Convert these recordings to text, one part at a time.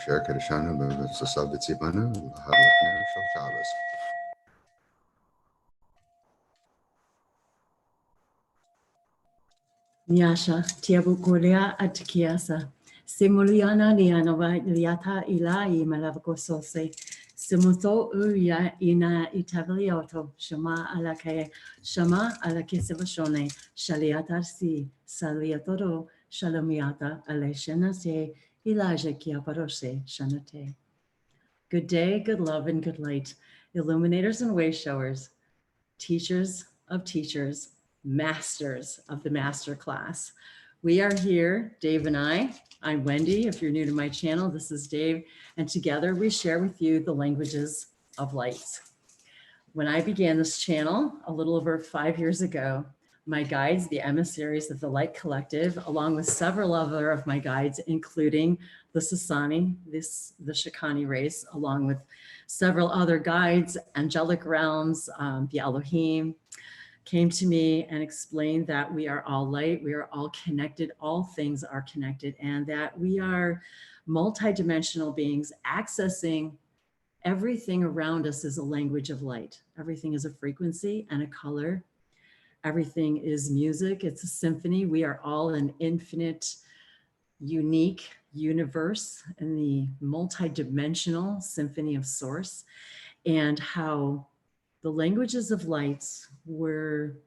شركة لشانه باتصال بتسيبانا هارلتنا شو شعبس. Nyasha tiabukulia atkiasa. Simuliana lianova liata ilai malavakosose. Simuto uya ina itavilioto shama alake shama alakesevashone shaliata si saliatoro shalamiata aleshana se ilaja kiaparose shanate. Good day, good love, and good light, illuminators and way showers, teachers of teachers, masters of the master class. We are here, Dave and I. I'm Wendy. If you're new to my channel, this is Dave. And together we share with you the languages of light. When I began this channel a little over 5 years ago, my guides, the emissaries of the Light Collective, along with several other of my guides, including the Sasani, the Shikani race, along with several other guides, angelic realms, the Elohim, came to me and explained that we are all light, we are all connected, all things are connected, and that we are multidimensional beings accessing everything around us is a language of light. Everything is a frequency and a color. Everything is music. It's a symphony. We are all an infinite, unique universe in the multidimensional symphony of source, and how the languages of lights were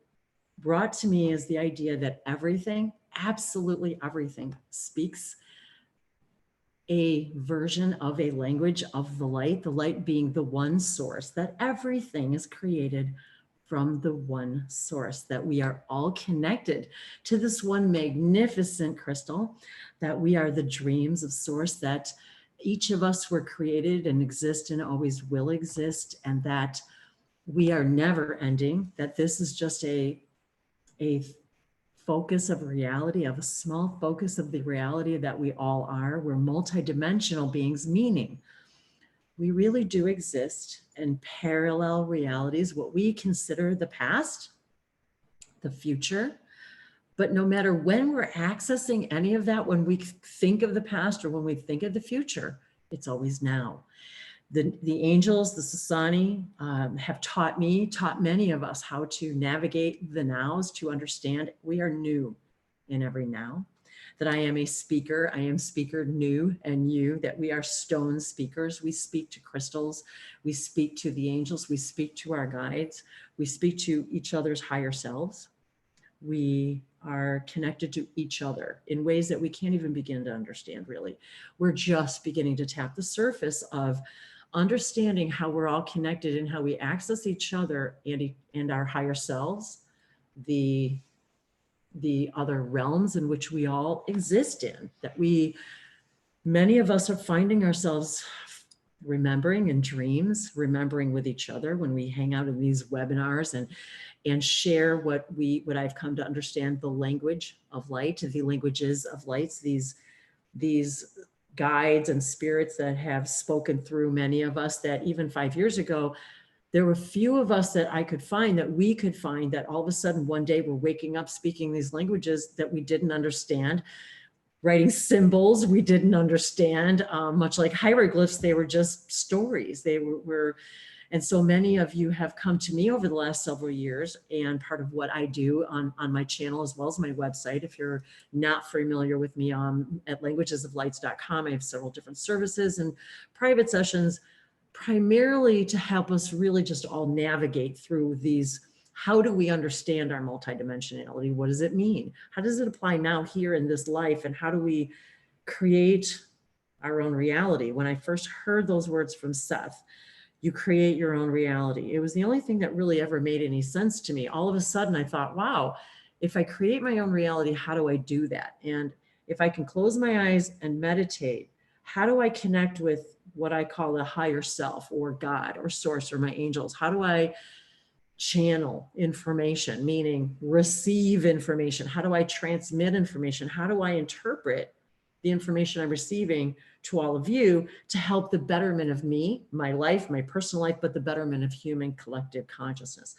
brought to me as the idea that everything, absolutely everything, speaks a version of a language of the light being the one source, that everything is created from the one source, that we are all connected to this one magnificent crystal, that we are the dreams of source, that each of us were created and exist and always will exist, and that we are never ending, that this is just a focus of reality, of a small focus of the reality that we all are. We're multidimensional beings, meaning we really do exist in parallel realities, what we consider the past, the future. But no matter when we're accessing any of that, when we think of the past or when we think of the future, it's always now. The angels, the Sasani, have taught many of us how to navigate the nows, to understand we are new in every now, that I am a speaker, I am speaker new and you, that we are stone speakers. We speak to crystals, we speak to the angels, we speak to our guides, we speak to each other's higher selves. We are connected to each other in ways that we can't even begin to understand, really. We're just beginning to tap the surface of understanding how we're all connected and how we access each other and our higher selves, the other realms in which we all exist in, that many of us are finding ourselves remembering in dreams, remembering with each other when we hang out in these webinars and share what I've come to understand, the language of light, the languages of lights, these guides and spirits that have spoken through many of us, that even 5 years ago, there were few of us that I could find, that we could find, that all of a sudden one day we're waking up speaking these languages that we didn't understand, writing symbols we didn't understand, much like hieroglyphs, they were just stories. They were, and so many of you have come to me over the last several years, and part of what I do on my channel as well as my website, if you're not familiar with me, at languagesoflights.com, I have several different services and private sessions, primarily to help us really just all navigate through these. How do we understand our multidimensionality? What does it mean? How does it apply now here in this life? And how do we create our own reality? When I first heard those words from Seth, you create your own reality, it was the only thing that really ever made any sense to me. All of a sudden I thought, wow, if I create my own reality, how do I do that? And if I can close my eyes and meditate, how do I connect with what I call a higher self, or God, or source, or my angels? How do I channel information, meaning receive information? How do I transmit information? How do I interpret the information I'm receiving to all of you to help the betterment of me, my life, my personal life, but the betterment of human collective consciousness?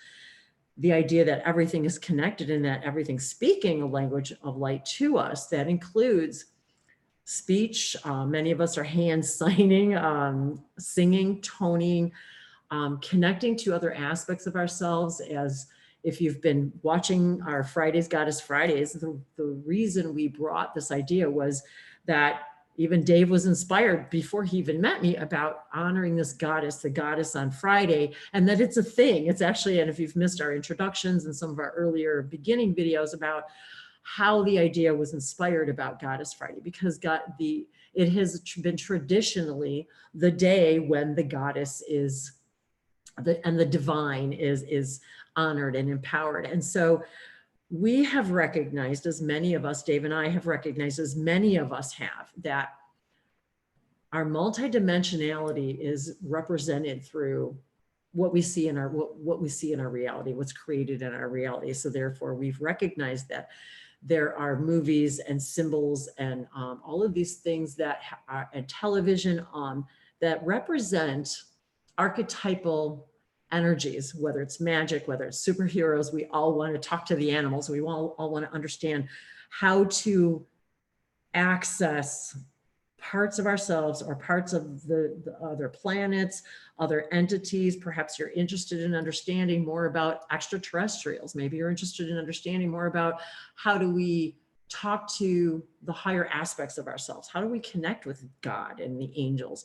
The idea that everything is connected and that everything's speaking a language of light to us, that includes speech. Many of us are hand signing, singing, toning, connecting to other aspects of ourselves. As if you've been watching our Fridays, Goddess Fridays, the reason we brought this idea was that even Dave was inspired before he even met me about honoring this goddess, the goddess on Friday, and that it's a thing. It's actually, and if you've missed our introductions and some of our earlier beginning videos about how the idea was inspired about Goddess Friday, because it has been traditionally the day when the goddess is, and the divine is honored and empowered. And so we have recognized, as many of us, Dave and I have recognized, as many of us have, that our multidimensionality is represented through what we see in our what we see in our reality, what's created in our reality. So therefore, we've recognized that there are movies and symbols and all of these things that are, and television that represent archetypal energies, whether it's magic, whether it's superheroes. We all want to talk to the animals. We all want to understand how to access parts of ourselves or parts of the other planets, other entities. Perhaps you're interested in understanding more about extraterrestrials. Maybe you're interested in understanding more about how do we talk to the higher aspects of ourselves? How do we connect with God and the angels?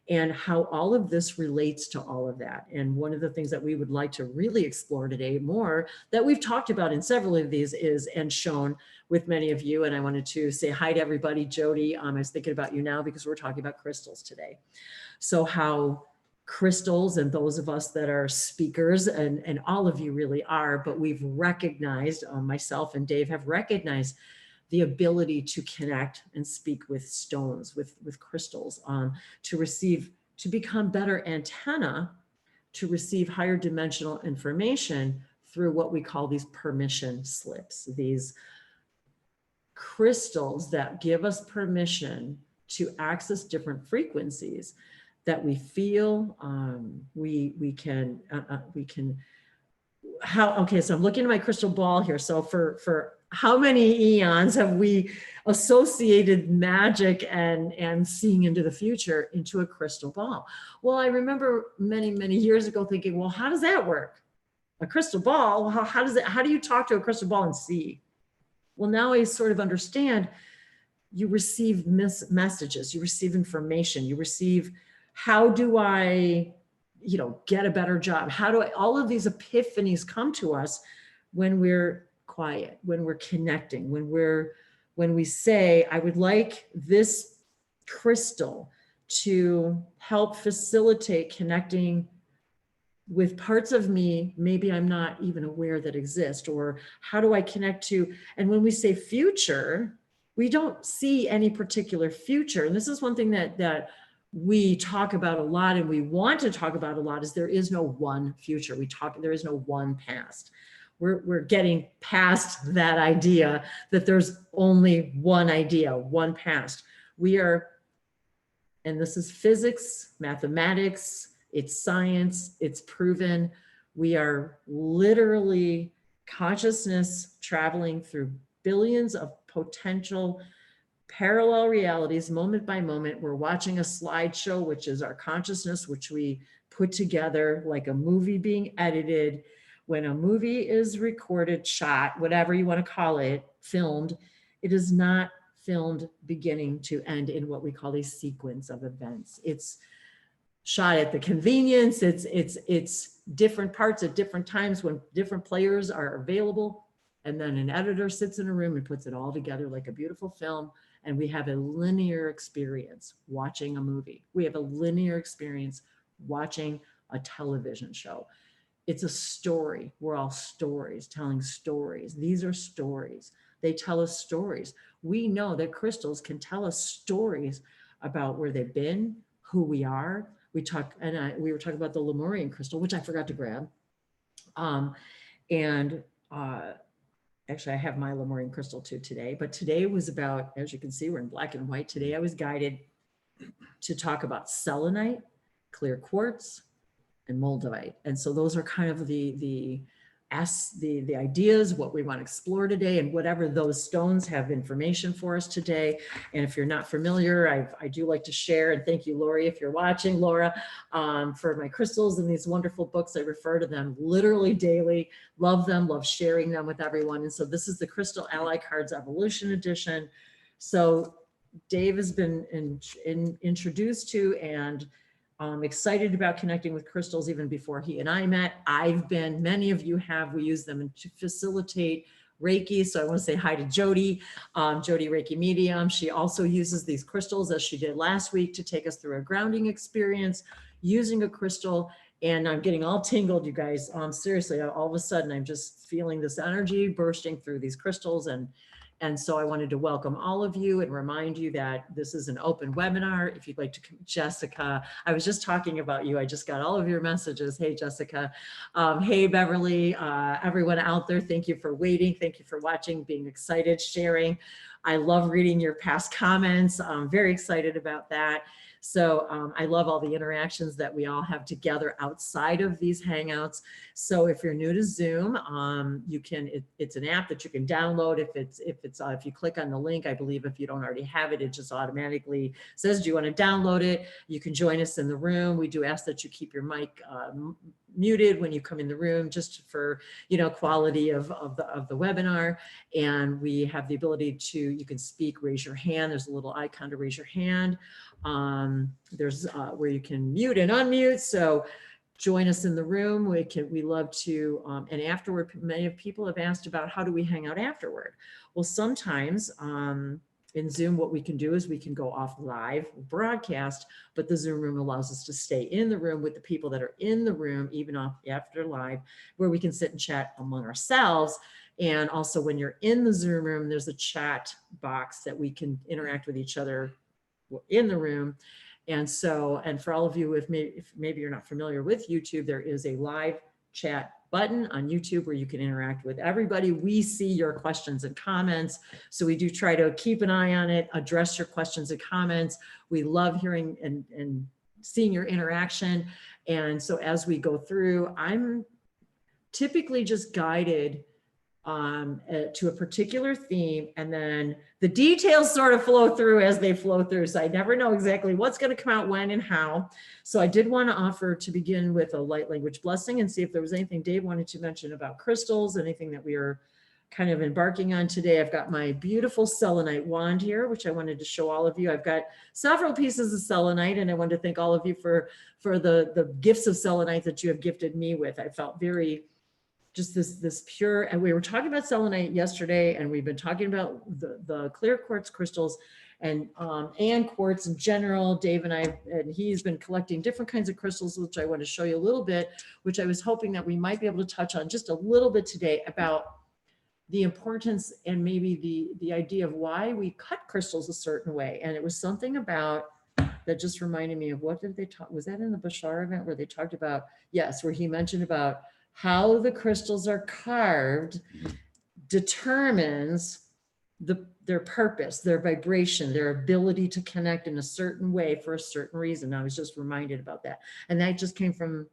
And how all of this relates to all of that. And one of the things that we would like to really explore today more, that we've talked about in several of these, is, and shown with many of you, and I wanted to say hi to everybody. Jody, I was thinking about you now because we're talking about crystals today. So how crystals, and those of us that are speakers, and all of you really are, but we've recognized, myself and Dave have recognized the ability to connect and speak with stones, with crystals, to become better antenna, to receive higher dimensional information through what we call these permission slips, these crystals that give us permission to access different frequencies that we feel. We can, okay, so I'm looking at my crystal ball here. So for how many eons have we associated magic and seeing into the future into a crystal ball? Well, I remember many, many years ago thinking, well, how does that work? A crystal ball, how do you talk to a crystal ball and see? Well, now I sort of understand. You receive messages, you receive information, you receive, how do I, get a better job? How do I, all of these epiphanies come to us when we're quiet, when we're connecting, when we say, I would like this crystal to help facilitate connecting with parts of me maybe I'm not even aware that exist, or how do I connect to, and when we say future, we don't see any particular future. And this is one thing that we talk about a lot, and we want to talk about a lot, is there is no one future. There is no one past. We're getting past that idea that there's only one idea, one past. We are, and this is physics, mathematics, it's science, it's proven. We are literally consciousness traveling through billions of potential parallel realities, moment by moment. We're watching a slideshow, which is our consciousness, which we put together like a movie being edited. When a movie is recorded, shot, whatever you want to call it, filmed, it is not filmed beginning to end in what we call a sequence of events. It's shot at the convenience. It's different parts at different times when different players are available. And then an editor sits in a room and puts it all together like a beautiful film. And we have a linear experience watching a movie. We have a linear experience watching a television show. It's a story. We're all stories, telling stories. These are stories. They tell us stories. We know that crystals can tell us stories about where they've been, who we are. We were talking about the Lemurian crystal, which I forgot to grab. Actually, I have my Lemurian crystal too today, but today was about, as you can see, we're in black and white. Today I was guided to talk about selenite, clear quartz, and moldavite. And so those are kind of the the ideas, what we want to explore today, and whatever those stones have information for us today. And if you're not familiar, I do like to share, and thank you, Lori, if you're watching, Laura, for my crystals and these wonderful books. I refer to them literally daily, love them, love sharing them with everyone. And so this is the Crystal Ally Cards Evolution Edition. So Dave has been introduced to, and I'm excited about connecting with crystals even before he and I met. Many of you have, we use them to facilitate Reiki. So I want to say hi to Jody, Jody Reiki Medium. She also uses these crystals, as she did last week, to take us through a grounding experience using a crystal. And I'm getting all tingled, you guys. Seriously, all of a sudden, I'm just feeling this energy bursting through these crystals. And so I wanted to welcome all of you and remind you that this is an open webinar. If you'd like to, Jessica, I was just talking about you. I just got all of your messages. Hey, Jessica. Hey, Beverly, everyone out there. Thank you for waiting. Thank you for watching, being excited, sharing. I love reading your past comments. I'm very excited about that. So I love all the interactions that we all have together outside of these Hangouts. So if you're new to Zoom, you can, it's an app that you can download. If you click on the link, I believe if you don't already have it, it just automatically says, do you want to download it? You can join us in the room. We do ask that you keep your mic muted when you come in the room, just for, quality of the webinar. And we have the ability to, you can speak, raise your hand. There's a little icon to raise your hand. There's where you can mute and unmute. So join us in the room. We love to, and afterward, many people have asked about how do we hang out afterward? Well, sometimes in Zoom, what we can do is we can go off live broadcast, but the Zoom room allows us to stay in the room with the people that are in the room, even after live, where we can sit and chat among ourselves. And also when you're in the Zoom room, there's a chat box that we can interact with each other in the room. And so, and for all of you, if maybe you're not familiar with YouTube, there is a live chat button on YouTube where you can interact with everybody. We see your questions and comments. So we do try to keep an eye on it, address your questions and comments. We love hearing and seeing your interaction. And so as we go through, I'm typically just guided to a particular theme, and then the details sort of flow through as they flow through. So I never know exactly what's going to come out when and how. So I did want to offer to begin with a light language blessing and see if there was anything Dave wanted to mention about crystals, anything that we are kind of embarking on today. I've got my beautiful selenite wand here, which I wanted to show all of you. I've got several pieces of selenite, and I want to thank all of you for the gifts of selenite that you have gifted me with. I felt very just this pure, and we were talking about selenite yesterday, and we've been talking about the clear quartz crystals and quartz in general. Dave and he's been collecting different kinds of crystals, which I want to show you a little bit, which I was hoping that we might be able to touch on just a little bit today about the importance and maybe the idea of why we cut crystals a certain way. And it was something about that just reminded me of, what did they talk, was that in the Bashar event where they talked about, yes, where he mentioned about how the crystals are carved determines their purpose, their vibration, their ability to connect in a certain way for a certain reason. I was just reminded about that. And that just came from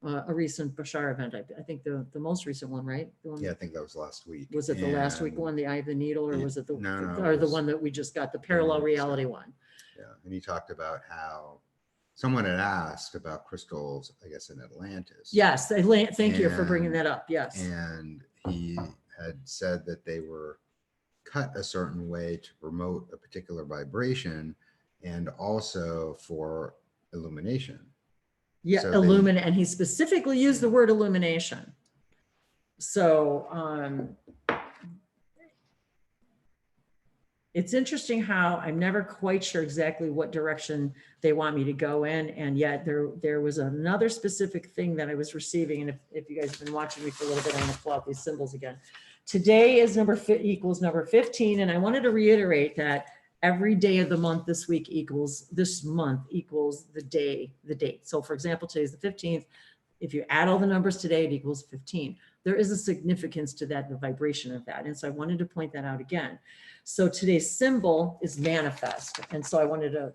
a recent Bashar event. I think the most recent one, right? The one, Yeah, I think that was last week. was it the last week one, the Eye of the Needle, or was it the, No, or the one that we just got, the parallel reality one? Yeah, and he talked about how someone had asked about crystals, I guess, in Atlantis. Yes, thank you for bringing that up. Yes. And he had said that they were cut a certain way to promote a particular vibration and also for illumination. Yeah, So illuminate, and he specifically used the word illumination. So it's interesting how I'm never quite sure exactly what direction they want me to go in. And yet there was another specific thing that I was receiving. And if you guys have been watching me for a little bit, I'm gonna pull out these symbols again. Today is equals number 15. And I wanted to reiterate that every day of the month this month equals the date. So for example, today's the 15th. If you add all the numbers today, it equals 15. There is a significance to that, the vibration of that. And so I wanted to point that out again. So today's symbol is manifest. And so I wanted to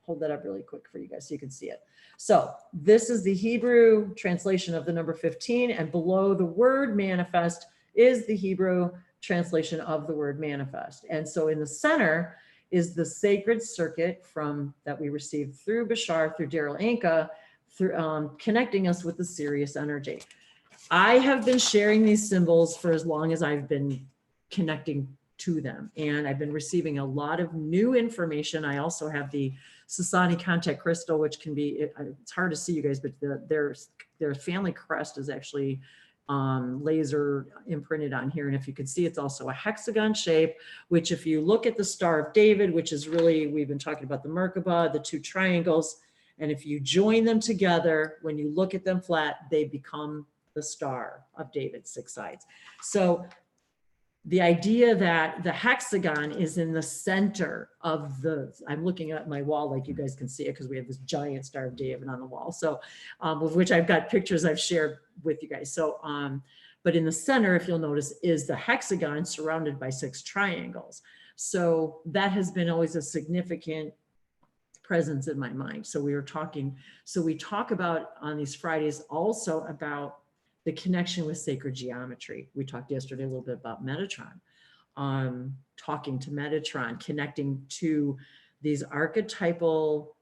hold that up really quick for you guys so you can see it. So this is the Hebrew translation of the number 15, and below the word manifest is the Hebrew translation of the word manifest. And so in the center is the sacred circuit that we received through Bashar, through Daryl Anka, through connecting us with the Sirius energy. I have been sharing these symbols for as long as I've been connecting to them, and I've been receiving a lot of new information. I also have the Sasani contact crystal, which can be, it's hard to see you guys, but their family crest is actually laser imprinted on here. And if you can see, it's also a hexagon shape, which if you look at the Star of David, which is really, we've been talking about the Merkaba, the two triangles, and if you join them together, when you look at them flat, they become the Star of David, 6 sides. So the idea that the hexagon is in the center of I'm looking at my wall, like you guys can see it, because we have this giant Star of David on the wall. So, of which I've got pictures I've shared with you guys. So, but in the center, if you'll notice, is the hexagon surrounded by 6 triangles. So that has been always a significant presence in my mind. So we talk about on these Fridays also about the connection with sacred geometry. We talked yesterday a little bit about Metatron, talking to Metatron, connecting to these archetypal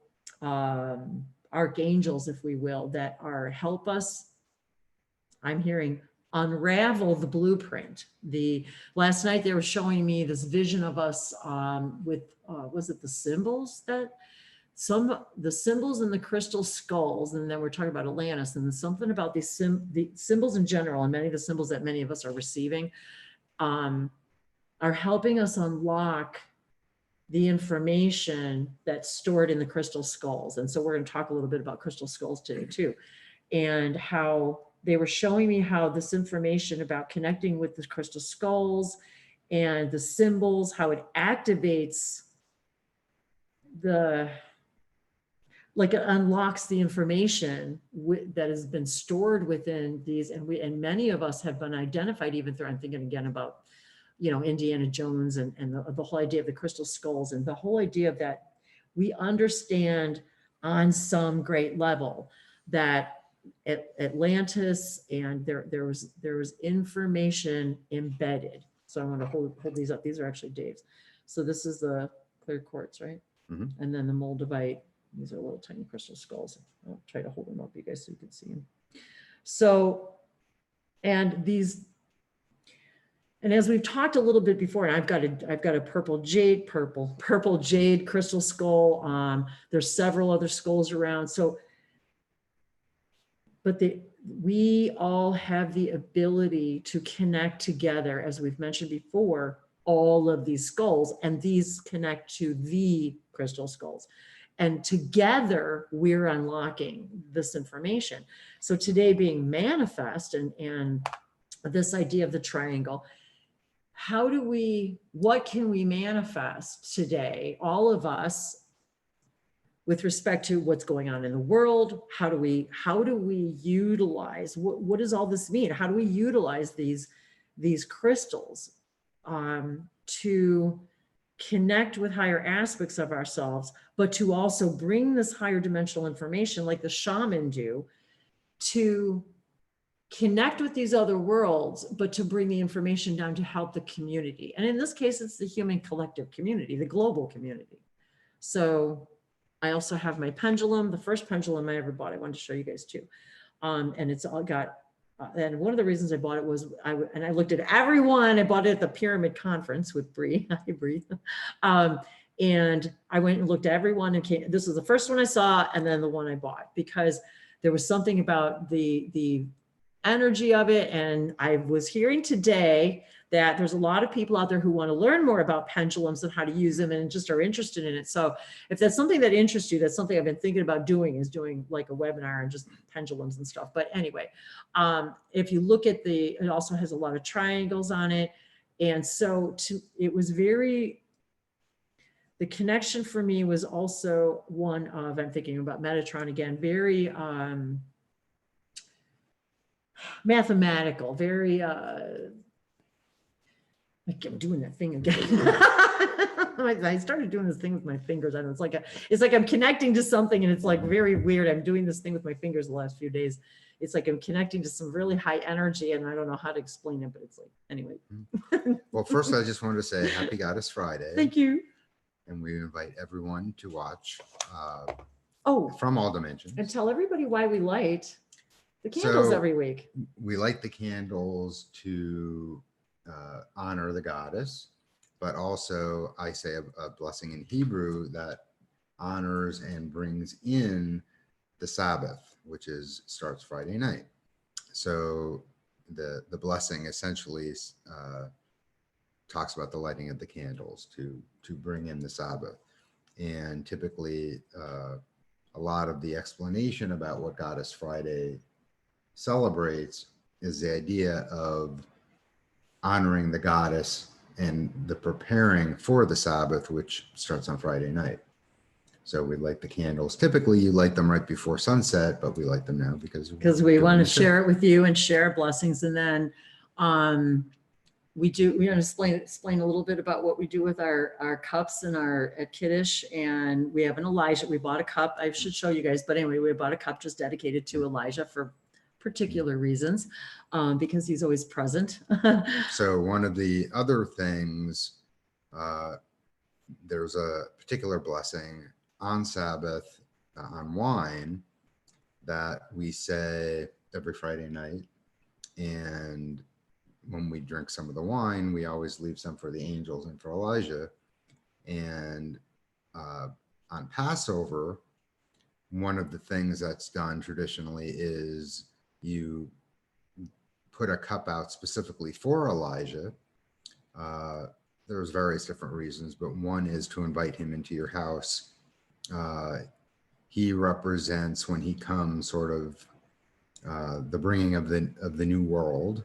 archangels, if we will, that help us, I'm hearing, unravel the blueprint. Last night they were showing me this vision of us with, was it the symbols that, the symbols and the crystal skulls, and then we're talking about Atlantis, and something about the symbols in general, and many of the symbols that many of us are receiving are helping us unlock the information that's stored in the crystal skulls. And so we're going to talk a little bit about crystal skulls today too, and how they were showing me how this information about connecting with the crystal skulls and the symbols, how it activates like it unlocks the information that has been stored within these, and many of us have been identified even through, I'm thinking again about, Indiana Jones and the whole idea of the crystal skulls, and the whole idea of that we understand on some great level that Atlantis, and there was information embedded. So I want to hold these up. These are actually Dave's. So this is the clear quartz, right? Mm-hmm. And then the moldavite. These are little tiny crystal skulls. I'll try to hold them up, you guys, so you can see them. So, and as we've talked a little bit before, and I've got a purple jade crystal skull. There's several other skulls around. So, but we all have the ability to connect together, as we've mentioned before, all of these skulls, and these connect to the crystal skulls. And together we're unlocking this information. So today being manifest and this idea of the triangle, what can we manifest today, all of us, with respect to what's going on in the world? How do we utilize, what does all this mean? How do we utilize these crystals to connect with higher aspects of ourselves, but to also bring this higher dimensional information like the shaman do, to connect with these other worlds, but to bring the information down to help the community. And in this case, it's the human collective community, the global community. So I also have my pendulum, the first pendulum I ever bought. I wanted to show you guys too. And it's all got, and one of the reasons I bought it was, I looked at everyone. I bought it at the Pyramid Conference with Bree. Hi, Bree. And I went and looked at everyone, and this was the first one I saw, and then the one I bought, because there was something about the energy of it. And I was hearing today that there's a lot of people out there who want to learn more about pendulums and how to use them and just are interested in it. So if that's something that interests you, that's something I've been thinking about doing, is doing like a webinar and just pendulums and stuff. But anyway, if you look at it also has a lot of triangles on it. And so it was the connection for me was also one of, I'm thinking about Metatron again, very mathematical, very, I'm doing that thing again. I started doing this thing with my fingers. I don't know. It's like I'm connecting to something, and it's like very weird. I'm doing this thing with my fingers the last few days. It's like I'm connecting to some really high energy, and I don't know how to explain it, but it's like, anyway. Well, first, I just wanted to say Happy Goddess Friday. Thank you. And we invite everyone to watch Oh, From All Dimensions. and tell everybody why we light the candles every week. We light the candles to honor the goddess, but also I say a blessing in Hebrew that honors and brings in the Sabbath, which starts Friday night. So the blessing essentially talks about the lighting of the candles to bring in the Sabbath. And typically a lot of the explanation about what Goddess Friday celebrates is the idea of honoring the goddess and the preparing for the Sabbath, which starts on Friday night. So we light the candles. Typically you light them right before sunset, but we light them now because we want to share it with you and share blessings. And then we want to explain a little bit about what we do with our cups and at Kiddush. And we have an Elijah. We bought a cup. I should show you guys, but anyway, we bought a cup just dedicated to Elijah for particular reasons, because he's always present. So one of the other things, there's a particular blessing on Sabbath on wine that we say every Friday night. And when we drink some of the wine, we always leave some for the angels and for Elijah. And on Passover, one of the things that's done traditionally is you put a cup out specifically for Elijah. There's various different reasons, but one is to invite him into your house. He represents, when he comes, sort of the bringing of the new world.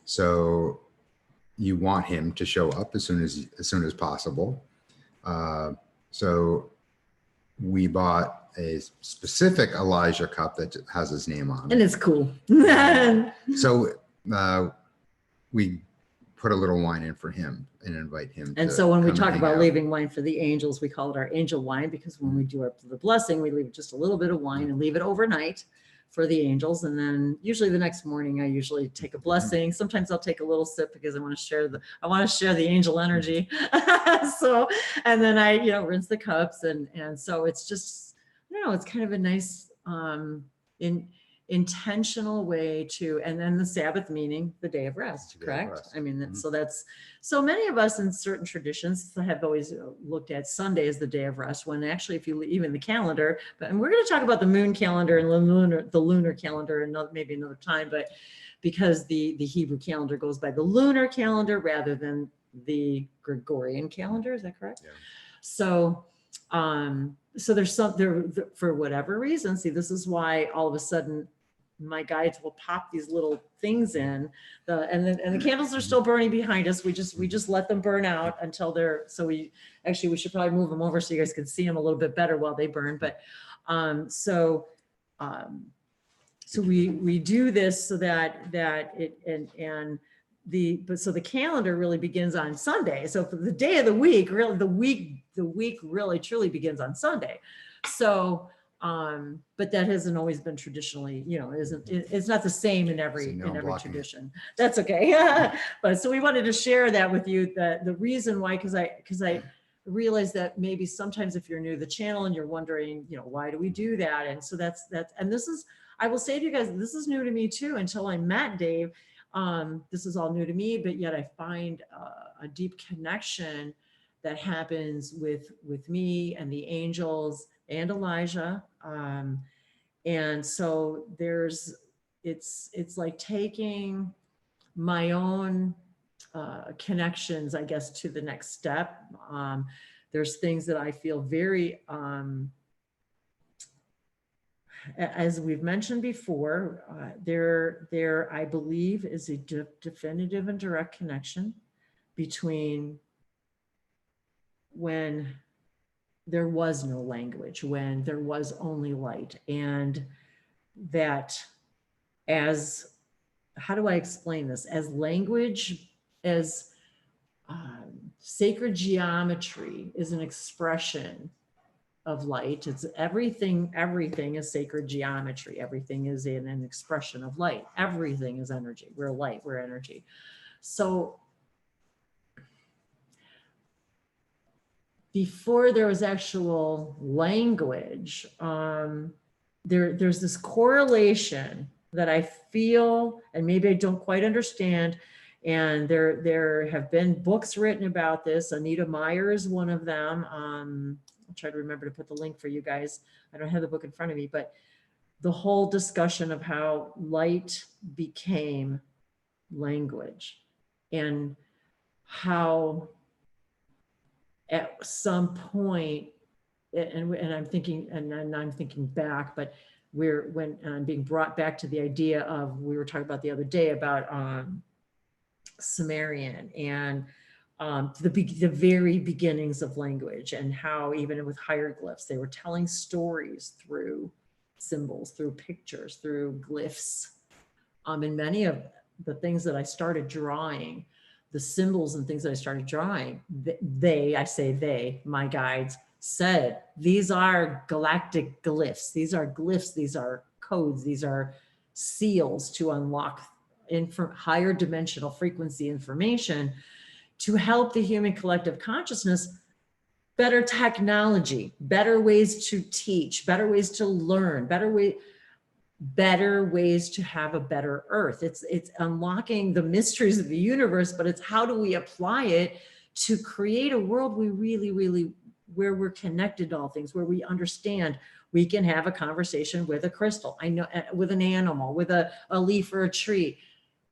So you want him to show up as soon as possible. So we bought a specific Elijah cup that has his name on it. And it's cool. So we put a little wine in for him and invite him. And so when we talk about leaving wine for the angels, we call it our angel wine, because when we do the blessing, we leave just a little bit of wine and leave it overnight for the angels. And then usually the next morning, I usually take a blessing. Sometimes I'll take a little sip because I want to share the angel energy. So, and then I, rinse the cups. And so it's just, I don't know, it's kind of a nice, intentional way to, and then the Sabbath meaning the day of rest, correct? I mean, so many of us in certain traditions have always looked at Sunday as the day of rest, when actually, if you even the calendar, and we're going to talk about the moon calendar and the lunar calendar and maybe another time, but because the Hebrew calendar goes by the lunar calendar rather than the Gregorian calendar, is that correct? Yeah. So there's for whatever reason, see, this is why all of a sudden my guides will pop these little things in, and the candles are still burning behind us. We just let them burn out until we should probably move them over so you guys can see them a little bit better while they burn. But so we do this so that it so the calendar really begins on Sunday. So for the day of the week, really the week really truly begins on Sunday. So but that hasn't always been traditionally, it's not the same in every tradition. That's okay. But so we wanted to share that with you, that the reason why, because I realized that maybe sometimes if you're new to the channel and you're wondering, why do we do that? And so that's, and this is, I will say to you guys, this is new to me too, until I met Dave. This is all new to me, but yet I find a deep connection that happens with me and the angels and Elijah. And so it's like taking my own connections, I guess, to the next step. There's things that I feel very, as we've mentioned before, there I believe is a definitive and direct connection between when there was no language, when there was only light, and that how do I explain this? As language, as sacred geometry is an expression of light. It's everything is sacred geometry. Everything is an expression of light. Everything is energy. We're light, we're energy. So before there was actual language, there's this correlation that I feel, and maybe I don't quite understand. And there have been books written about this. Anita Meyer is one of them. I'll try to remember to put the link for you guys. I don't have the book in front of me, but the whole discussion of how light became language, and how at some point, and I'm thinking back, but when I'm being brought back to the idea of, we were talking about the other day about Sumerian and the very beginnings of language, and how even with hieroglyphs, they were telling stories through symbols, through pictures, through glyphs. And many of the things that I started drawing, the symbols and things that I started drawing, my guides said, these are galactic glyphs. These are glyphs. These are codes. These are seals to unlock higher dimensional frequency information to help the human collective consciousness, better technology, better ways to teach, better ways to learn, better ways to have a better earth. It's unlocking the mysteries of the universe, but it's how do we apply it to create a world where we're connected to all things, where we understand we can have a conversation with a crystal, I know, with an animal, with a leaf or a tree.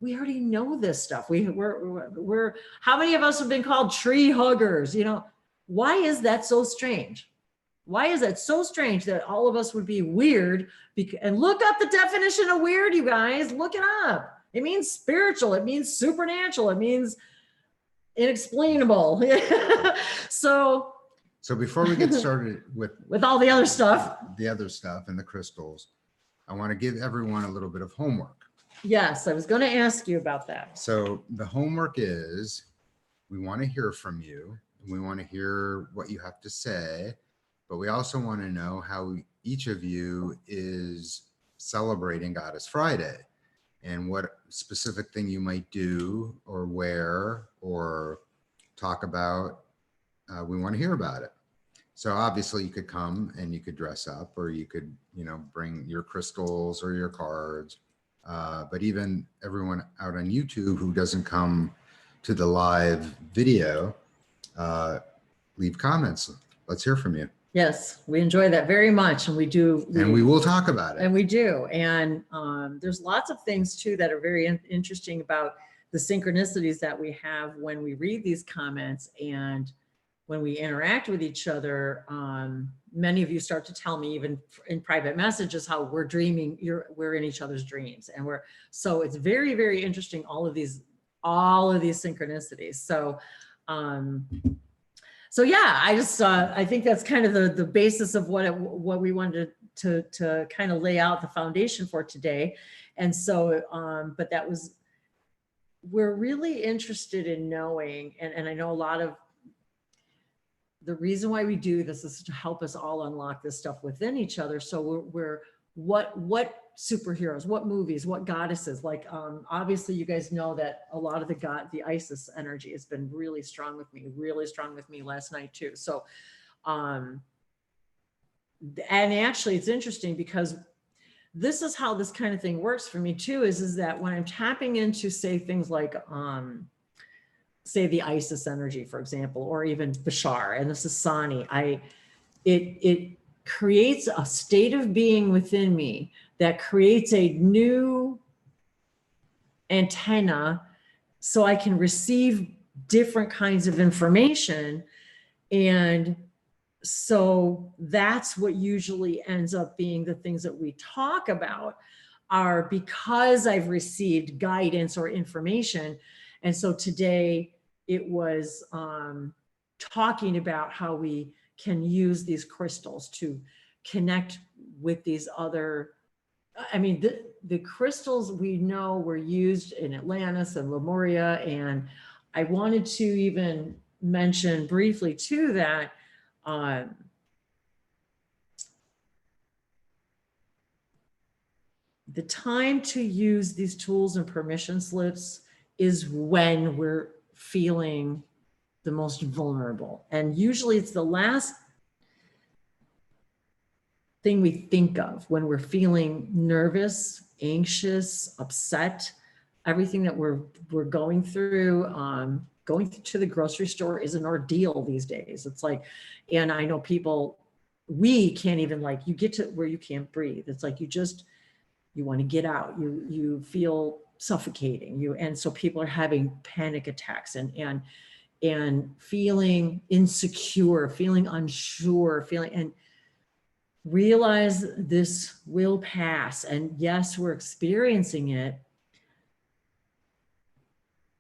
We already know this stuff. We're how many of us have been called tree huggers? You know, why is that so strange? Why is that so strange that all of us would be weird? And look up the definition of weird, you guys. Look it up. It means spiritual. It means supernatural. It means inexplainable. So before we get started with all the other stuff, and the crystals, I want to give everyone a little bit of homework. Yes, I was going to ask you about that. So the homework is, we want to hear from you. We want to hear what you have to say, but we also want to know how each of you is celebrating Goddess Friday, and what specific thing you might do or wear or talk about. We want to hear about it. So obviously you could come and you could dress up, or you could, bring your crystals or your cards. But even everyone out on YouTube who doesn't come to the live video, leave comments. Let's hear from you. Yes, we enjoy that very much. And we do. And we will talk about it. And we do. And there's lots of things too that are very interesting about the synchronicities that we have when we read these comments and when we interact with each other. Many of you start to tell me, even in private messages, how we're dreaming, we're in each other's dreams. And so it's very, very interesting, all of these synchronicities. So, yeah, I think that's kind of the basis of what we wanted to kind of lay out the foundation for today. And so, but we're really interested in knowing, and I know a lot of the reason why we do this is to help us all unlock this stuff within each other. So what superheroes, what movies, what goddesses, like, obviously you guys know that a lot of the Isis energy has been really strong with me last night too. So, and actually it's interesting because this is how this kind of thing works for me too, is that when I'm tapping into, say, things like, say the Isis energy, for example, or even Bashar and the Sasani, it creates a state of being within me that creates a new antenna so I can receive different kinds of information. And so that's what usually ends up being the things that we talk about are because I've received guidance or information. And so today it was talking about how we can use these crystals to connect with these other, I mean, the crystals we know were used in Atlantis and Lemuria and I wanted to even mention briefly too that the time to use these tools and permission slips is when we're feeling the most vulnerable. And usually it's the last thing we think of when we're feeling nervous, anxious, upset. Everything that we're going through, going to the grocery store is an ordeal these days. It's like, and I know people, we can't even, like, you get to where you can't breathe. It's like you want to get out. You feel suffocating. And so people are having panic attacks and feeling insecure, feeling unsure, and realize this will pass. And yes, we're experiencing it.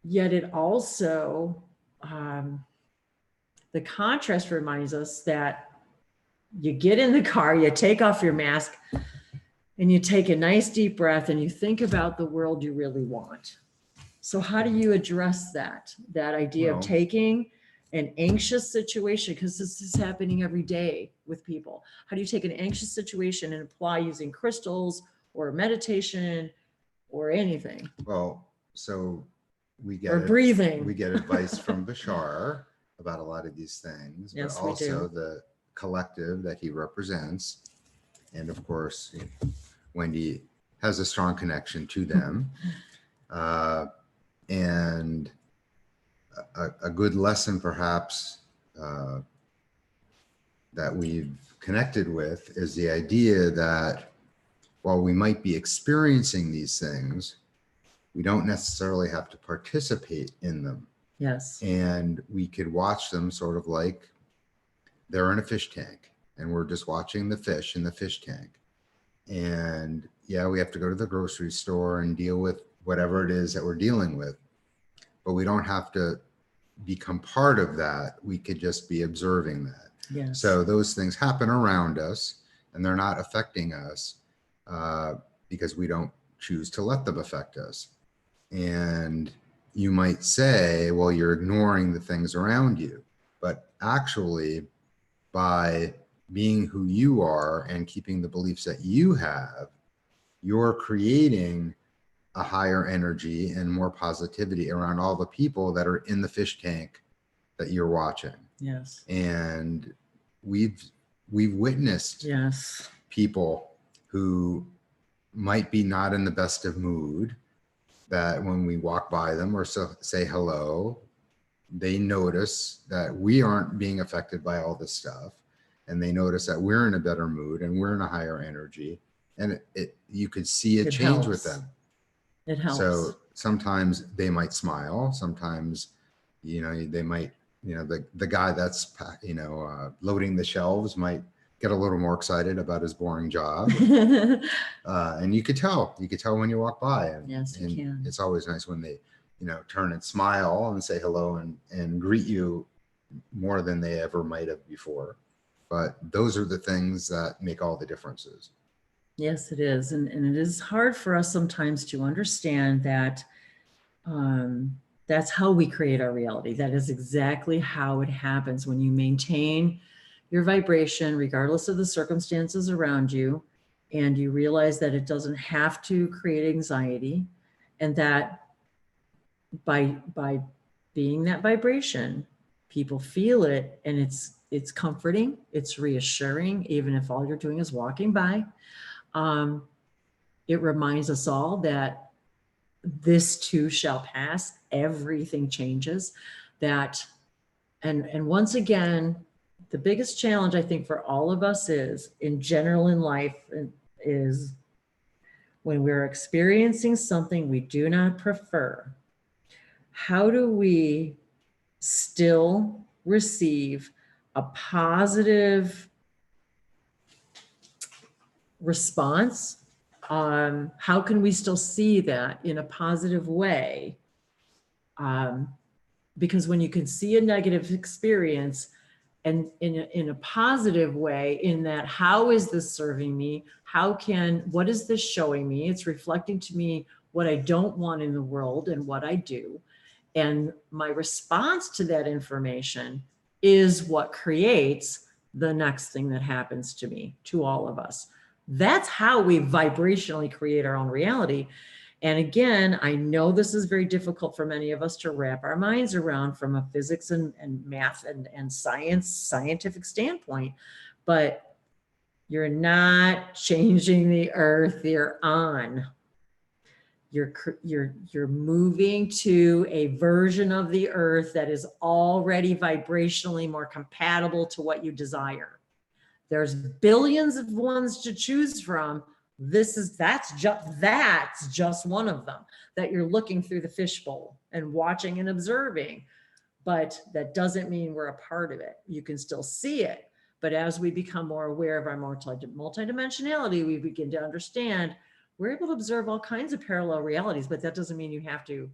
Yet it also, the contrast reminds us that you get in the car, you take off your mask, and you take a nice deep breath and you think about the world you really want. So how do you address that idea of taking an anxious situation, because this is happening every day with people. How do you take an anxious situation and apply using crystals or meditation or anything? Well, so we get breathing. We get advice from Bashar about a lot of these things, yes, but also the collective that he represents. And of course, Wendy has a strong connection to them. And a good lesson perhaps that we've connected with is the idea that while we might be experiencing these things, we don't necessarily have to participate in them. Yes. And we could watch them sort of like they're in a fish tank and we're just watching the fish in the fish tank. And yeah, we have to go to the grocery store and deal with whatever it is that we're dealing with, but we don't have to become part of that. We could just be observing that. Yes. So those things happen around us and they're not affecting us because we don't choose to let them affect us. And you might say, well, you're ignoring the things around you, but actually by being who you are and keeping the beliefs that you have, you're creating a higher energy and more positivity around all the people that are in the fish tank that you're watching. Yes. And we've witnessed people who might be not in the best of mood, that when we walk by them or say hello, they notice that we aren't being affected by all this stuff. And they notice that we're in a better mood and we're in a higher energy. And you could see a change with them. It helps. So sometimes they might smile. Sometimes, they might, the guy that's, loading the shelves might get a little more excited about his boring job. And you could tell when you walk by. And, yes, you can. It's always nice when they, turn and smile and say hello and greet you more than they ever might have before. But those are the things that make all the differences. Yes, it is. And it is hard for us sometimes to understand that that's how we create our reality. That is exactly how it happens when you maintain your vibration, regardless of the circumstances around you, and you realize that it doesn't have to create anxiety, and that by being that vibration, people feel it, and it's comforting, it's reassuring, even if all you're doing is walking by. It reminds us all that this too shall pass. Everything changes. And once again, the biggest challenge I think for all of us is, in general in life, is when we're experiencing something we do not prefer, how do we still receive a positive response? How can we still see that in a positive way? Because when you can see a negative experience and in a positive way, in that, how is this serving me? What is this showing me? It's reflecting to me what I don't want in the world and what I do. And my response to that information is what creates the next thing that happens to me, to all of us. That's how we vibrationally create our own reality. And again, I know this is very difficult for many of us to wrap our minds around from a physics and math and scientific standpoint, but you're not changing the earth you're on. You're moving to a version of the earth that is already vibrationally more compatible to what you desire. There's billions of ones to choose from. That's just one of them that you're looking through the fishbowl and watching and observing. But that doesn't mean we're a part of it. You can still see it. But as we become more aware of our multidimensionality, we begin to understand we're able to observe all kinds of parallel realities, but that doesn't mean you have to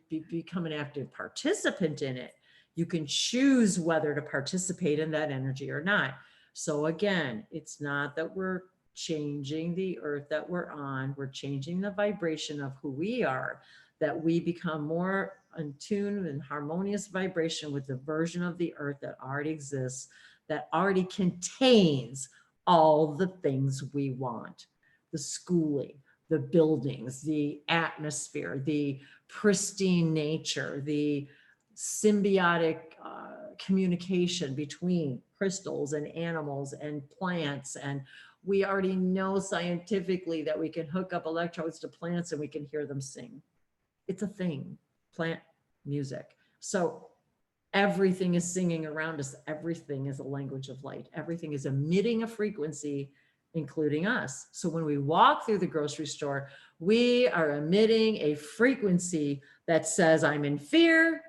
become an active participant in it. You can choose whether to participate in that energy or not. So again, it's not that we're changing the earth that we're on, we're changing the vibration of who we are, that we become more in tune and harmonious vibration with the version of the earth that already exists, that already contains all the things we want. The schooling, the buildings, the atmosphere, the pristine nature, the symbiotic communication between crystals and animals and plants. And we already know scientifically that we can hook up electrodes to plants and we can hear them sing. It's a thing, plant music. So everything is singing around us. Everything is a language of light. Everything is emitting a frequency, including us. So when we walk through the grocery store, we are emitting a frequency that says, I'm in fear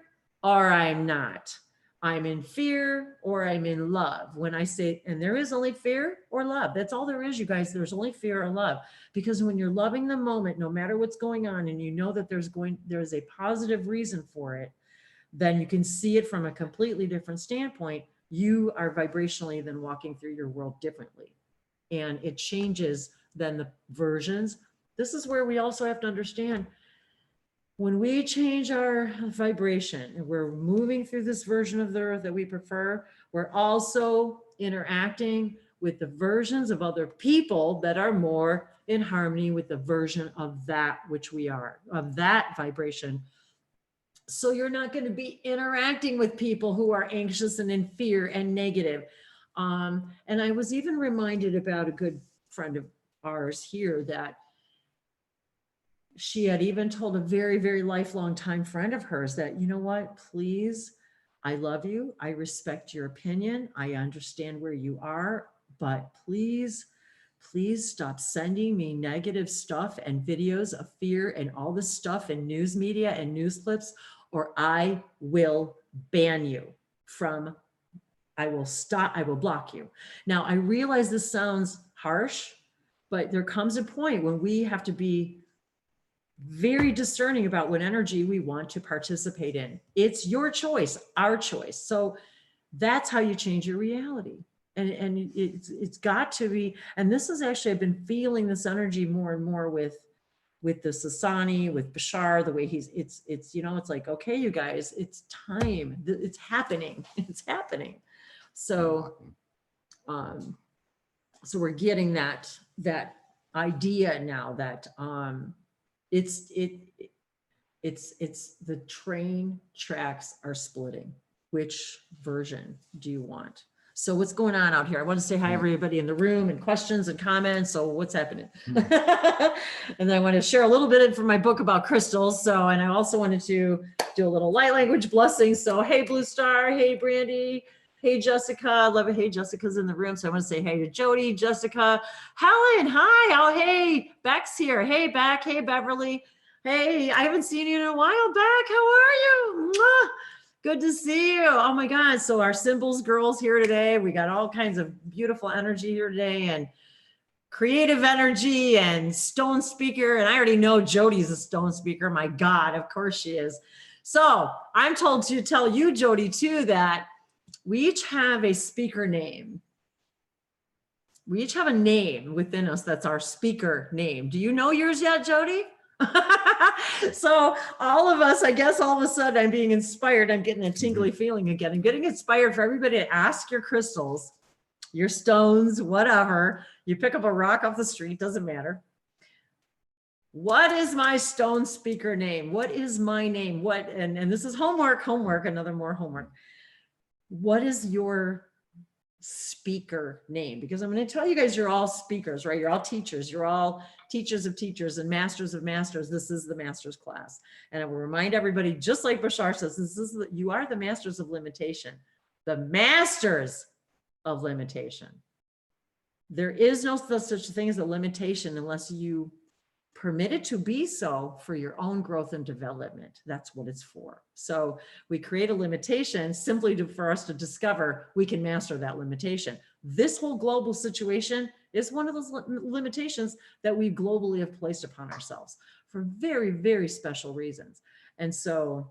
or I'm not. I'm in fear or I'm in love. When I say, and there is only fear or love. That's all there is, you guys. There's only fear or love. Because when you're loving the moment, no matter what's going on, and you know that there's a positive reason for it, then you can see it from a completely different standpoint. You are vibrationally then walking through your world differently. And it changes then the versions. This is where we also have to understand, when we change our vibration and we're moving through this version of the earth that we prefer, we're also interacting with the versions of other people that are more in harmony with the version of that which we are, of that vibration. So you're not going to be interacting with people who are anxious and in fear and negative. And I was even reminded about a good friend of ours here that she had even told a very, very lifelong time friend of hers that, you know what, please, I love you. I respect your opinion. I understand where you are, but please stop sending me negative stuff and videos of fear and all this stuff in news media and news clips, or I will ban you from, I will block you. Now, I realize this sounds harsh, but there comes a point when we have to be very discerning about what energy we want to participate in. It's your choice, our choice. So that's how you change your reality. And it's got to be, and this is actually, I've been feeling this energy more and more with the Sasani, with Bashar, the way it's, you know, it's like, okay, you guys, it's time, it's happening, it's happening. So, so we're getting that idea now that, it's the train tracks are splitting. Which version do you want? So what's going on out here? I want to say hi, everybody in the room, and questions and comments. So what's happening? And then I want to share a little bit from my book about crystals. So, and I also wanted to do a little light language blessing. So, hey, Blue Star. Hey, Brandy. Hey, Jessica. I love it. Hey, Jessica's in the room. So I want to say hey to Jody, Jessica, Helen. Hi. Oh, hey, Beck's here. Hey, Beck. Hey, Beverly. Hey, I haven't seen you in a while, Beck. How are you? Mwah. Good to see you. Oh my God. So our symbols girls here today. We got all kinds of beautiful energy here today, and creative energy and stone speaker. And I already know Jody's a stone speaker. My God, of course she is. So I'm told to tell you, Jody, too, that we each have a speaker name. We each have a name within us that's our speaker name. Do you know yours yet, Jody? So all of us, I guess all of a sudden I'm being inspired. I'm getting a tingly feeling again. I'm getting inspired for everybody to ask your crystals, your stones, whatever. You pick up a rock off the street, doesn't matter. What is my stone speaker name? What is my name? What, and this is homework, another more homework. What is your speaker name? Because I'm going to tell you guys, you're all speakers, right? You're all teachers. You're all teachers of teachers and masters of masters. This is the master's class. And I will remind everybody, just like Bashar says, you are the masters of limitation, the masters of limitation. There is no such thing as a limitation unless you permit it to be so for your own growth and development. That's what it's for. So we create a limitation simply for us to discover we can master that limitation. This whole global situation is one of those limitations that we globally have placed upon ourselves for very, very special reasons. And so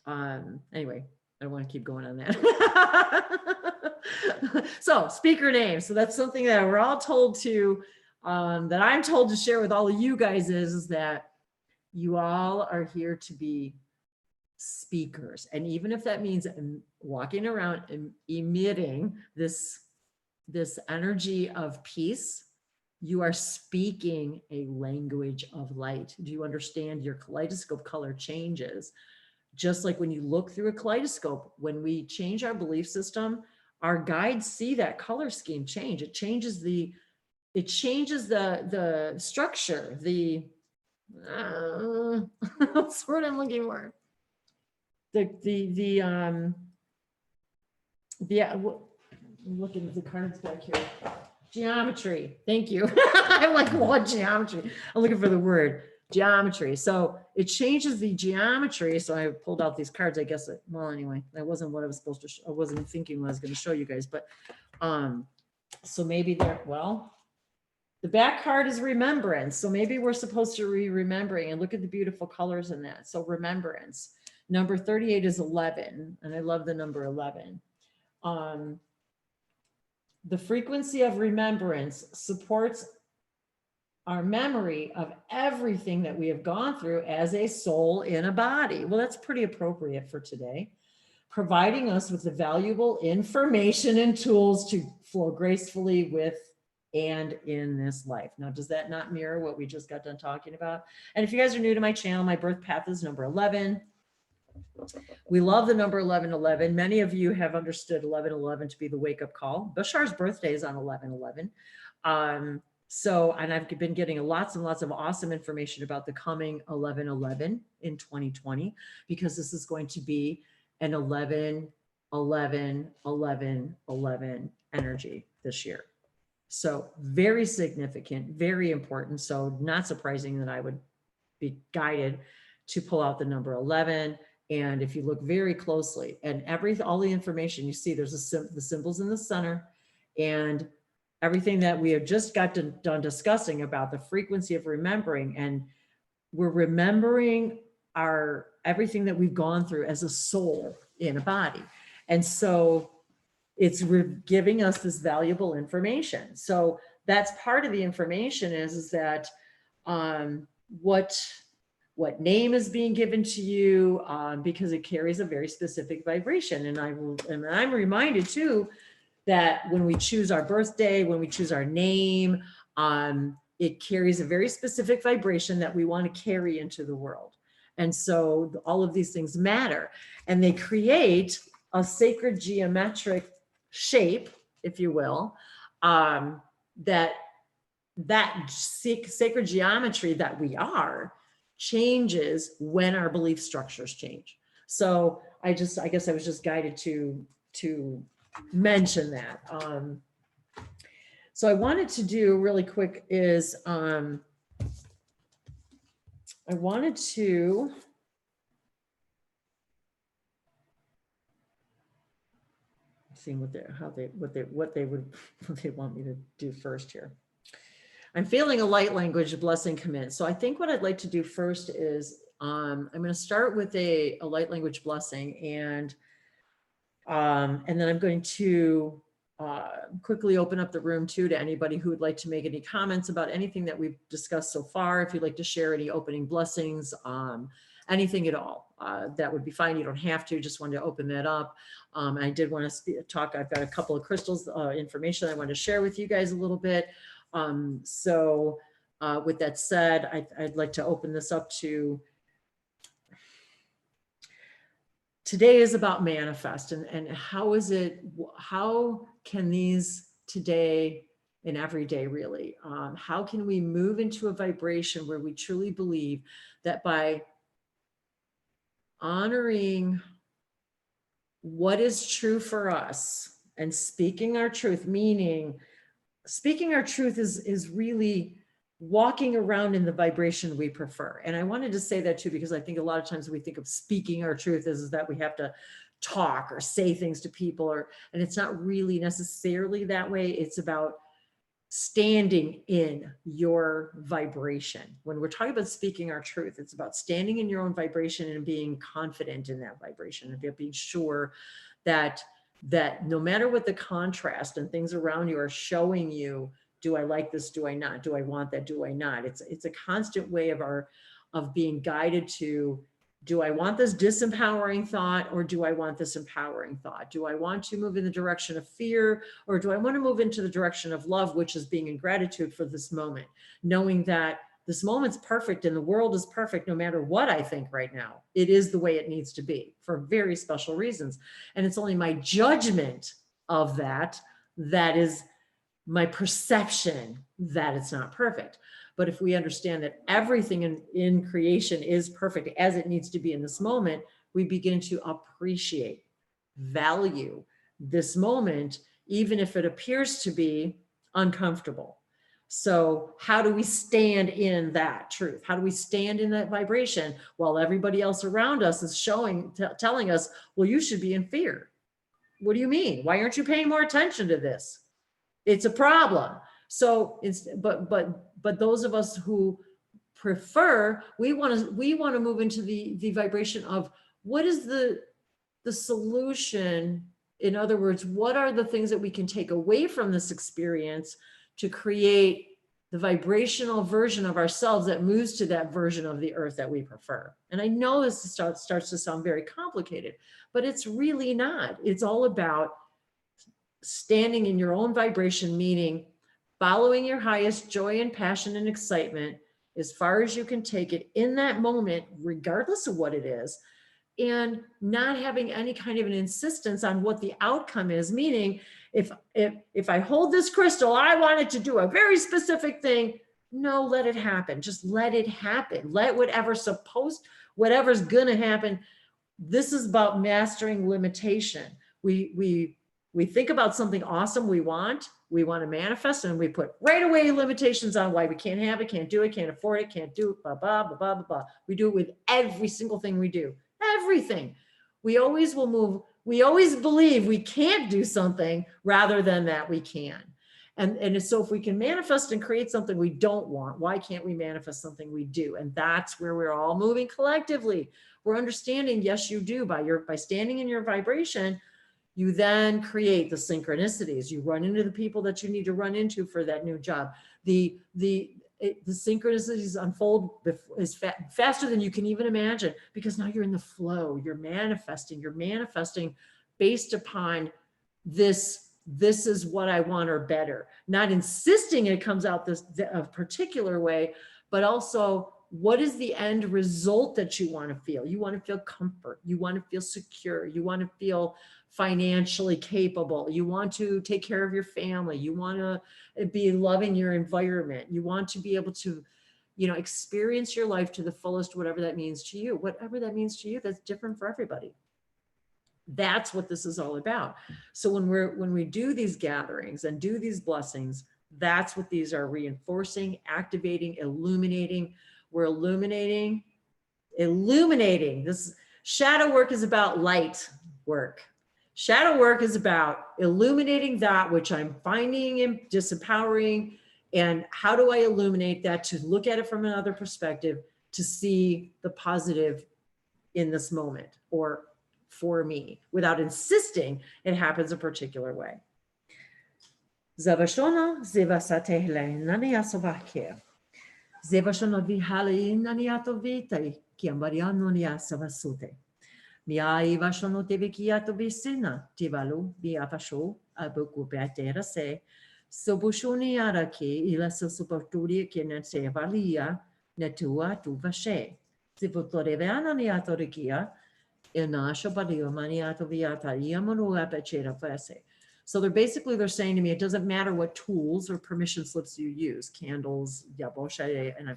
anyway, I don't want to keep going on that. So speaker name. So that's something that we're all told to that I'm told to share with all of you guys is that you all are here to be speakers. And even if that means walking around and emitting this energy of peace, you are speaking a language of light. Do you understand? Your kaleidoscope color changes. Just like when you look through a kaleidoscope, when we change our belief system, our guides see that color scheme change. It changes the structure, what's the word I'm looking for? Looking at the cards back here. Geometry. Thank you. I'm like, what geometry? I'm looking for the word geometry. So it changes the geometry. So I pulled out these cards. I guess well, anyway, that wasn't what I was supposed to. I wasn't thinking what I was going to show you guys, but so maybe the back card is remembrance. So maybe we're supposed to be remembering, and look at the beautiful colors in that. So remembrance. Number 38 is 11. And I love the number 11. The frequency of remembrance supports our memory of everything that we have gone through as a soul in a body. Well, that's pretty appropriate for today, providing us with the valuable information and tools to flow gracefully with and in this life. Now, does that not mirror what we just got done talking about? And if you guys are new to my channel, my birth path is number 11. We love the number 1111. Many of you have understood 1111 to be the wake-up call. Bashar's birthday is on 1111. And I've been getting lots and lots of awesome information about the coming 1111 in 2020, because this is going to be an 11, 11, 11, 11 energy this year. So very significant, very important. So not surprising that I would be guided to pull out the number 11. And if you look very closely and all the information you see, there's the symbols in the center, and everything that we have just got done discussing about the frequency of remembering, and we're remembering everything that we've gone through as a soul in a body. And so it's giving us this valuable information. So that's part of the information is that what name is being given to you, because it carries a very specific vibration. And I'm reminded too, that when we choose our birthday, when we choose our name, it carries a very specific vibration that we want to carry into the world. And so all of these things matter, and they create a sacred geometric shape, if you will, that sacred geometry that we are changes when our belief structures change. So I guess I was just guided to mention that. So I wanted to do really quick is I wanted to see what they want me to do first here. I'm feeling a light language blessing come in. So I think what I'd like to do first is I'm going to start with a light language blessing, and then I'm going to quickly open up the room too to anybody who would like to make any comments about anything that we've discussed so far. If you'd like to share any opening blessings, anything at all, that would be fine. You don't have to, just wanted to open that up. I did want to talk, I've got a couple of crystals, information I want to share with you guys a little bit. With that said, I'd like to open this up to, today is about manifest, and how can these today and every day really, how can we move into a vibration where we truly believe that by honoring what is true for us and speaking our truth, meaning speaking our truth is really walking around in the vibration we prefer. And I wanted to say that too, because I think a lot of times we think of speaking our truth is that we have to talk or say things to people, and it's not really necessarily that way. It's about standing in your vibration. When we're talking about speaking our truth, it's about standing in your own vibration and being confident in that vibration, and being sure that no matter what the contrast and things around you are showing you, do I like this? Do I not? Do I want that? Do I not? It's a constant way of being guided to, do I want this disempowering thought, or do I want this empowering thought? Do I want to move in the direction of fear, or do I want to move into the direction of love, which is being in gratitude for this moment, knowing that this moment's perfect and the world is perfect no matter what I think right now. It is the way it needs to be for very special reasons. And it's only my judgment of that is my perception that it's not perfect. But if we understand that everything in creation is perfect as it needs to be in this moment, we begin to appreciate, value this moment, even if it appears to be uncomfortable. So how do we stand in that truth? How do we stand in that vibration while everybody else around us is telling us, well, you should be in fear. What do you mean? Why aren't you paying more attention to this? It's a problem. So but those of us who prefer, we want to move into the vibration of what is the solution. In other words, what are the things that we can take away from this experience to create the vibrational version of ourselves that moves to that version of the earth that we prefer. And I know this starts to sound very complicated, but it's really not. It's all about standing in your own vibration, meaning following your highest joy and passion and excitement as far as you can take it in that moment, regardless of what it is, and not having any kind of an insistence on what the outcome is. Meaning, if I hold this crystal, I want it to do a very specific thing. No, let it happen. Just let it happen. Let whatever's gonna happen. This is about mastering limitation. We think about something awesome we want to manifest, and we put right away limitations on why we can't have it, can't do it, can't afford it, can't do it, blah, blah, blah, blah, blah. We do it with every single thing we do. Everything. We always will move. We always believe we can't do something rather than that we can. And so if we can manifest and create something we don't want, why can't we manifest something we do? And that's where we're all moving collectively. We're understanding, yes, you do. By standing in your vibration, you then create the synchronicities. You run into the people that you need to run into for that new job. The synchronicities unfold faster than you can even imagine, because now you're in the flow. You're manifesting based upon this is what I want or better. Not insisting it comes out a particular way, but also what is the end result that you want to feel? You want to feel comfort. You want to feel secure. You want to feel financially capable. You want to take care of your family. You want to be loving your environment. You want to be able to, experience your life to the fullest, whatever that means to you. Whatever that means to you, that's different for everybody. That's what this is all about. So when we do these gatherings and do these blessings, that's what these are reinforcing, activating, illuminating. We're illuminating. This shadow work is about light work. Shadow work is about illuminating that which I'm finding disempowering, and how do I illuminate that to look at it from another perspective, to see the positive in this moment or for me, without insisting it happens a particular way. Zavashona zevasate nani asovake. Zevashona vihali nani atovite kiambariano ni asavasute. Miai vashono tevikiato visina tivalu viavasho abuku beatera se. Sobushuni araki ila sosuporturi che ne se valia netua tu vashe. Zivotoreveana ni atorikia inasho badio maniato viata yamonu apachera fese. So they're saying to me, it doesn't matter what tools or permission slips you use, candles, yaboshe, and I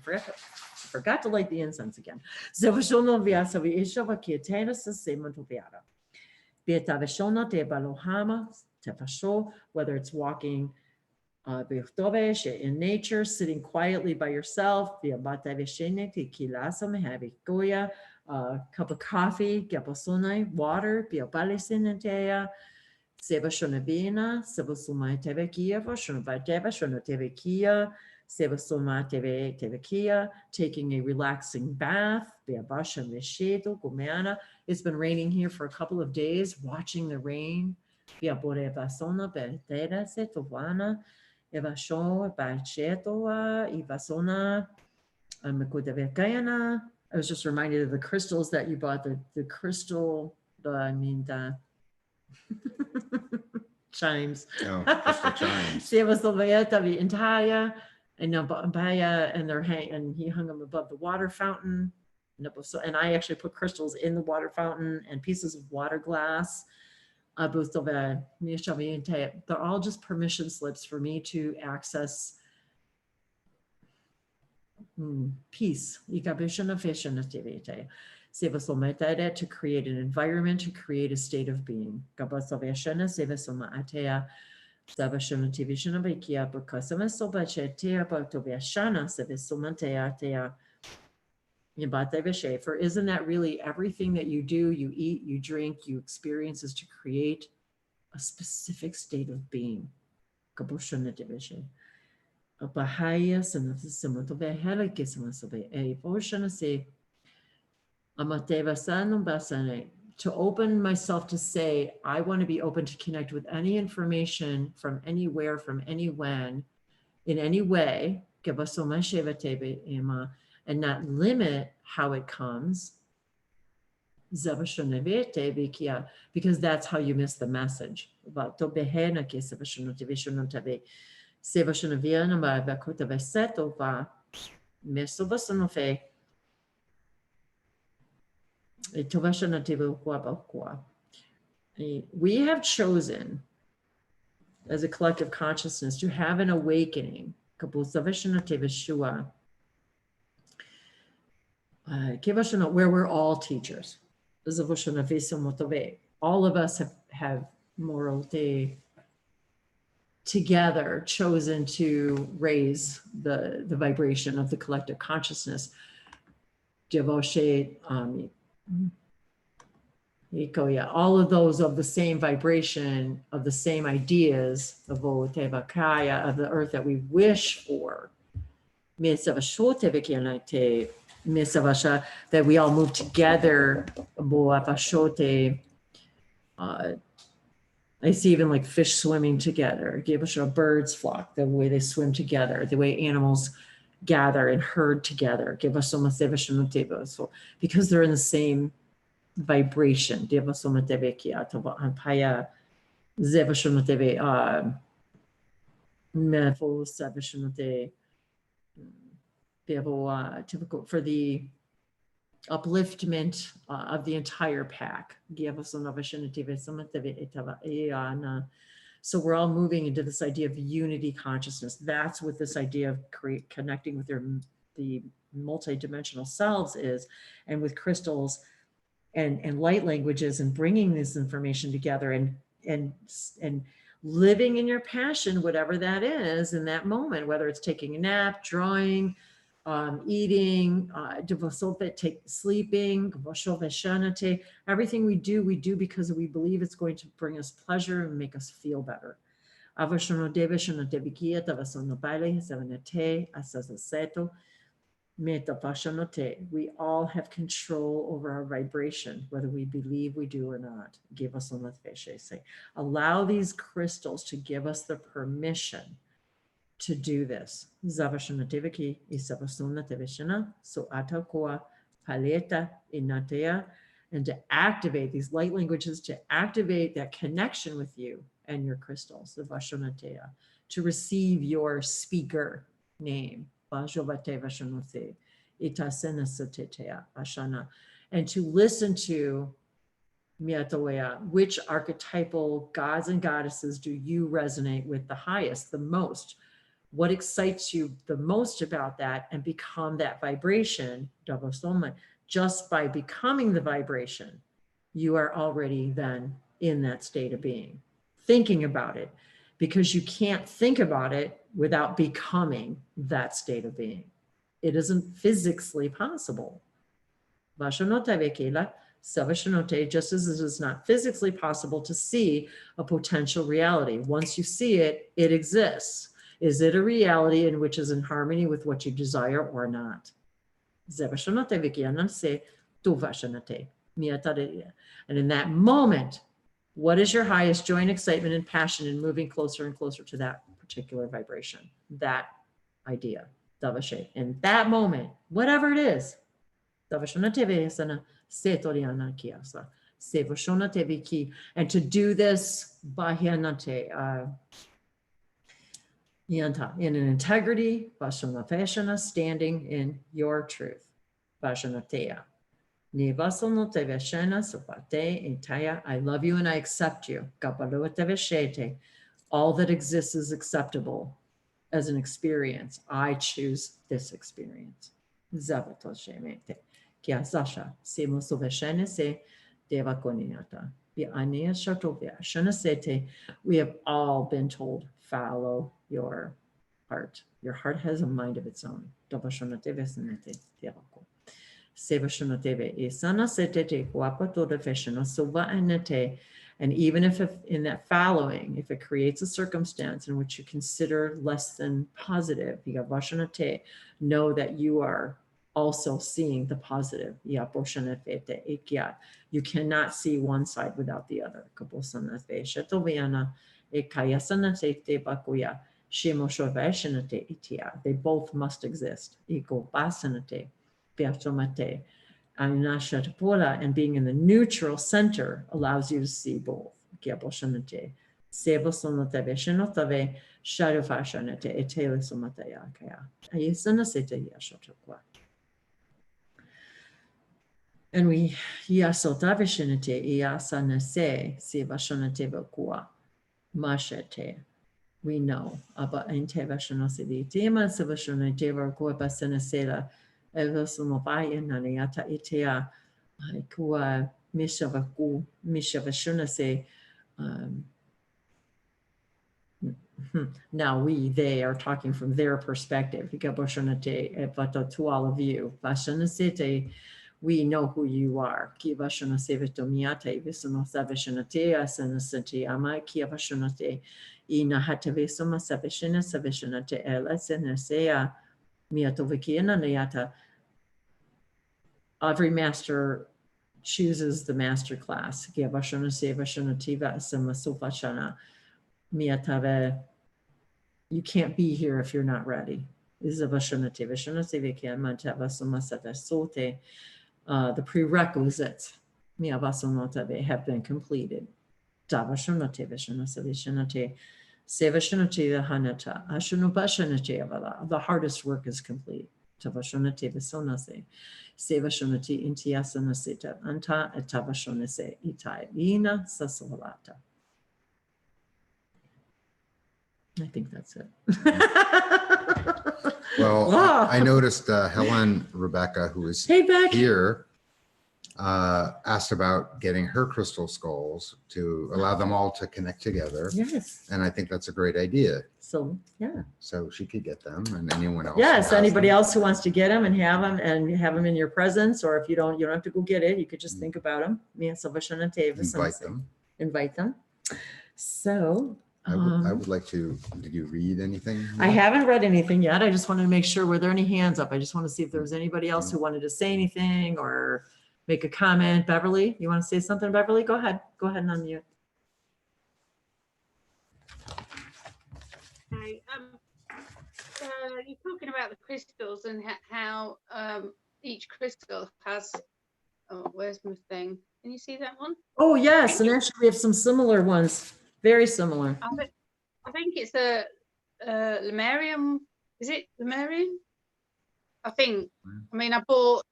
forgot to light the incense again. Zavashona viasavi ishava kietena semanto viata. Bietavashona te balohama, tefasho, whether it's walking in nature, sitting quietly by yourself, via bataveshene te kilasam havi goya, cup of coffee, gaposone, water, via balisinentea. Seva shonavina, seva suma tevekia, shonava teva, shonatevekia, seva suma tevekia, taking a relaxing bath, beabasha mishedo, gumeana. It's been raining here for a couple of days, watching the rain. Beabore vasona, betera setovana, evasho, bachetoa, ivasona, mekudevekayana. I was just reminded of the crystals that you bought, the crystal, the chimes. Oh, crystal chimes. The entire and they're and he hung them above the water fountain. And I actually put crystals in the water fountain and pieces of water glass. They're all just permission slips for me to access peace. To create an environment, to create a state of being. For isn't that really everything that you do, you eat, you drink, you experience is to create a specific state of being. To open myself to say, I want to be open to connect with any information from anywhere, from any when, in any way, and not limit how it comes, because that's how you miss the message. We have chosen as a collective consciousness to have an awakening. Where we're all teachers. All of us have morally together chosen to raise the vibration of the collective consciousness. All of those of the same vibration, of the same ideas of the earth that we wish for. That we all move together. I see even like fish swimming together. Birds flock, the way they swim together, the way animals gather and herd together. So because they're in the same vibration. For the upliftment of the entire pack. So we're all moving into this idea of unity consciousness. That's what this idea of connecting with the multidimensional selves is, and with crystals and light languages, and bringing this information together and living in your passion, whatever that is in that moment, whether it's taking a nap, drawing, eating, sleeping, everything we do because we believe it's going to bring us pleasure and make us feel better. Metapashanote. We all have control over our vibration, whether we believe we do or not. Give us on the say. Allow these crystals to give us the permission to do this. Zavashanatevaki isavasuna so atakoa paleta inatea, and to activate these light languages, to activate that connection with you and your crystals, the Vashanatea, to receive your speaker name, Vajovate Vashanote, Itasena Satetea, Ashana, and to listen to Miatawea, which archetypal gods and goddesses do you resonate with the highest, the most? What excites you the most about that, and become that vibration, Davasoma. Just by becoming the vibration, you are already then in that state of being, thinking about it, because you can't think about it without becoming that state of being. It isn't physically possible. Just as it is not physically possible to see a potential reality. Once you see it, it exists. Is it a reality in which is in harmony with what you desire or not? And in that moment, what is your highest joy and excitement and passion in moving closer and closer to that particular vibration, that idea, in that moment, whatever it is, and to do this in an integrity, standing in your truth. I love you and I accept you. All that exists is acceptable as an experience. I choose this experience. We have all been told, follow your heart. Your heart has a mind of its own. And even if in that following, if it creates a circumstance in which you consider less than positive, know that you are also seeing the positive. You cannot see one side without the other. They both must exist. And being in the neutral center allows you to see both. And we we know about now they are talking from their perspective. To all of you, we know who you are. Every master chooses the master class. You can't be here if you're not ready. The prerequisites have been completed. The hardest work is complete. I think that's it. Well, I noticed Helen Rebecca, who is here, asked about getting her crystal skulls to allow them all to connect together. Yes. And I think that's a great idea. So, yeah. So she could get them, and anyone else. Yes, anybody else who wants to get them and have them in your presence, or if you don't have to go get it, you could just think about them. Invite them. Invite them. So I would like to, did you read anything? I haven't read anything yet. I just wanted to make sure, were there any hands up? I just want to see if there was anybody else who wanted to say anything or make a comment. Beverly, you want to say something, Beverly? Go ahead. Go ahead and unmute. Hi. You're talking about the crystals and how each crystal has. Oh, where's my thing? Can you see that one? Oh, yes. And actually, we have some similar ones. Very similar. I think it's a Lemurian. Is it Lemurian? I think. I mean, I bought.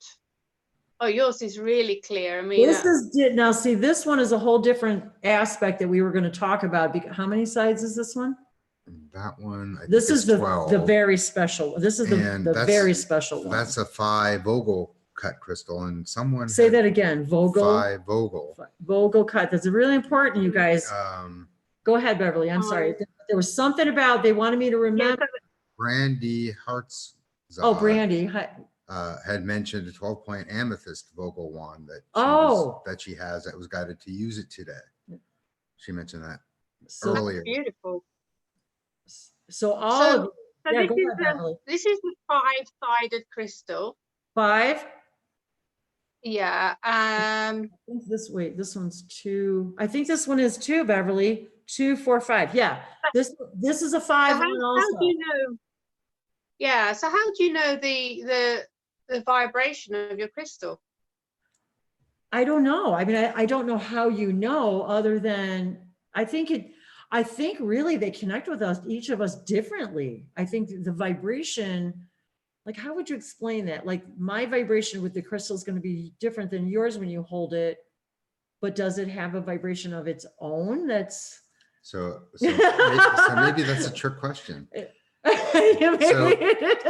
Oh, yours is really clear. I mean, This is now. See, this one is a whole different aspect that we were going to talk about. How many sides is this one? That one. This is the 12. very special. This is the very special one. That's a 5 Vogel cut crystal, and someone Say that again. Vogel. 5 Vogel. Vogel cut. That's really important, you guys. Go ahead, Beverly. I'm sorry. There was something about they wanted me to remember. Brandy Hartz. Oh, Brandy. Had mentioned a 12-point amethyst Vogel wand that she has that was guided to use it today. She mentioned that earlier. Beautiful. So all of yeah, this is the 5-sided crystal. 5. Yeah. I think this one's 2. I think this one is 2, Beverly. 2, 4, 5. Yeah. This is a 5 so one also. How do you know? Yeah. So how do you know the vibration of your crystal? I don't know. I mean, I don't know how you know, other than I think really they connect with us, each of us differently. I think the vibration, like, how would you explain that? Like, my vibration with the crystal is going to be different than yours when you hold it, but does it have a vibration of its own? That's so maybe that's a trick question.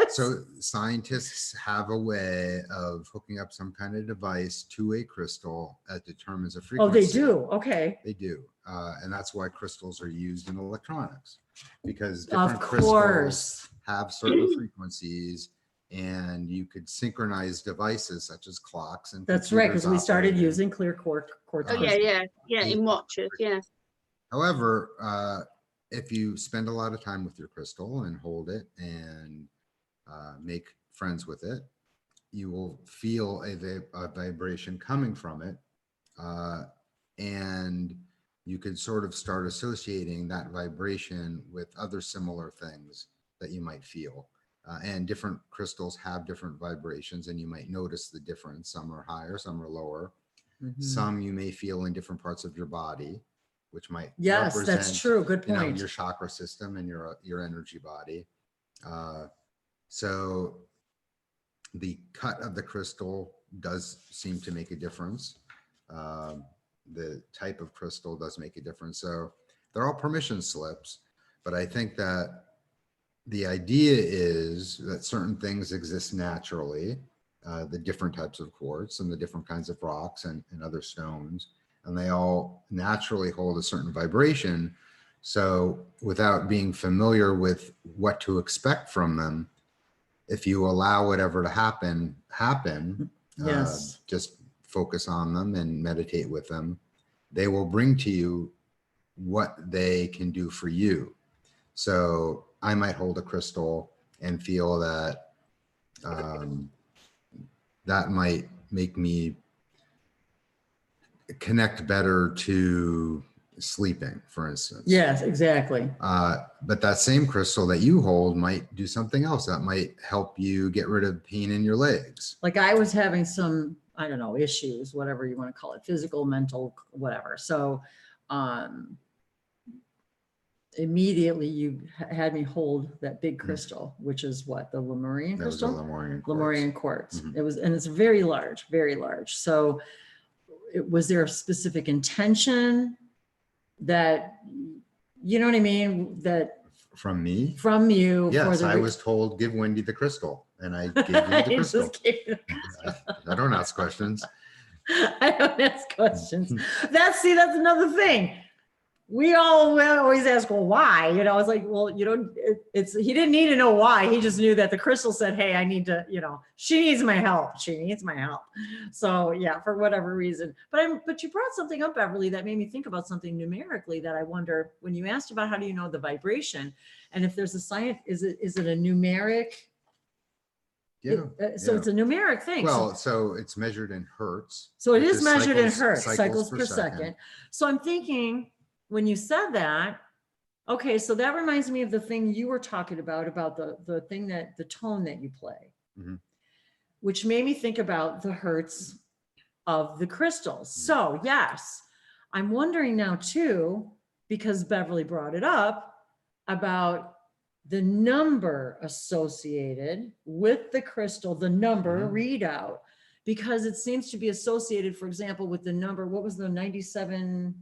So scientists have a way of hooking up some kind of device to a crystal that determines a frequency. Oh, they do. Okay. They do. And that's why crystals are used in electronics, because different crystals have certain frequencies, and you could synchronize devices such as clocks and that's right, because we started using clear quartz. Oh, yeah, in watches, yeah. However, if you spend a lot of time with your crystal and hold it and make friends with it, you will feel a vibration coming from it. And you could sort of start associating that vibration with other similar things that you might feel. And different crystals have different vibrations, and you might notice the difference. Some are higher, some are lower. Mm-hmm. Some you may feel in different parts of your body, which might represent, that's true. Good point. Your chakra system and your energy body. So the cut of the crystal does seem to make a difference. The type of crystal does make a difference. So they're all permission slips, but I think that the idea is that certain things exist naturally, the different types of quartz and the different kinds of rocks and other stones, and they all naturally hold a certain vibration. So without being familiar with what to expect from them, if you allow whatever to happen, yes, just focus on them and meditate with them, they will bring to you what they can do for you. So I might hold a crystal and feel that that might make me connect better to sleeping, for instance. Yes, exactly. But that same crystal that you hold might do something else that might help you get rid of pain in your legs. Like I was having some, I don't know, issues, whatever you want to call it, physical, mental, whatever. So immediately you had me hold that big crystal, which is what, the Lemurian crystal? Lemurian quartz. Mm-hmm. It was, and it's very large, very large. So was there a specific intention that, you know what I mean? That from me? From you. Yes, I was told, give Wendy the crystal. And I gave you the crystal. I don't ask questions. I don't ask questions. That's another thing. we all always ask, well, why? You know, it's like, well, you know, he didn't need to know why. He just knew that the crystal said, hey, I need to, you know, she needs my help. She needs my help. So yeah, for whatever reason. But you brought something up, Beverly, that made me think about something numerically that I wonder, when you asked about how do you know the vibration, and if there's a science, is it a numeric? Yeah. So it's a numeric thing. Well, so it's measured in hertz. So it which is measured in hertz, cycles cycles per second. So I'm thinking, when you said that, okay, so that reminds me of the thing you were talking about the thing that, the tone that you play, which made me think about the hertz of the crystals. So yes, I'm wondering now too, because Beverly brought it up, about the number associated with the crystal, the number readout, because it seems to be associated, for example, with the number, what was the 97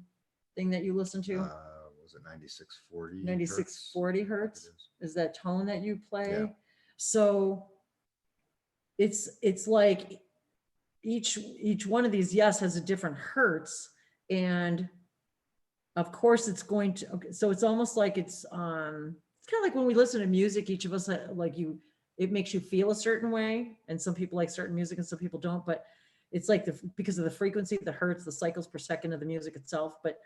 thing that you listened to? Was it 9640? 9640 hertz is that tone that you play. Yeah. So it's like each one of these, yes, has a different hertz, and of course it's going to, okay, so it's almost like it's kind of like when we listen to music, each of us, like it makes you feel a certain way, and some people like certain music and some people don't, but it's like because of the frequency, the hertz, the cycles per second of the music itself. But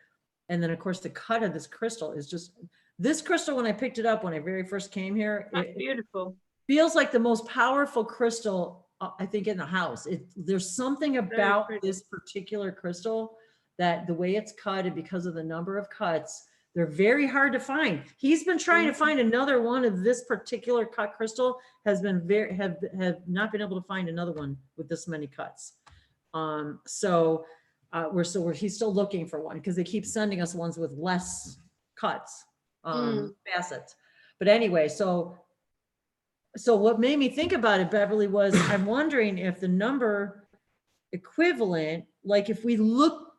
and then of course the cut of this crystal is just, this crystal, when I picked it up when I very first came here, That's beautiful. Feels like the most powerful crystal I think in the house. There's something about this particular crystal that the way it's cut, and because of the number of cuts, they're very hard to find. He's been trying to find another one of this particular cut crystal, has been have not been able to find another one with this many cuts. He's still looking for one, because they keep sending us ones with less cuts, facets. But anyway, so what made me think about it, Beverly, was I'm wondering if the number equivalent, like if we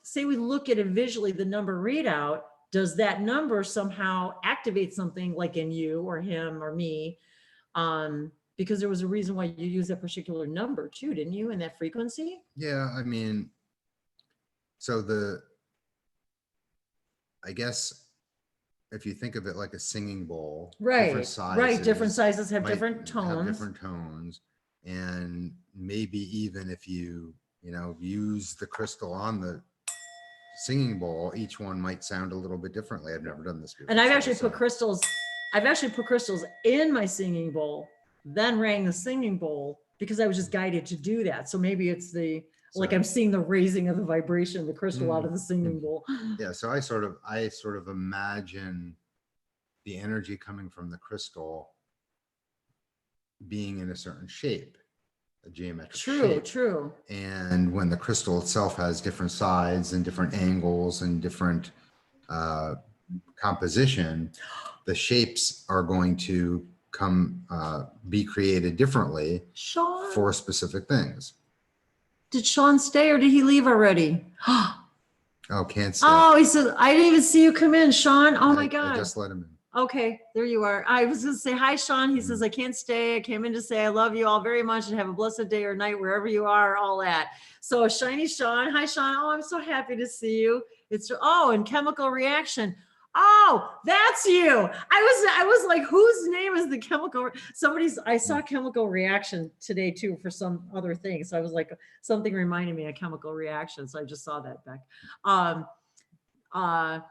say we look at it visually, the number readout, does that number somehow activate something like in you or him or me? Because there was a reason why you use that particular number too, didn't you, in that frequency? Yeah, I mean, so I guess if you think of it like a singing bowl, different sizes have different tones, and maybe even if you use the crystal on the singing bowl, each one might sound a little bit differently. I've never done this before. And I've actually put crystals in my singing bowl, then rang the singing bowl, because I was just guided to do that. So maybe it's like I'm seeing the raising of the vibration of the crystal out of the singing bowl. Yeah, so I sort of imagine the energy coming from the crystal being in a certain shape, a geometric shape. True. And when the crystal itself has different sides and different angles and different composition, the shapes are going to be created differently for specific things. Did Sean stay or did he leave already? Oh, can't stay. Oh, he said, I didn't even see you come in, Sean. Oh my God. I just let him in. Okay, there you are. I was going to say, hi, Sean. He says, I can't stay. I came in to say I love you all very much and have a blessed day or night wherever you are, all that. So Shiny Sean. Hi, Sean. Oh, I'm so happy to see you. And chemical reaction. Oh, that's you. I was like, whose name is the chemical? I saw chemical reaction today too for some other thing. So I was like, something reminded me of chemical reaction. So I just saw that back. I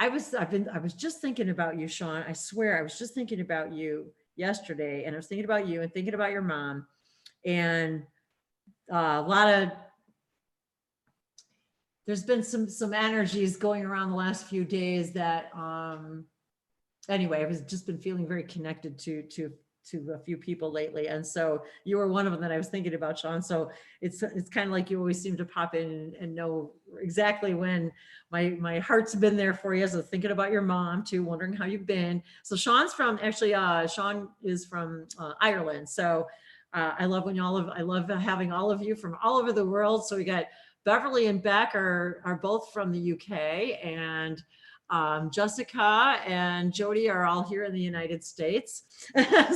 was just thinking about you, Sean. I swear I was just thinking about you yesterday, and I was thinking about you and thinking about your mom, and there's been some energies going around the last few days that, anyway, I've just been feeling very connected to a few people lately. And so you were one of them that I was thinking about, Sean. So it's kind of like you always seem to pop in and know exactly when my heart's been there for you. So thinking about your mom too, wondering how you've been. So Sean is from Ireland. So I love having all of you from all over the world. So we got Beverly and Beck are both from the UK, and Jessica and Jody are all here in the United States.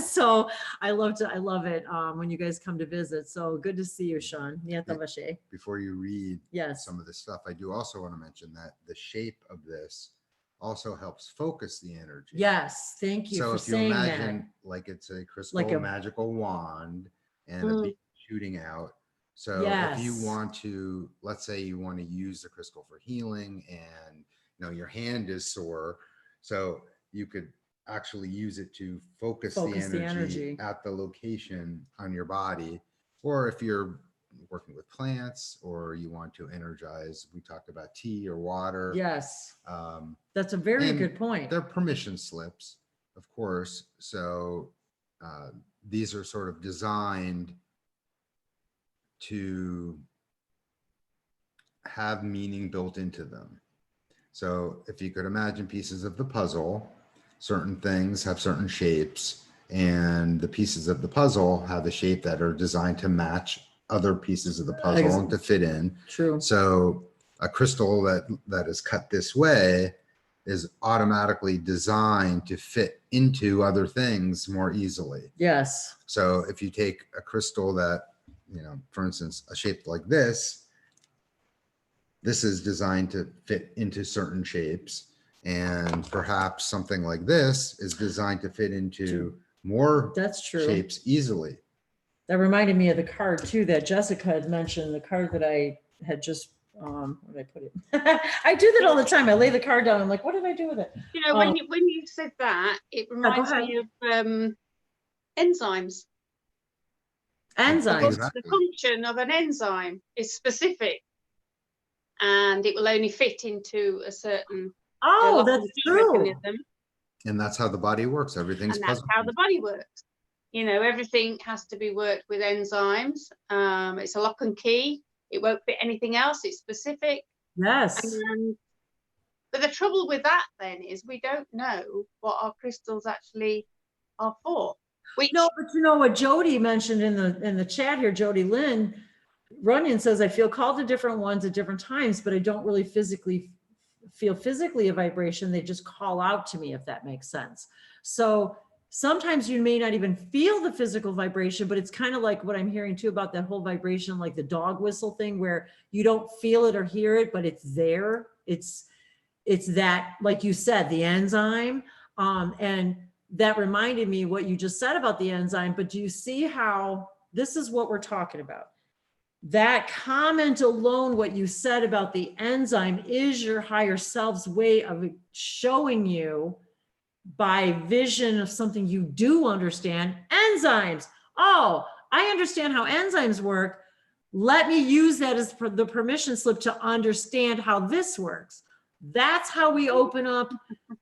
So I love it when you guys come to visit. So good to see you, Sean. Before you read yes, some of this stuff, I do also want to mention that the shape of this also helps focus the energy. Yes, thank you So for if you saying imagine that. like it's a crystal Like a- magical wand and a Mm. beam shooting out. So if you Yes. want to, let's say you want to use the crystal for healing and your hand is sore, so you could actually use it to focus the energy at the location on your body. Or if you're working with plants or you want to energize, we talked about tea or water. Yes, Um, that's a very and good point. They're permission slips, of course. So these are sort of designed to have meaning built into them. So if you could imagine pieces of the puzzle, certain things have certain shapes, and the pieces of the puzzle have a shape that are designed to match other pieces of the puzzle and to fit in. True. So a crystal that is cut this way is automatically designed to fit into other things more easily. Yes. So if you take a crystal that, for instance, a shape like this is designed to fit into certain shapes. And perhaps something like this is designed to fit into more That's true. shapes easily. That reminded me of the card too that Jessica had mentioned, the card that I had just, where did I put it? I do that all the time. I lay the card down. I'm like, what did I do with it? When you said that, it reminds me of enzymes. Enzymes. Exactly. The function of an enzyme is specific, and it will only fit into a certain That's true. mechanism. And that's how the body works. Everything's And that's how the body works. Everything has to be worked with enzymes. It's a lock and key. It won't fit anything else. It's specific. Yes. But the trouble with that then is we don't know what our crystals actually are for. No, but you know what Jody mentioned in the chat here, Jody Lynn Runyon says, I feel called to different ones at different times, but I don't really feel physically a vibration. They just call out to me, if that makes sense. So sometimes you may not even feel the physical vibration, but it's kind of like what I'm hearing too about that whole vibration, like the dog whistle thing, where you don't feel it or hear it, but it's there. It's that, like you said, the enzyme. And that reminded me what you just said about the enzyme, but do you see how this is what we're talking about? That comment alone, what you said about the enzyme, is your higher self's way of showing you by vision of something you do understand. Enzymes. Oh, I understand how enzymes work. Let me use that as the permission slip to understand how this works. That's how we open up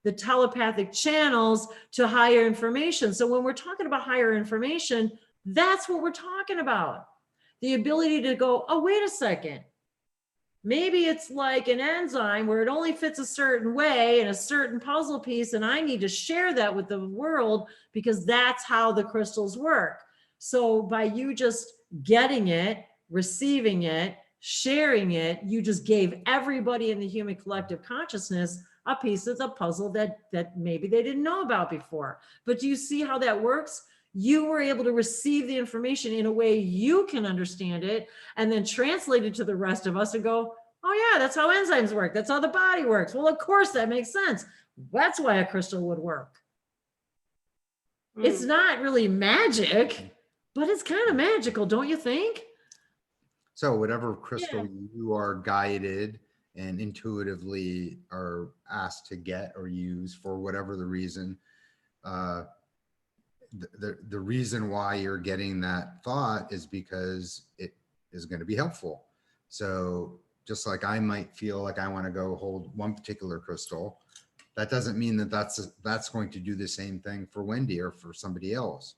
the telepathic channels to higher information. So when we're talking about higher information, that's what we're talking about. The ability to go, oh, wait a second. Maybe it's like an enzyme where it only fits a certain way in a certain puzzle piece, and I need to share that with the world because that's how the crystals work. So by you just getting it, receiving it, sharing it, you just gave everybody in the human collective consciousness a piece of the puzzle that maybe they didn't know about before. But do you see how that works? You were able to receive the information in a way you can understand it and then translate it to the rest of us and go, oh yeah, that's how enzymes work. That's how the body works. Well, of course that makes sense. That's why a crystal would work. It's not really magic, but it's kind of magical, don't you think? So whatever crystal you are guided and intuitively are asked to get or use for whatever the reason, the reason why you're getting that thought is because it is going to be helpful. So just like I might feel like I want to go hold one particular crystal, that doesn't mean that that's going to do the same thing for Wendy or for somebody else.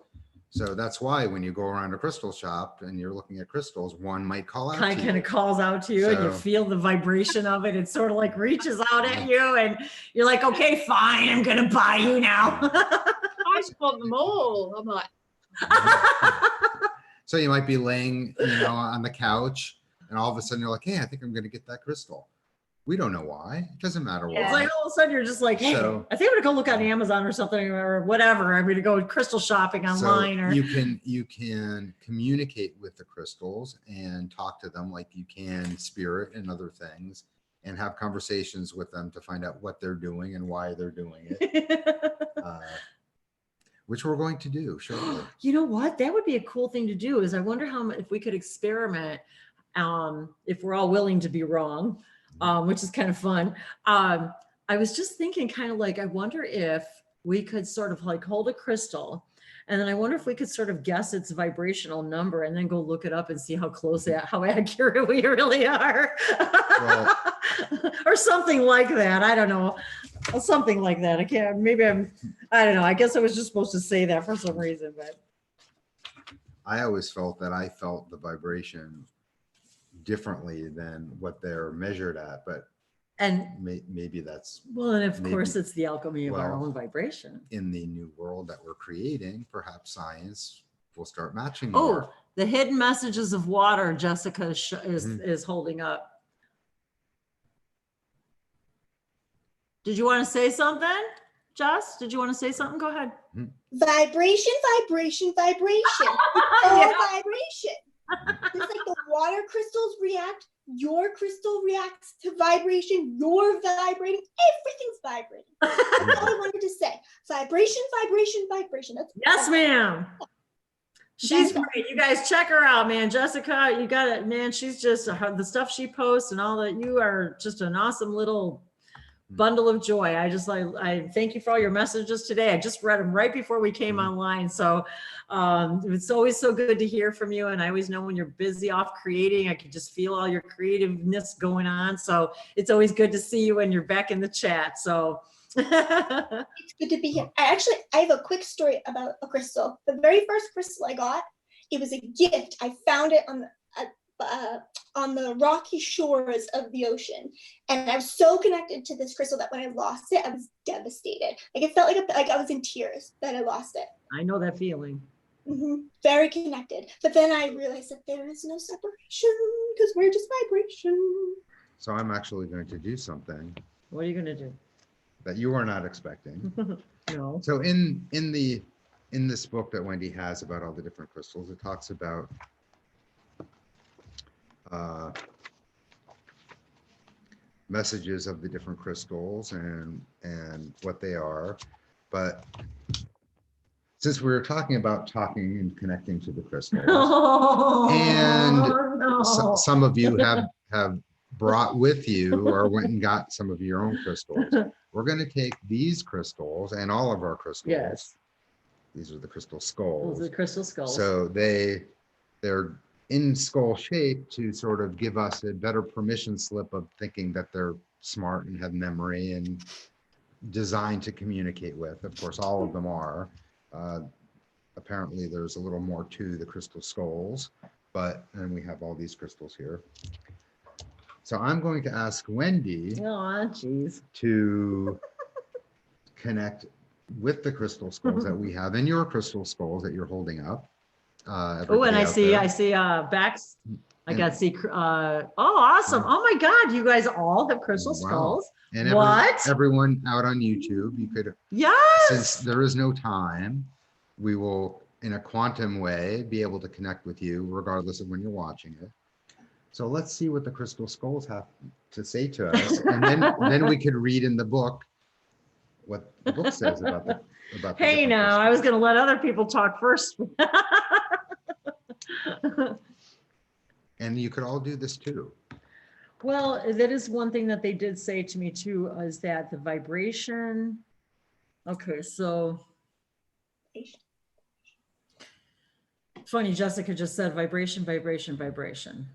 So that's why when you go around a crystal shop and you're looking at crystals, one might call out to you. Kind of calls out to you, and you feel the vibration of it. It sort of like reaches out at you, and you're like, okay, fine, I'm going to buy you now. I just want them all. I'm like. So you might be laying, on the couch, and all of a sudden you're like, hey, I think I'm going to get that crystal. We don't know why. It doesn't matter why. It's like all of a sudden you're just like, hey, I think I'm gonna go look on Amazon or something or whatever. I'm gonna go crystal shopping online. So or you can communicate with the crystals and talk to them like you can spirit and other things. and have conversations with them to find out what they're doing and why they're doing it, which we're going to do shortly. You know what? That would be a cool thing to do. Is I wonder if we could experiment, if we're all willing to be wrong, which is kind of fun. I was just thinking kind of like, I wonder if we could sort of like hold a crystal, and then I wonder if we could sort of guess its vibrational number and then go look it up and see how close, how accurate we really are. Well, or something like that. I don't know. Something like that. I can't, maybe I don't know. I guess I was just supposed to say that for some reason, but. I always felt that I felt the vibration differently than what they're measured at, but and maybe that's, well, and of maybe, course it's the alchemy of our well, own vibration. in the new world that we're creating, perhaps science will start matching Oh, more. the hidden messages of water, Jessica is holding up. Did you want to say something, Jess? Did you want to say something? Go ahead. Vibration, vibration, vibration. It's all Yeah. vibration. Just like the water crystals react, your crystal reacts to vibration, you're vibrating, everything's vibrating. That's all I wanted to say. Vibration, vibration, vibration. That's Yes, ma'am. She's That's all. great. You guys check her out, man. Jessica, you got it, man. She's just the stuff she posts and all that. You are just an awesome little bundle of joy. I thank you for all your messages today. I just read them right before we came online. So it's always so good to hear from you. And I always know when you're busy off creating, I can just feel all your creativeness going on. So it's always good to see you when you're back in the chat. So It's good to be here. I have a quick story about a crystal. The very first crystal I got, it was a gift. I found it on the rocky shores of the ocean, and I was so connected to this crystal that when I lost it, I was devastated. Like it felt like I was in tears that I lost it. I know that feeling. Very connected. But then I realized that there is no separation because we're just vibration. So I'm actually going to do something What are you going to do? that you are not expecting. No. So in this book that Wendy has about all the different crystals, it talks about messages of the different crystals and what they are. But since we were talking about talking and connecting to the crystals, no. some of you have brought with you or went and got some of your own crystals. We're going to take these crystals and all of our crystals. Yes. These are the crystal skulls. Those are crystal skulls. So they're in skull shape to sort of give us a better permission slip of thinking that they're smart and have memory and designed to communicate with. Of course, all of them are. Apparently, there's a little more to the crystal skulls, and we have all these crystals here. So I'm going to ask Wendy to connect with the crystal skulls that we have and your crystal skulls that you're holding up. Oh, and I see backs. I got to see. Oh, awesome. Oh my God. You guys all have crystal skulls. And everyone out on YouTube, you could, yes. Since there is no time, we will, in a quantum way, be able to connect with you regardless of when you're watching it. So let's see what the crystal skulls have to say to us. And then we could read in the book what the book says about the Hey, now, I was going to let other people talk first. And you could all do this too. Well, that is one thing that they did say to me too, is that the vibration. Okay, so. Funny, Jessica just said vibration, vibration, vibration.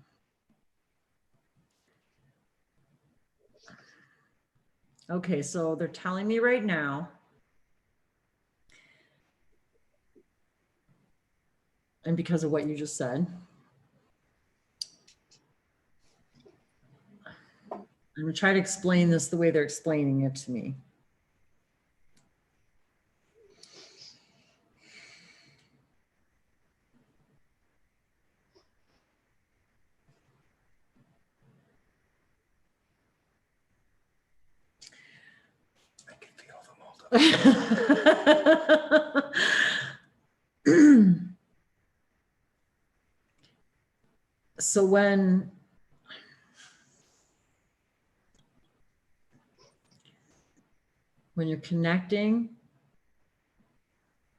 Okay, so they're telling me right now. And because of what you just said. I'm going to try to explain this the way they're explaining it to me. I can feel the multiple. So when when you're connecting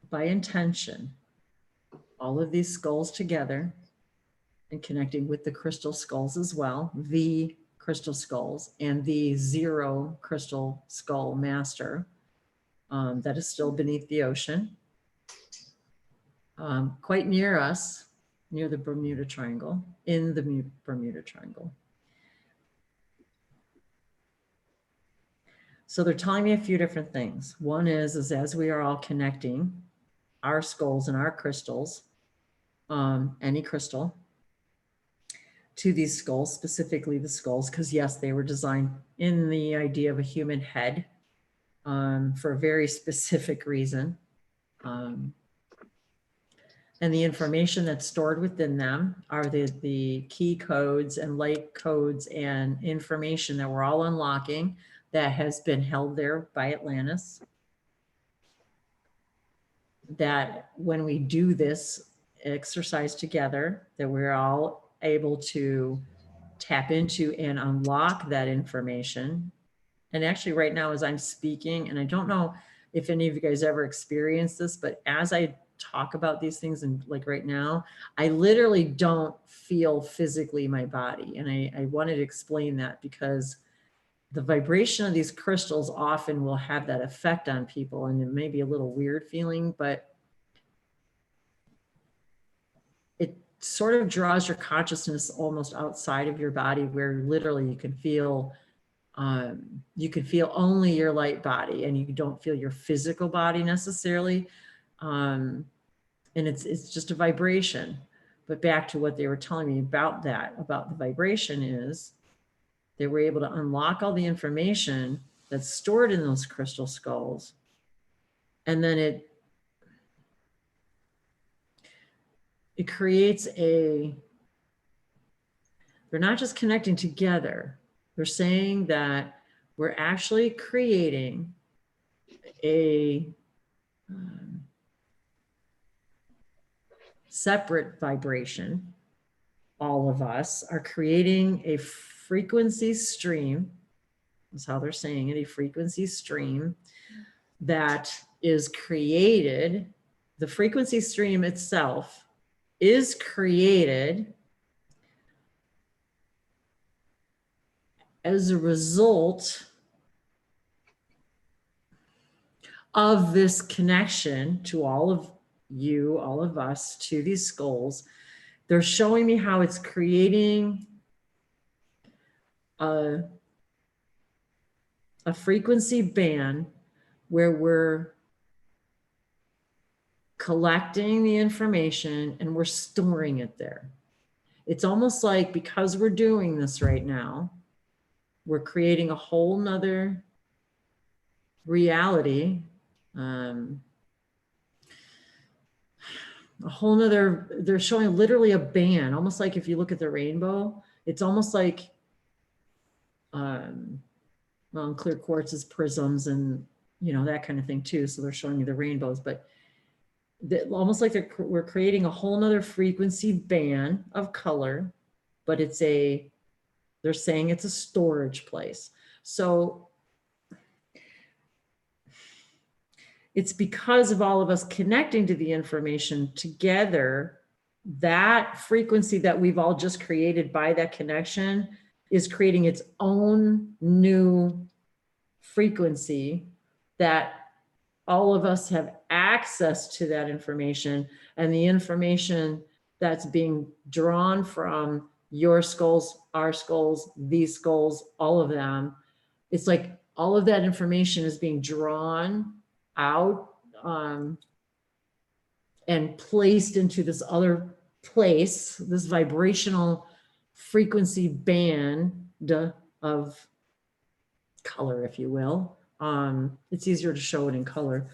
by intention, all of these skulls together and connecting with the crystal skulls as well, the crystal skulls and the 0 crystal skull master that is still beneath the ocean, quite near us, near the Bermuda Triangle, in the Bermuda Triangle. So they're telling me a few different things. One is as we are all connecting our skulls and our crystals, any crystal, to these skulls, specifically the skulls, because yes, they were designed in the idea of a human head for a very specific reason. And the information that's stored within them are the key codes and light codes and information that we're all unlocking that has been held there by Atlantis. That when we do this exercise together, that we're all able to tap into and unlock that information. And actually right now as I'm speaking, and I don't know if any of you guys ever experienced this, but as I talk about these things and like right now, I literally don't feel physically my body. And I wanted to explain that because the vibration of these crystals often will have that effect on people, and it may be a little weird feeling, but it sort of draws your consciousness almost outside of your body, where literally you can feel only your light body and you don't feel your physical body necessarily. And it's just a vibration. But back to what they were telling me about the vibration is they were able to unlock all the information that's stored in those crystal skulls. And then it creates they're not just connecting together. They're saying that we're actually creating a separate vibration. All of us are creating a frequency stream. That's how they're saying it, a frequency stream that is created. The frequency stream itself is created as a result of this connection to all of you, all of us, to these skulls. They're showing me how it's creating a frequency band where we're collecting the information and we're storing it there. It's almost like because we're doing this right now, we're creating a whole nother reality, a whole nother, they're showing literally a band, almost like if you look at the rainbow, it's almost like, well, clear quartz is prisms and, you know, that kind of thing too. So they're showing you the rainbows, but almost like we're creating a whole nother frequency band of color, but they're saying it's a storage place. So it's because of all of us connecting to the information together, that frequency that we've all just created by that connection is creating its own new frequency that all of us have access to that information, and the information that's being drawn from your skulls, our skulls, these skulls, all of them. It's like all of that information is being drawn out and placed into this other place, this vibrational frequency band of color, if you will. It's easier to show it in color.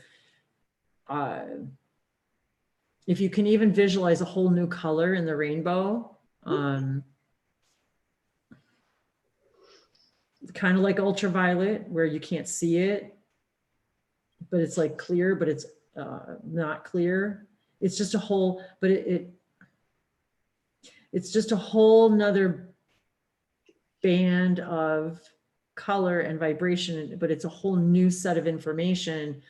If you can even visualize a whole new color in the rainbow, kind of like ultraviolet, where you can't see it, but it's like clear, but it's not clear. It's just a whole, but it's just a whole nother band of color and vibration, but it's a whole new set of information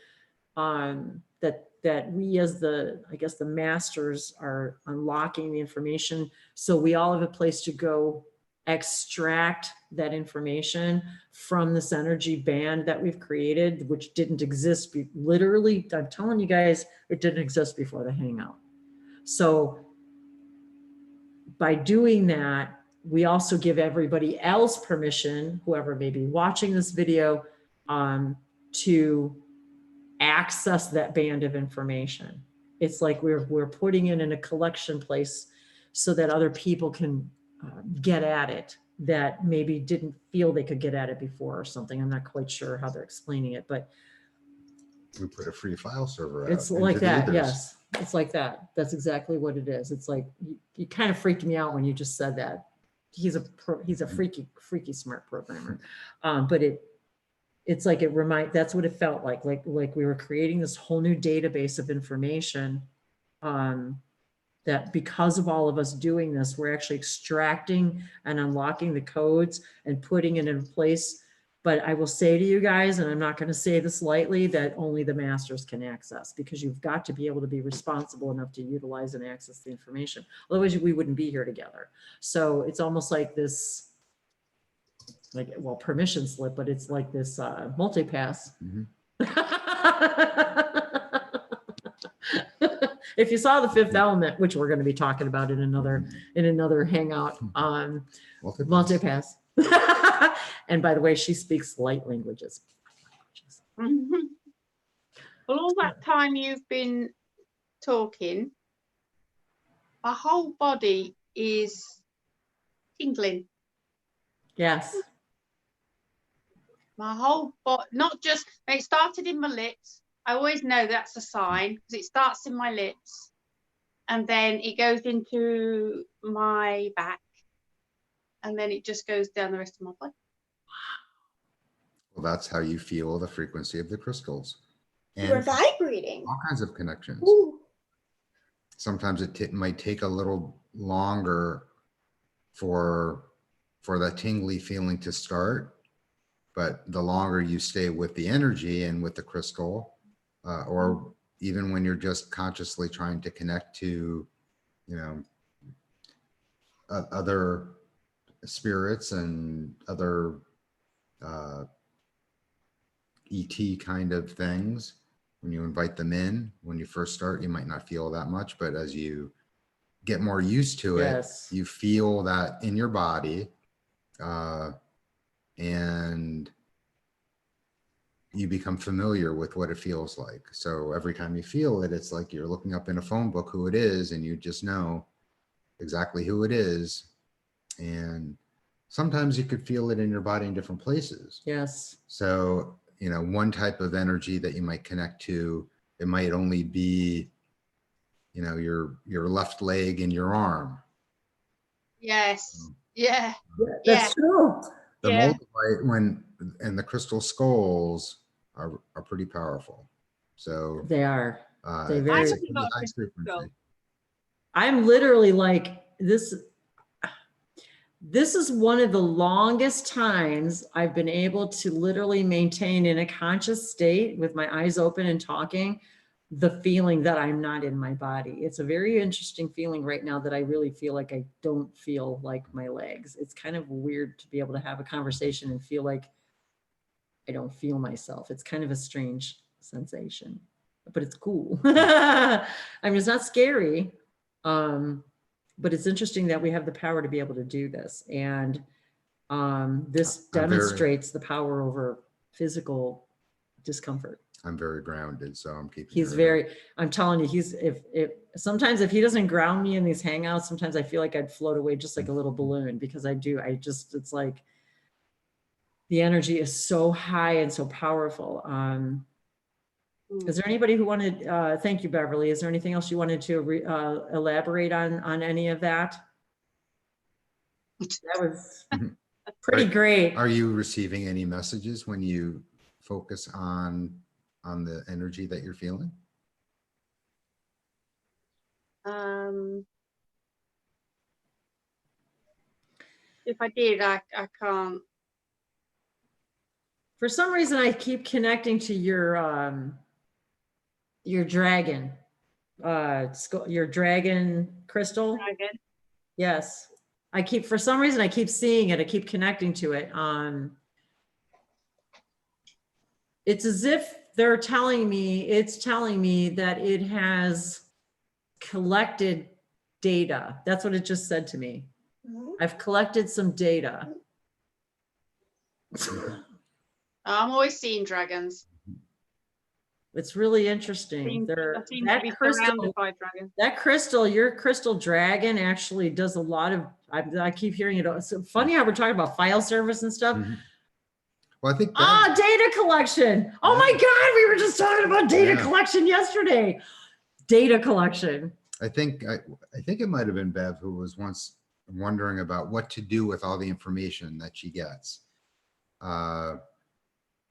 that we as I guess the masters are unlocking the information. So we all have a place to go extract that information from this energy band that we've created, which didn't exist. Literally, I'm telling you guys, it didn't exist before the Hangout. So by doing that, we also give everybody else permission, whoever may be watching this video, to access that band of information. It's like we're putting it in a collection place so that other people can get at it that maybe didn't feel they could get at it before or something. I'm not quite sure how they're explaining it, but We put a free file server out. it's like into the that. ethers. Yes, it's like that. That's exactly what it is. It's like you kind of freaked me out when you just said that. He's a freaky smart programmer, but it's like that's what it felt like we were creating this whole new database of information, that because of all of us doing this, we're actually extracting and unlocking the codes and putting it in place. But I will say to you guys, and I'm not going to say this lightly, that only the masters can access, because you've got to be able to be responsible enough to utilize and access the information. Otherwise, we wouldn't be here together. So it's almost like this, well, permission slip, but it's like this multipass. Mhm. If you saw The Fifth Element, which we're going to be talking about in another hangout, multipass. And by the way, she speaks light languages. Well, all that time you've been talking, my whole body is tingling. Yes. My whole body, not just, it started in my lips. I always know that's a sign because it starts in my lips and then it goes into my back and then it just goes down the rest of my body. Well, that's how you feel the frequency of the crystals. We're And vibrating. all kinds of connections. Ooh. Sometimes it might take a little longer for that tingly feeling to start, but the longer you stay with the energy and with the crystal, or even when you're just consciously trying to connect to, other spirits and other ET kind of things, when you invite them in, when you first start, you might not feel that much, but as you get more used to it, Yes. you feel that in your body, and you become familiar with what it feels like. So every time you feel it, it's like you're looking up in a phone book who it is, and you just know exactly who it is. And sometimes you could feel it in your body in different places. Yes. So, one type of energy that you might connect to, it might only be, your left leg and your arm. Yes. Yeah. That's true. The Yeah. multiply and the crystal skulls are pretty powerful. So They are. They it's very. a pretty high frequency. I'm literally like this. This is one of the longest times I've been able to literally maintain in a conscious state with my eyes open and talking, the feeling that I'm not in my body. It's a very interesting feeling right now that I really feel like I don't feel like my legs. It's kind of weird to be able to have a conversation and feel like I don't feel myself. It's kind of a strange sensation, but it's cool. I mean, it's not scary. But it's interesting that we have the power to be able to do this. And this demonstrates the power over physical discomfort. I'm very grounded, so I'm keeping. He's very, I'm telling you, he's, sometimes if he doesn't ground me in these hangouts, sometimes I feel like I'd float away just like a little balloon, because it's like the energy is so high and so powerful. Is there anybody who wanted, thank you, Beverly. Is there anything else you wanted to elaborate on any of that? That was pretty great. Are you receiving any messages when you focus on the energy that you're feeling? If I did, I can't For some reason, I keep connecting to your dragon, your dragon crystal. Dragon. Yes. For some reason, I keep seeing it. I keep connecting to it. It's as if it's telling me that it has collected data. That's what it just said to me. I've collected some data. I'm always seeing dragons. It's really interesting. I seem to be surrounded by dragons. That crystal, your crystal dragon actually does a lot of, I keep hearing it. It's funny how we're talking about file service and stuff. Mhm. Well, I think data collection. Oh my God, we were just talking about data collection yesterday. Data collection. I think it might have been Bev who was once wondering about what to do with all the information that she gets.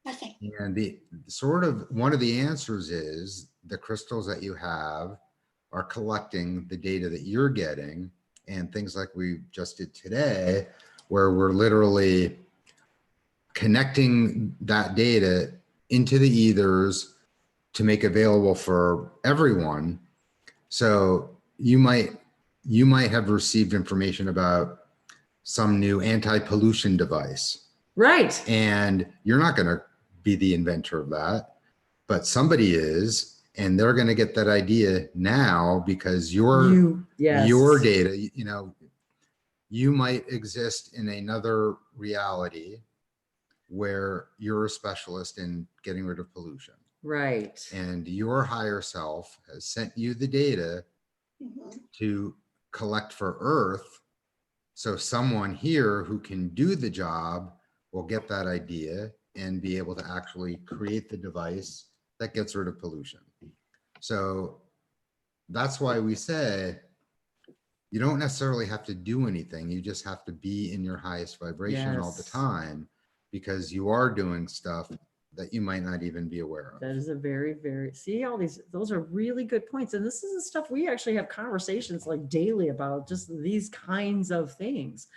Nothing. And the sort of one of the answers is the crystals that you have are collecting the data that you're getting, and things like we just did today, where we're literally connecting that data into the ethers to make available for everyone. So you might have received information about some new anti-pollution device. Right. And you're not going to be the inventor of that, but somebody is, and they're going to get that idea now because your data, you might exist in another reality where you're a specialist in getting rid of pollution. Right. And your higher self has sent you the data to collect for Earth. So someone here who can do the job will get that idea and be able to actually create the device that gets rid of pollution. So that's why we say you don't necessarily have to do anything. You just have to be in your highest vibration all the time, because you are doing stuff that you might not even be aware of. That is a very, see, those are really good points. And this is the stuff we actually have conversations like daily about, just these kinds of things.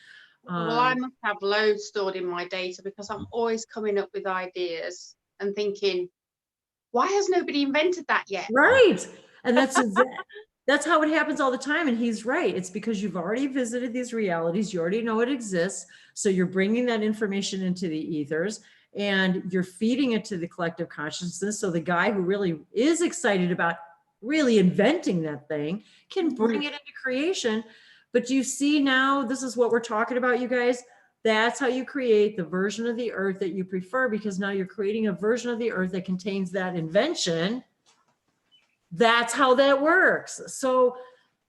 Well, I must have loads stored in my data, because I'm always coming up with ideas and thinking, why has nobody invented that yet? Right. And that's how it happens all the time. And he's right. It's because you've already visited these realities. You already know it exists. So you're bringing that information into the ethers and you're feeding it to the collective consciousness. So the guy who really is excited about really inventing that thing can bring it into creation. But you see now, this is what we're talking about, you guys. That's how you create the version of the earth that you prefer, because now you're creating a version of the earth that contains that invention. That's how that works. So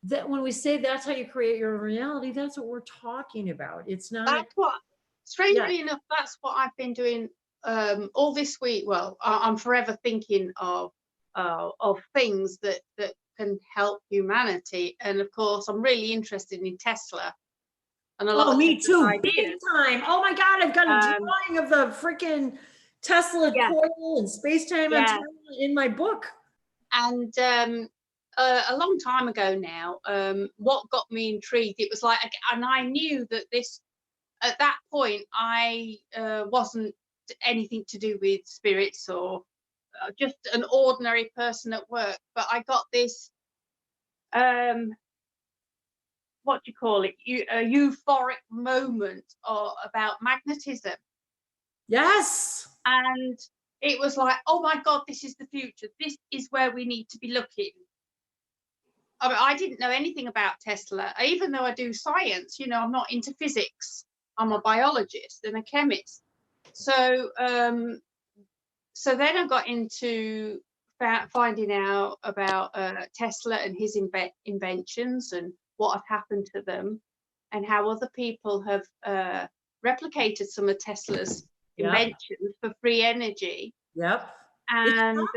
that when we say that's how you create your reality, that's what we're talking about. It's not. That's what, strangely enough, that's what I've been doing all this week. Well, I'm forever thinking of things that can help humanity. And of course, I'm really interested in Tesla. And a lot of me too, ideas. big time. Oh my God, I've got a drawing of the freaking Tesla coil and space-time in my book. And a long time ago now, what got me intrigued, it was like, and I knew that this, at that point, I wasn't anything to do with spirits or just an ordinary person at work, but I got this, what do you call it, a euphoric moment about magnetism. Yes. And it was like, oh my God, this is the future. This is where we need to be looking. I mean, I didn't know anything about Tesla, even though I do science. You know, I'm not into physics. I'm a biologist and a chemist. So, so then I got into finding out about Tesla and his inventions and what have happened to them, and how other people have replicated some of Tesla's inventions for free energy. Yep. And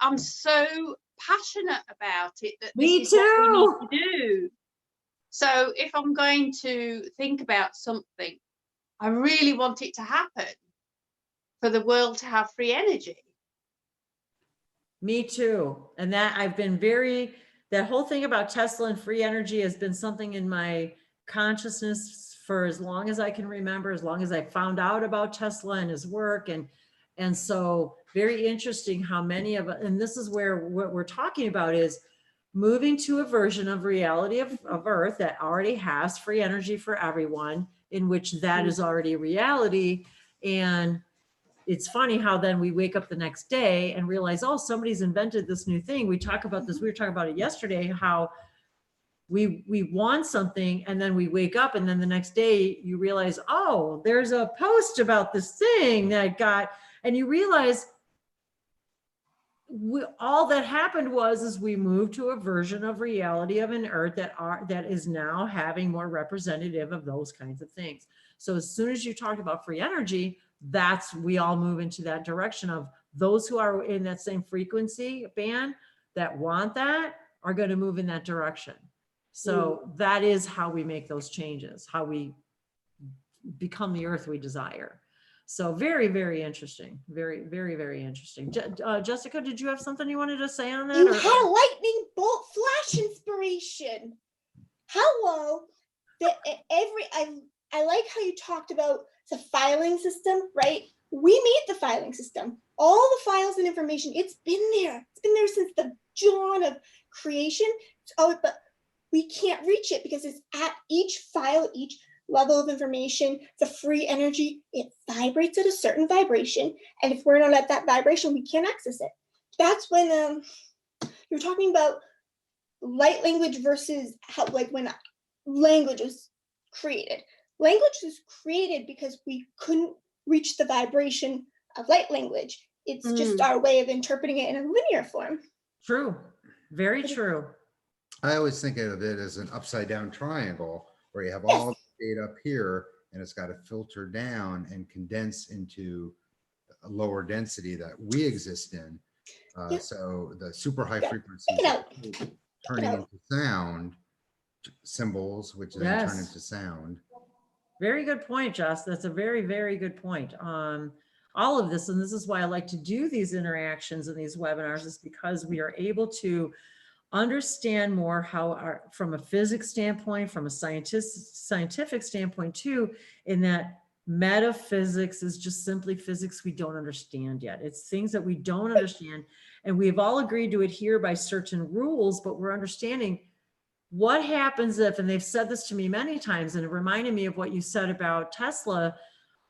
I'm so passionate about it that me this is too. what we need to do. So if I'm going to think about something, I really want it to happen for the world to have free energy. Me too. And that I've been that whole thing about Tesla and free energy has been something in my consciousness for as long as I can remember, as long as I found out about Tesla and his work. And so very interesting how many of, and this is where what we're talking about is moving to a version of reality of Earth that already has free energy for everyone, in which that is already reality. And it's funny how then we wake up the next day and realize, oh, somebody's invented this new thing. We talk about this, we were talking about it yesterday, how we want something and then we wake up and then the next day you realize, oh, there's a post about this thing that I got, and you realize all that happened is we moved to a version of reality of an Earth that is now having more representative of those kinds of things. So as soon as you talked about free energy, we all move into that direction of those who are in that same frequency band that want that are going to move in that direction. So that is how we make those changes, how we become the Earth we desire. So very, very interesting. Very, very, very interesting. Jessica, did you have something you wanted to say on that? You had a lightning bolt flash inspiration. Hello. I like how you talked about the filing system, right? We made the filing system. All the files and information, it's been there. It's been there since the dawn of creation. But we can't reach it because it's at each file, each level of information, the free energy, it vibrates at a certain vibration. And if we're not at that vibration, we can't access it. That's when you're talking about light language versus how, like when language was created. Language was created because we couldn't reach the vibration of light language. It's just our way of interpreting it in a linear form. True. Very true. I always think of it as an upside down triangle where you have all the data up here and it's got to filter down and condense into a lower density that we exist in. So the super high frequencies turning into sound symbols, which then turn into sound. Very good point, Jess. That's a very, very good point. All of this, and this is why I like to do these interactions and these webinars, is because we are able to understand more how from a physics standpoint, from a scientific standpoint too, in that metaphysics is just simply physics we don't understand yet. It's things that we don't understand, and we've all agreed to adhere by certain rules, but we're understanding what happens if, and they've said this to me many times, and it reminded me of what you said about Tesla,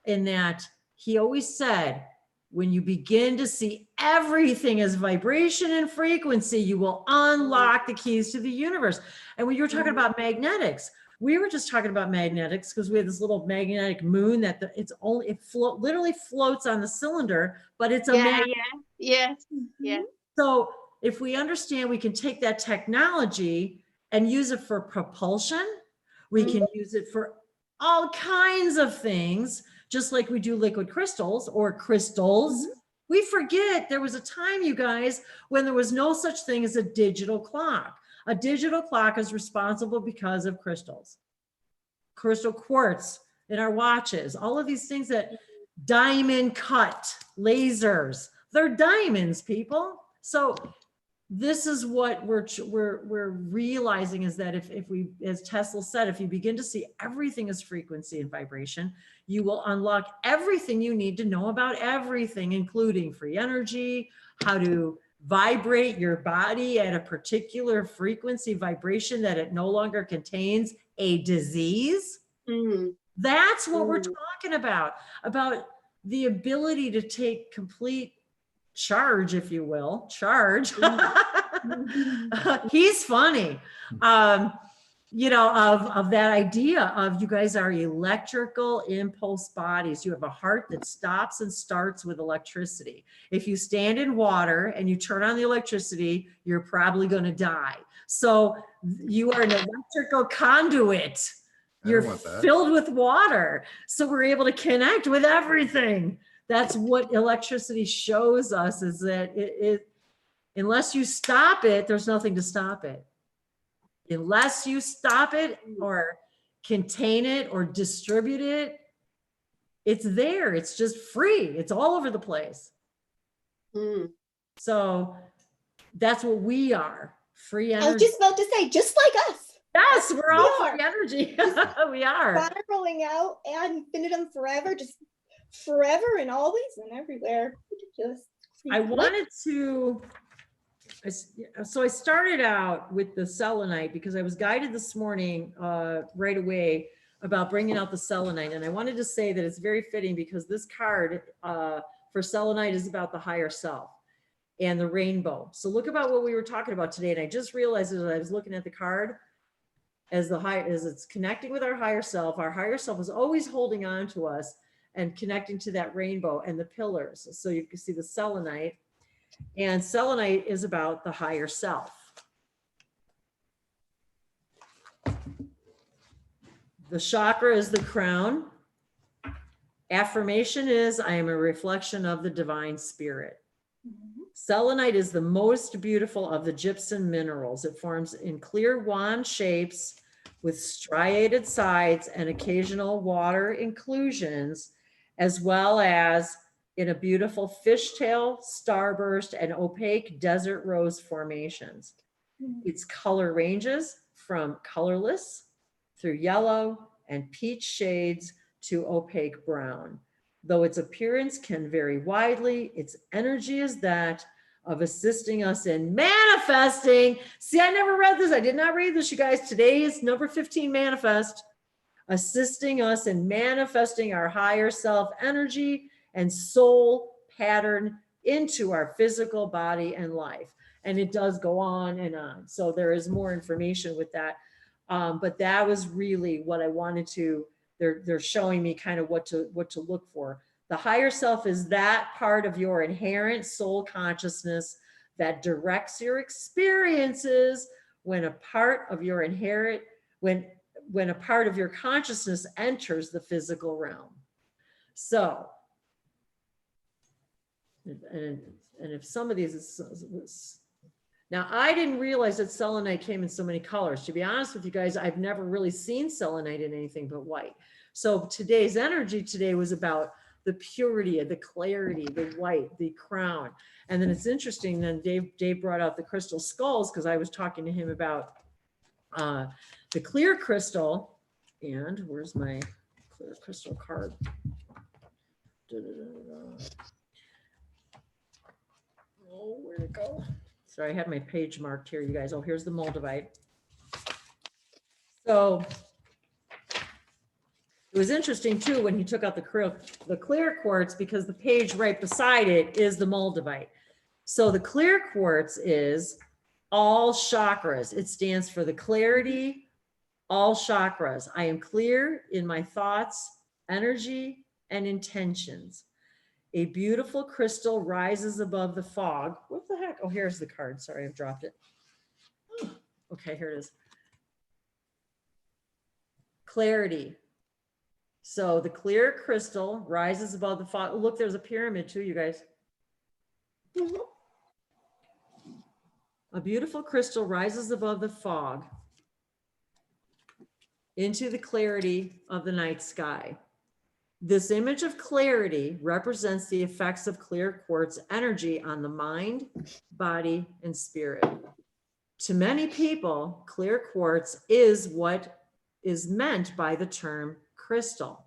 in that he always said, when you begin to see everything as vibration and frequency, you will unlock the keys to the universe. And when you were talking about magnetics, we were just talking about magnetics because we have this little magnetic moon that literally floats on the cylinder, but it's a magnet. Yes. So if we understand, we can take that technology and use it for propulsion. We can use it for all kinds of things, just like we do liquid crystals or crystals. We forget there was a time, you guys, when there was no such thing as a digital clock. A digital clock is responsible because of crystals, crystal quartz in our watches, all of these things that diamond cut lasers, they're diamonds, people. So this is what we're realizing, is that if we, as Tesla said, if you begin to see everything as frequency and vibration, you will unlock everything you need to know about everything, including free energy, how to vibrate your body at a particular frequency vibration that it no longer contains a disease. That's what we're talking about the ability to take complete charge, if you will, he's funny, you know, of that idea of you guys are electrical impulse bodies. You have a heart that stops and starts with electricity. If you stand in water and you turn on the electricity, you're probably going to die. So you are an electrical conduit. You're filled with water. So we're able to connect with everything. That's what electricity shows us, is that unless you stop it, there's nothing to stop it. Unless you stop it or contain it or distribute it, it's there. It's just free. It's all over the place. So that's what we are, free energy. I was just about to say, just like us. Yes, we're all We free energy. We are. spiraling out ad infinitum forever, just forever and always and everywhere. Ridiculous. I wanted to, so I started out with the selenite because I was guided this morning right away about bringing out the selenite. And I wanted to say that it's very fitting because this card for selenite is about the higher self and the rainbow. So look about what we were talking about today. And I just realized as I was looking at the card, as it's connecting with our higher self is always holding on to us and connecting to that rainbow and the pillars. So you can see the selenite, and selenite is about the higher self. The chakra is the crown. Affirmation is, I am a reflection of the divine spirit. Selenite is the most beautiful of the gypsum minerals. It forms in clear wand shapes with striated sides and occasional water inclusions, as well as in a beautiful fishtail, starburst, and opaque desert rose formations. Its color ranges from colorless through yellow and peach shades to opaque brown. Though its appearance can vary widely, its energy is that of assisting us in manifesting. See, I never read this. I did not read this, you guys. Today is number 15, manifest. Assisting us in manifesting our higher self energy and soul pattern into our physical body and life. And it does go on and on. So there is more information with that. But that was really what I wanted to, they're showing me kind of what to look for. The higher self is that part of your inherent soul consciousness that directs your experiences when a part of your when a part of your consciousness enters the physical realm. So, and if some of these, now I didn't realize that selenite came in so many colors. To be honest with you guys, I've never really seen selenite in anything but white. So today's energy today was about the purity, the clarity, the white, the crown. And then it's interesting, then Dave brought out the crystal skulls because I was talking to him about the clear crystal. And where's my clear crystal card? Oh, where'd it go? Sorry, I had my page marked here, you guys. Oh, here's the moldavite. So it was interesting too when he took out the clear quartz, because the page right beside it is the moldavite. So the clear quartz is all chakras. It stands for the clarity, all chakras. I am clear in my thoughts, energy, and intentions. A beautiful crystal rises above the fog. What the heck? Oh, here's the card. Sorry, I've dropped it. Okay, here it is. Clarity. So the clear crystal rises above the fog. Look, there's a pyramid too, you guys. A beautiful crystal rises above the fog into the clarity of the night sky. This image of clarity represents the effects of clear quartz energy on the mind, body, and spirit. To many people, clear quartz is what is meant by the term crystal.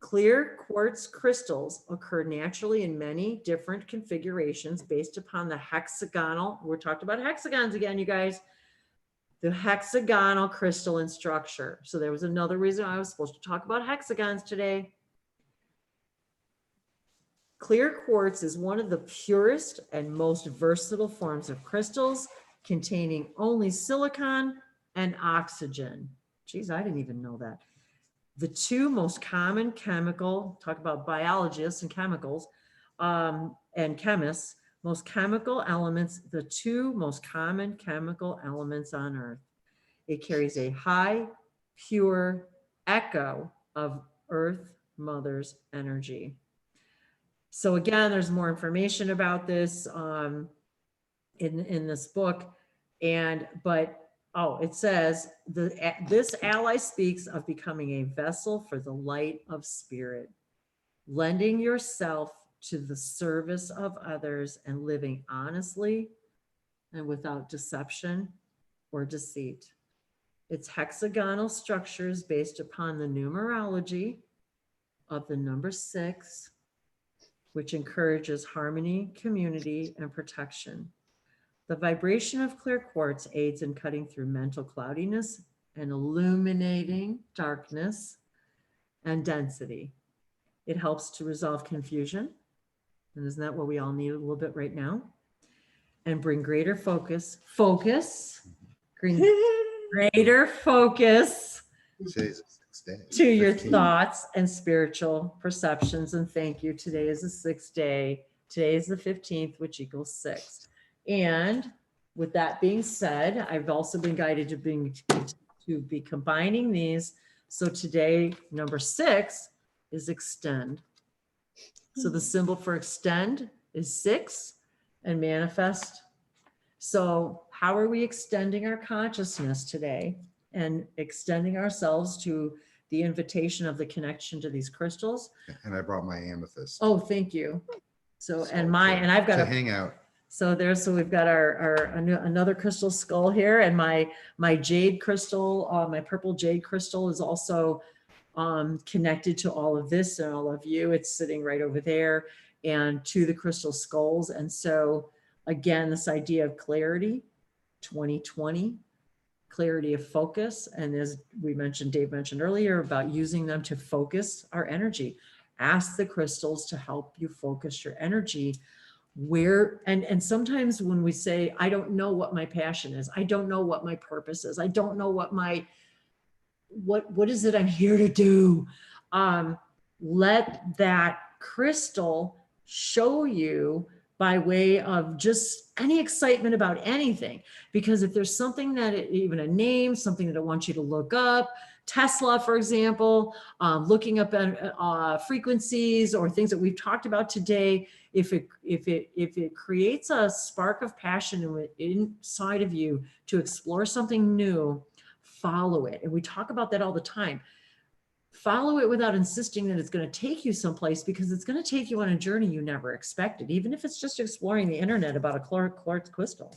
Clear quartz crystals occur naturally in many different configurations based upon the hexagonal, we're talking about hexagons again, you guys, the hexagonal crystalline structure. So there was another reason I was supposed to talk about hexagons today. Clear quartz is one of the purest and most versatile forms of crystals, containing only silicon and oxygen. Geez, I didn't even know that. The two most common chemical, talk about biologists and chemicals, and chemists, most chemical elements, the two most common chemical elements on Earth. It carries a high, pure echo of Earth Mother's energy. So again, there's more information about this in this book, it says this ally speaks of becoming a vessel for the light of spirit, lending yourself to the service of others and living honestly and without deception or deceit. Its hexagonal structure is based upon the numerology of the number 6, which encourages harmony, community, and protection. The vibration of clear quartz aids in cutting through mental cloudiness and illuminating darkness and density. It helps to resolve confusion, and isn't that what we all need a little bit right now? And bring greater focus, greater focus Today's the 6th day. to your 15. thoughts and spiritual perceptions. And thank you. Today is the 6th day. Today is the 15th, which equals 6. And with that being said, I've also been guided to be combining these. So today, number 6 is extend. So the symbol for extend is 6 and manifest. So how are we extending our consciousness today and extending ourselves to the invitation of the connection to these crystals? And I brought my amethyst. Oh, thank you. So, and to I've got to a, hang out. so we've got another crystal skull here, and my jade crystal, my purple jade crystal is also connected to all of this and all of you. It's sitting right over there and to the crystal skulls. And so again, this idea of clarity, 2020, clarity of focus. And as we mentioned, Dave mentioned earlier about using them to focus our energy. Ask the crystals to help you focus your energy where, and sometimes when we say, I don't know what my passion is, I don't know what my purpose is, I don't know what what is it I'm here to do? Let that crystal show you by way of just any excitement about anything. Because if there's something that even a name, something that it wants you to look up, Tesla, for example, looking up frequencies or things that we've talked about today, if it creates a spark of passion inside of you to explore something new, follow it. And we talk about that all the time. Follow it without insisting that it's going to take you someplace, because it's going to take you on a journey you never expected, even if it's just exploring the internet about a quartz crystal.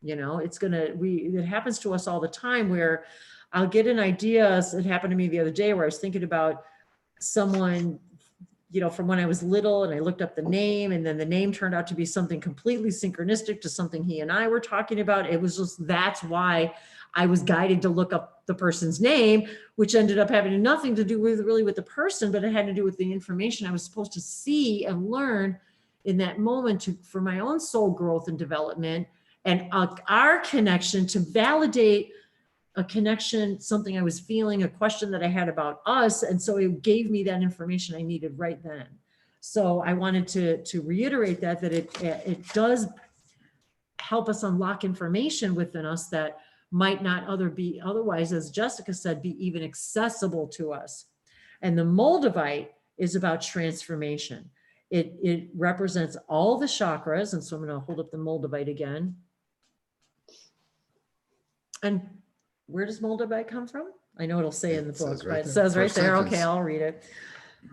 You know, it happens to us all the time where I'll get an idea. It happened to me the other day where I was thinking about someone, you know, from when I was little, and I looked up the name, and then the name turned out to be something completely synchronistic to something he and I were talking about. It was just, that's why I was guided to look up the person's name, which ended up having nothing to do with the person, but it had to do with the information I was supposed to see and learn in that moment for my own soul growth and development, and our connection to validate a connection, something I was feeling, a question that I had about us. And so it gave me that information I needed right then. So I wanted to reiterate that it does help us unlock information within us that might not otherwise, as Jessica said, be even accessible to us. And the Moldavite is about transformation. It represents all the chakras. And so I'm going to hold up the Moldavite again. And where does Moldavite come from? I know it'll say in the book, but it says right there. Okay, I'll read it.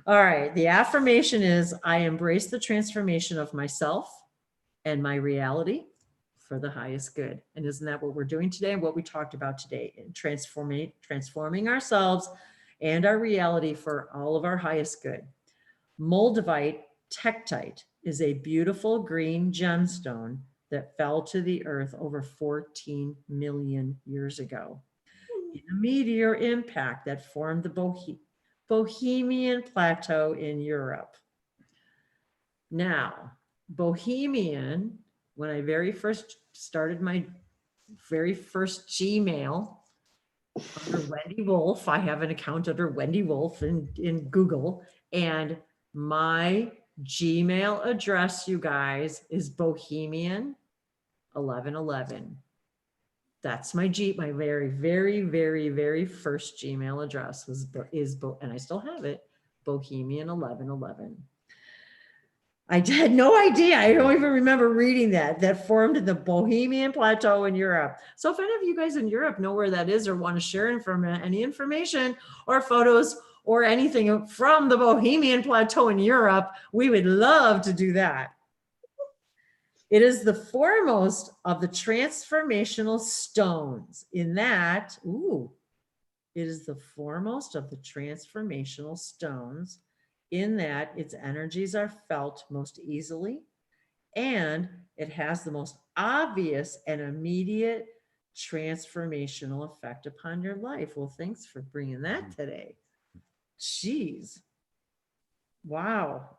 All right. The affirmation is, I embrace the transformation of myself and my reality for the highest good. And isn't that what we're doing today and what we talked about today? In transforming ourselves and our reality for all of our highest good. Moldavite tektite is a beautiful green gemstone that fell to the earth over 14 million years ago. In a meteor impact that formed the Bohemian Plateau in Europe. Now, Bohemian, when I very first started my very first Gmail under Wendy Wolf, I have an account under Wendy Wolf in Google, and my Gmail address, you guys, is Bohemian 1111. That's my very, very, very, very first Gmail address and I still have it, Bohemian 1111. I had no idea. I don't even remember reading that formed in the Bohemian Plateau in Europe. So if any of you guys in Europe know where that is or want to share any information or photos or anything from the Bohemian Plateau in Europe, we would love to do that. It is the foremost of the transformational stones in that, it is the foremost of the transformational stones in that its energies are felt most easily, and it has the most obvious and immediate transformational effect upon your life. Well, thanks for bringing that today. Jeez. Wow.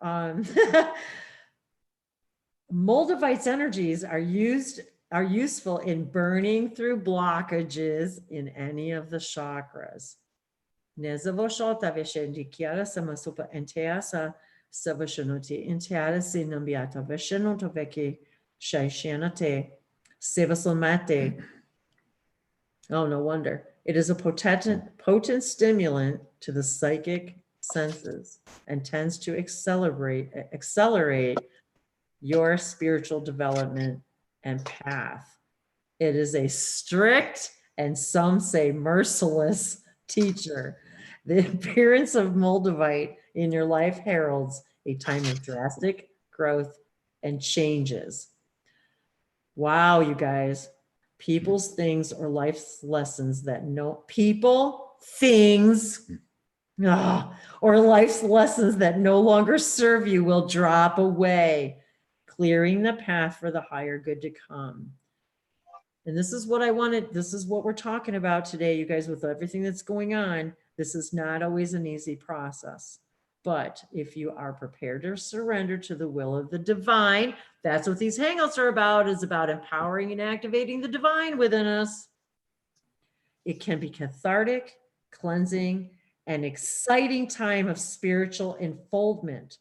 Moldavite's energies are useful in burning through blockages in any of the chakras. Oh, no wonder. It is a potent stimulant to the psychic senses and tends to accelerate your spiritual development and path. It is a strict and some say merciless teacher. The appearance of Moldavite in your life heralds a time of drastic growth and changes. Wow, you guys. People's things or life's lessons that or life's lessons that no longer serve you will drop away, clearing the path for the higher good to come. And this is what I wanted. This is what we're talking about today, you guys, with everything that's going on. This is not always an easy process. But if you are prepared to surrender to the will of the divine, that's what these hangouts are about, is about empowering and activating the divine within us. It can be cathartic, cleansing, and exciting time of spiritual unfoldment.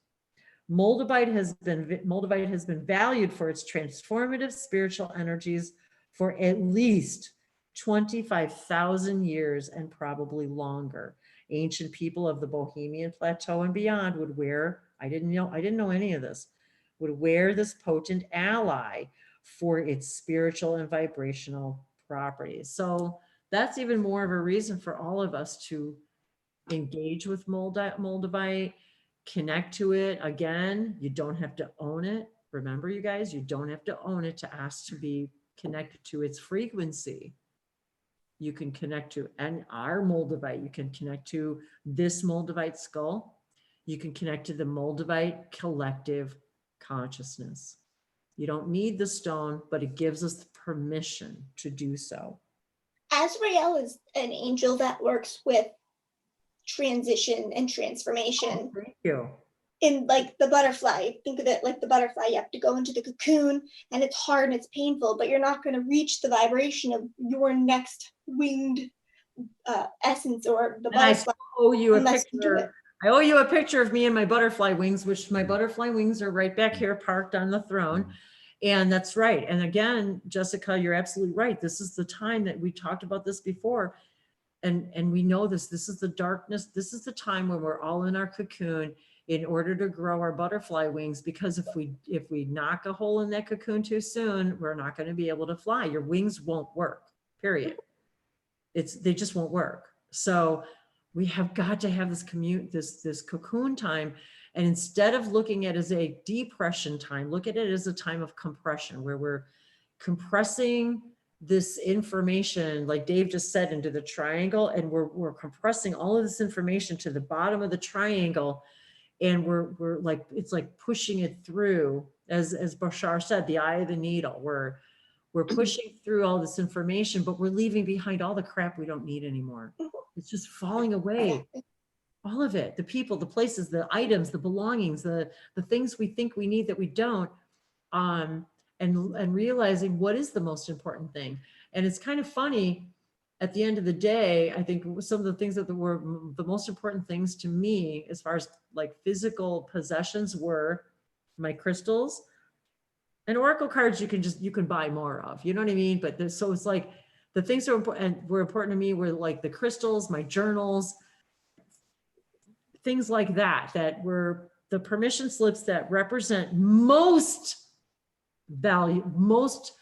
Moldavite has been valued for its transformative spiritual energies for at least 25,000 years and probably longer. Ancient people of the Bohemian Plateau and beyond would wear, I didn't know any of this, would wear this potent ally for its spiritual and vibrational properties. So that's even more of a reason for all of us to engage with Moldavite, connect to it. Again, you don't have to own it. Remember, you guys, you don't have to own it to ask to be connected to its frequency. You can connect to our Moldavite. You can connect to this Moldavite skull. You can connect to the Moldavite collective consciousness. You don't need the stone, but it gives us the permission to do so. Azrael is an angel that works with transition and transformation. Oh, thank you. In like the butterfly, think of it like the butterfly. You have to go into the cocoon and it's hard and it's painful, but you're not going to reach the vibration of your next winged essence or the butterfly. I owe you a picture. I owe you a picture of me and my butterfly wings, which my butterfly wings are right back here parked on the throne. And that's right. And again, Jessica, you're absolutely right. This is the time that we talked about this before. And we know this is the darkness. This is the time when we're all in our cocoon in order to grow our butterfly wings, because if we knock a hole in that cocoon too soon, we're not going to be able to fly. Your wings won't work, period. They just won't work. So we have got to have this cocoon time. And instead of looking at it as a depression time, look at it as a time of compression, where we're compressing this information, like Dave just said, into the triangle, and we're compressing all of this information to the bottom of the triangle. And we're like, it's like pushing it through, as Bashar said, the eye of the needle. We're pushing through all this information, but we're leaving behind all the crap we don't need anymore. It's just falling away. All of it, the people, the places, the items, the belongings, the things we think we need that we don't, and realizing what is the most important thing. And it's kind of funny, at the end of the day, I think some of the things that were the most important things to me, as far as like physical possessions, were my crystals and oracle cards. You can buy more of, you know what I mean? But so it's like the things that were important to me were like the crystals, my journals, things like that were the permission slips that represent most value, most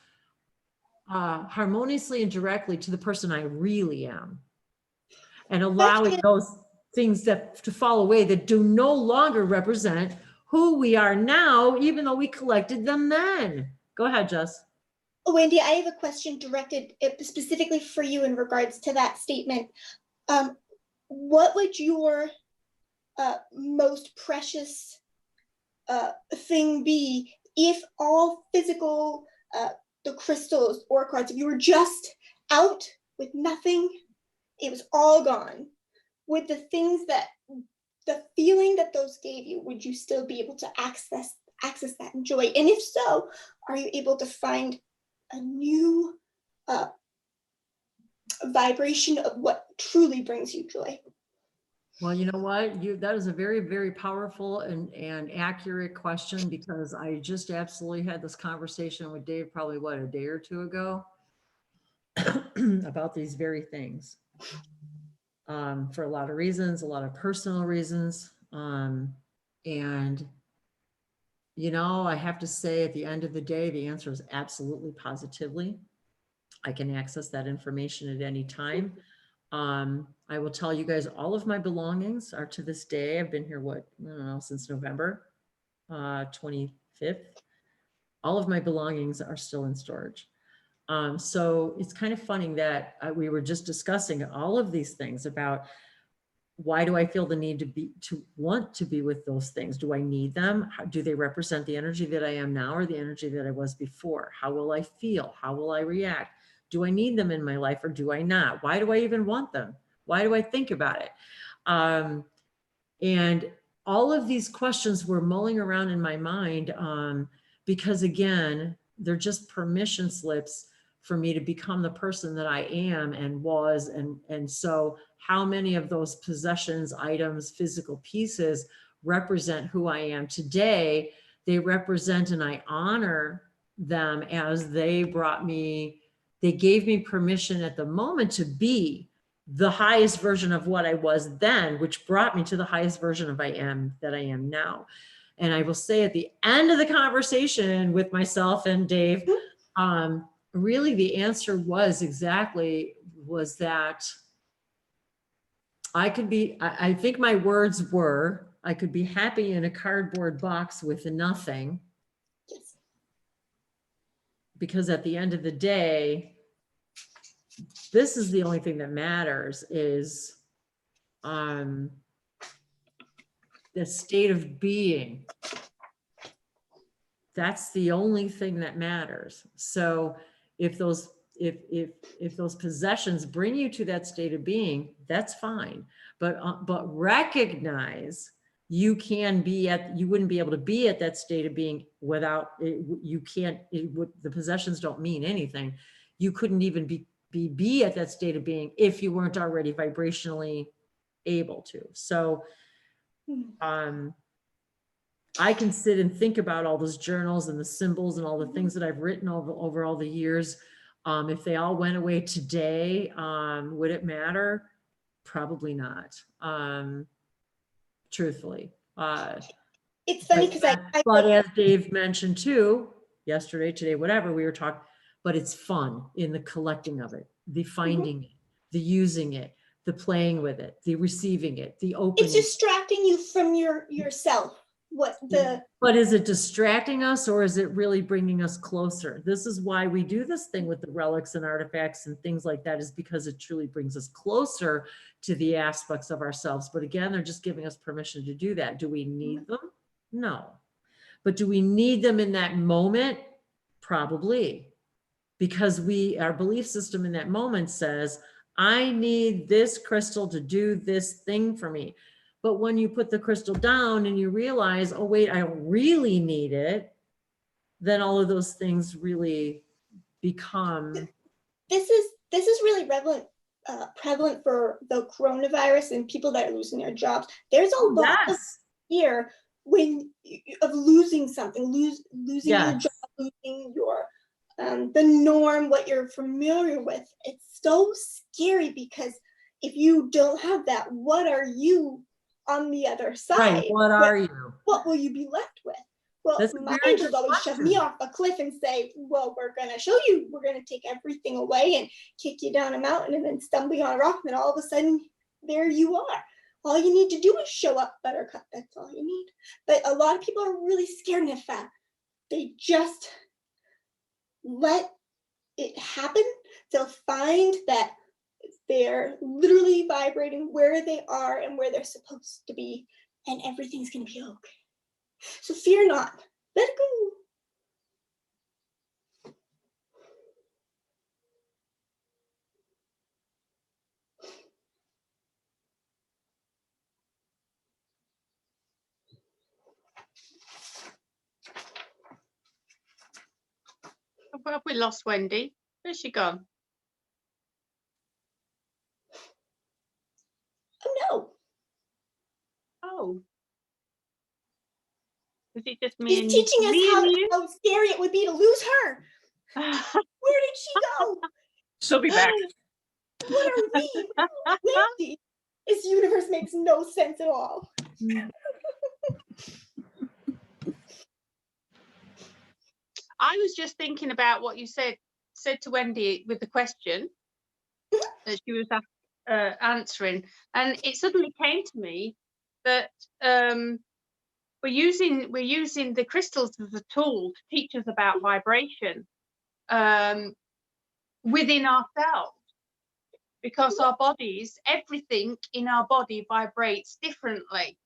harmoniously and directly to the person I really am, and allowing those things to fall away that do no longer represent who we are now, even though we collected them then. Go ahead, Jess. Wendy, I have a question directed specifically for you in regards to that statement. What would your most precious thing be if all physical, the crystals or cards, if you were just out with nothing, it was all gone? Would the things that, the feeling that those gave you, would you still be able to access that joy? And if so, are you able to find a new vibration of what truly brings you joy? Well, you know what? That is a very, very powerful and accurate question, because I just absolutely had this conversation with Dave probably, what, a day or two ago about these very things, for a lot of reasons, a lot of personal reasons. And, you know, I have to say at the end of the day, the answer is absolutely positively. I can access that information at any time. I will tell you guys, all of my belongings are to this day. I've been here, what, I don't know, since November 25th. All of my belongings are still in storage. So it's kind of funny that we were just discussing all of these things about, why do I feel the need to want to be with those things? Do I need them? Do they represent the energy that I am now or the energy that I was before? How will I feel? How will I react? Do I need them in my life or do I not? Why do I even want them? Why do I think about it? And all of these questions were mulling around in my mind, because again, they're just permission slips for me to become the person that I am and was. And so how many of those possessions, items, physical pieces represent who I am today? They represent, and I honor them as they brought me, they gave me permission at the moment to be the highest version of what I was then, which brought me to the highest version of I am now. And I will say at the end of the conversation with myself and Dave, really the answer was that I could be, I think my words were, I could be happy in a cardboard box with nothing. Yes. Because at the end of the day, this is the only thing that matters, is the state of being. That's the only thing that matters. So if those possessions bring you to that state of being, that's fine. But recognize you wouldn't be able to be at that state of being without it. The possessions don't mean anything. You couldn't even be at that state of being if you weren't already vibrationally able to. So I can sit and think about all those journals and the symbols and all the things that I've written over all the years. If they all went away today, would it matter? Probably not. Truthfully. It's funny because but as Dave mentioned too, yesterday, today, whatever, we were talking, but it's fun in the collecting of it, the finding it, the using it, the playing with it, the receiving it, the opening. It's distracting you from yourself. But is it distracting us, or is it really bringing us closer? This is why we do this thing with the relics and artifacts and things like that, is because it truly brings us closer to the aspects of ourselves. But again, they're just giving us permission to do that. Do we need them? No. But do we need them in that moment? Probably. Because our belief system in that moment says, I need this crystal to do this thing for me. But when you put the crystal down and you realize, oh, wait, I don't really need it, then all of those things really become. This is really prevalent for the coronavirus and people that are losing their jobs. There's a lot of fear of losing something, losing your job, losing your the norm, what you're familiar with. It's so scary, because if you don't have that, what are you on the other side? Right. What are you? What will you be left with? Well, my angels always shove me off a cliff and say, well, we're going to show you, we're going to take everything away and kick you down a mountain and then stumble on a rock. And then all of a sudden, there you are. All you need to do is show up, Buttercup. That's all you need. But a lot of people are really scared, and if they just let it happen, they'll find that they're literally vibrating where they are and where they're supposed to be, and everything's going to be okay. So fear not. Let it go. Have we lost Wendy? Where's she gone? Oh no. Oh. Was it just me She's and teaching us you? how scary it would be to lose her. Where did she go? She'll be back. What are we? Wendy, this universe makes no sense at all. I was just thinking about what you said to Wendy with the question that she was answering, and it suddenly came to me that we're using the crystals as a tool to teach us about vibration within ourselves, because our bodies, everything in our body vibrates differently.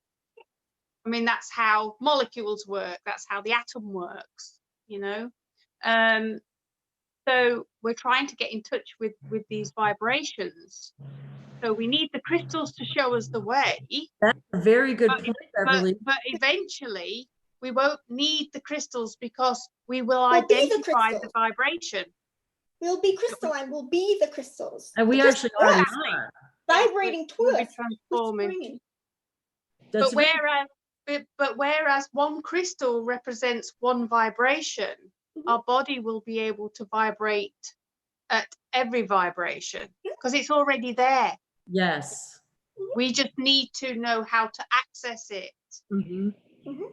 I mean, that's how molecules work, that's how the atom works, you know. So we're trying to get in touch with these vibrations. So we need the crystals to show us the way. That's a very good point, Beverly. But eventually we won't need the crystals, because we will We'll be the identify the crystals. vibration. We'll be crystalline. We'll be the crystals. And we The actually crystals already are are. vibrating We'll to be us. transforming. whispering. That's But whereas one crystal represents one vibration, our body will be able to vibrate at every vibration, because it's already there. yes. We just need to know how to access it. Mhm.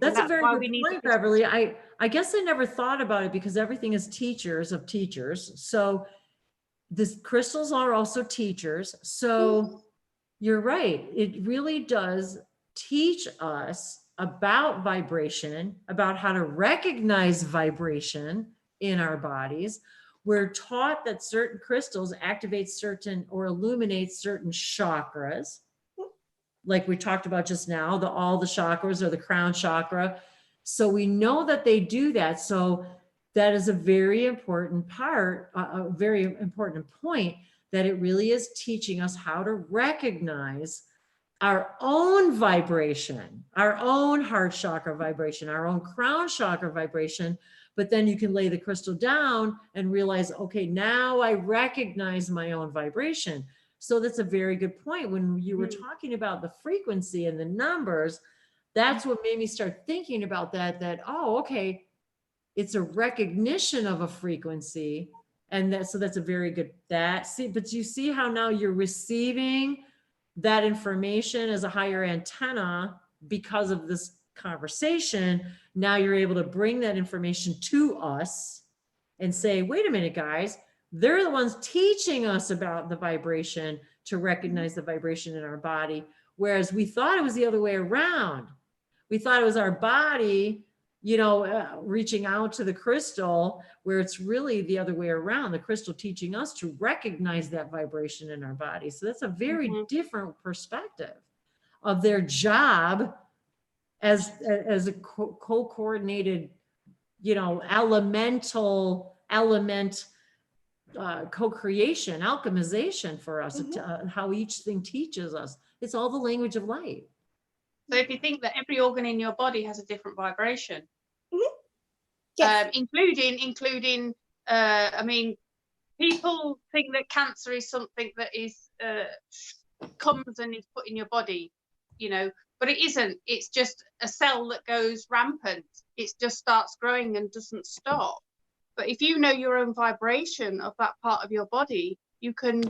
That's a That's very why good we need point, the Beverly. I guess I never thought about it, because everything is teachers of teachers. So the crystals are also teachers. So you're right. It really does teach us about vibration, about how to recognize vibration in our bodies. We're taught that certain crystals activate certain or illuminate certain chakras, like we talked about just now, all the chakras, or the crown chakra. So we know that they do that. So that is a very important part, a very important point, that it really is teaching us how to recognize our own vibration, our own heart chakra vibration, our own crown chakra vibration. But then you can lay the crystal down and realize, okay, now I recognize my own vibration. So that's a very good point. When you were talking about the frequency and the numbers, that's what made me start thinking about that, oh, okay, it's a recognition of a frequency. And so that's a very good, but you see how now you're receiving that information as a higher antenna because of this conversation. Now you're able to bring that information to us and say, wait a minute, guys, they're the ones teaching us about the vibration, to recognize the vibration in our body. Whereas we thought it was the other way around. We thought it was our body, reaching out to the crystal, where it's really the other way around. The crystal teaching us to recognize that vibration in our body. So that's a very different perspective of their job as a co-coordinated, element co-creation, alchemization for us, how each thing teaches us. It's all the language of light. So if you think that every organ in your body has a different vibration, Yes. including, I mean, people think that cancer is something that is comes and is put in your body, but it isn't. It's just a cell that goes rampant. It just starts growing and doesn't stop. But if you know your own vibration of that part of your body, you can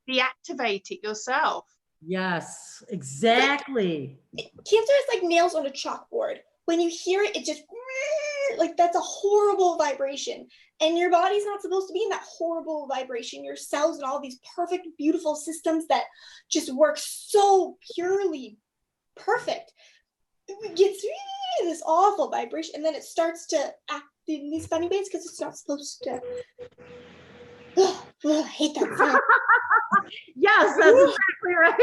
deactivate it yourself. Yes, exactly. Cancer is like nails on a chalkboard. When you hear it, it just like, that's a horrible vibration. And your body's not supposed to be in that horrible vibration. Your cells and all these perfect, beautiful systems that just work so purely perfect, it gets this awful vibration, and then it starts to in these funny ways because it's not supposed to. I hate that sound. Yes, that's exactly right.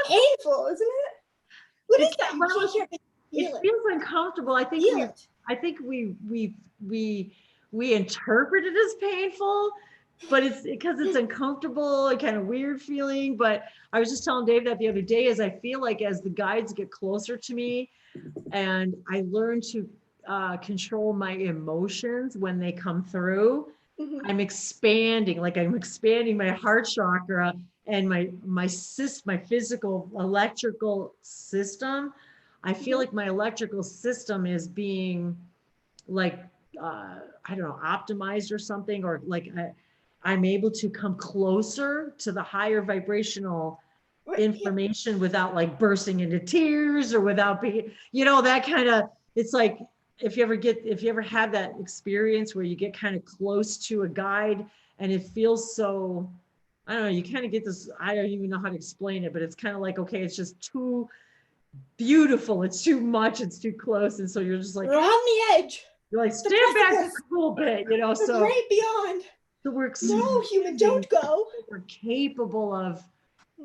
Painful, isn't it? What is that? You Well, can't hear it. It Feel it. feels uncomfortable. I think Feel it. we interpret it as painful, but it's because it's uncomfortable and kind of weird feeling. But I was just telling Dave that the other day, is I feel like as the guides get closer to me and I learn to control my emotions when they come through, Mhm. I'm expanding my heart chakra and my physical electrical system. I feel like my electrical system is being like, I don't know, optimized or something, or like I'm able to come closer to the higher vibrational Right, yeah. information without like bursting into tears or without being, that kind of, it's like, if you ever had that experience where you get kind of close to a guide and it feels so, I don't know, you kind of get this, I don't even know how to explain it, but it's kind of like, okay, it's just too beautiful. It's too much. It's too close. And so you're just like, We're on the edge. you're like, The stand back just precipice. a little bit, The so great beyond. we're No, human, don't go. we're capable of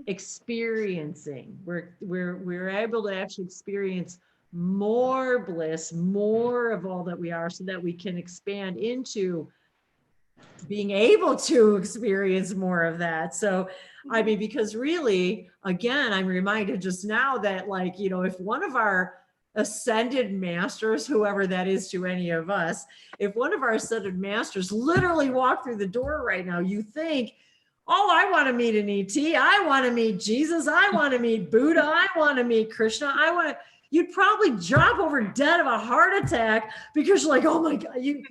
experiencing. We're able to actually experience more bliss, more of all that we are, so that we can expand into being able to experience more of that. So, I mean, because really, again, I'm reminded just now that, like, if one of our ascended masters, whoever that is to any of us, if one of our ascended masters literally walked through the door right now, you think, oh, I want to meet an ET. I want to meet Jesus. I want to meet Buddha. I want to meet Krishna. You'd probably drop over dead of a heart attack because you're like, oh my God, you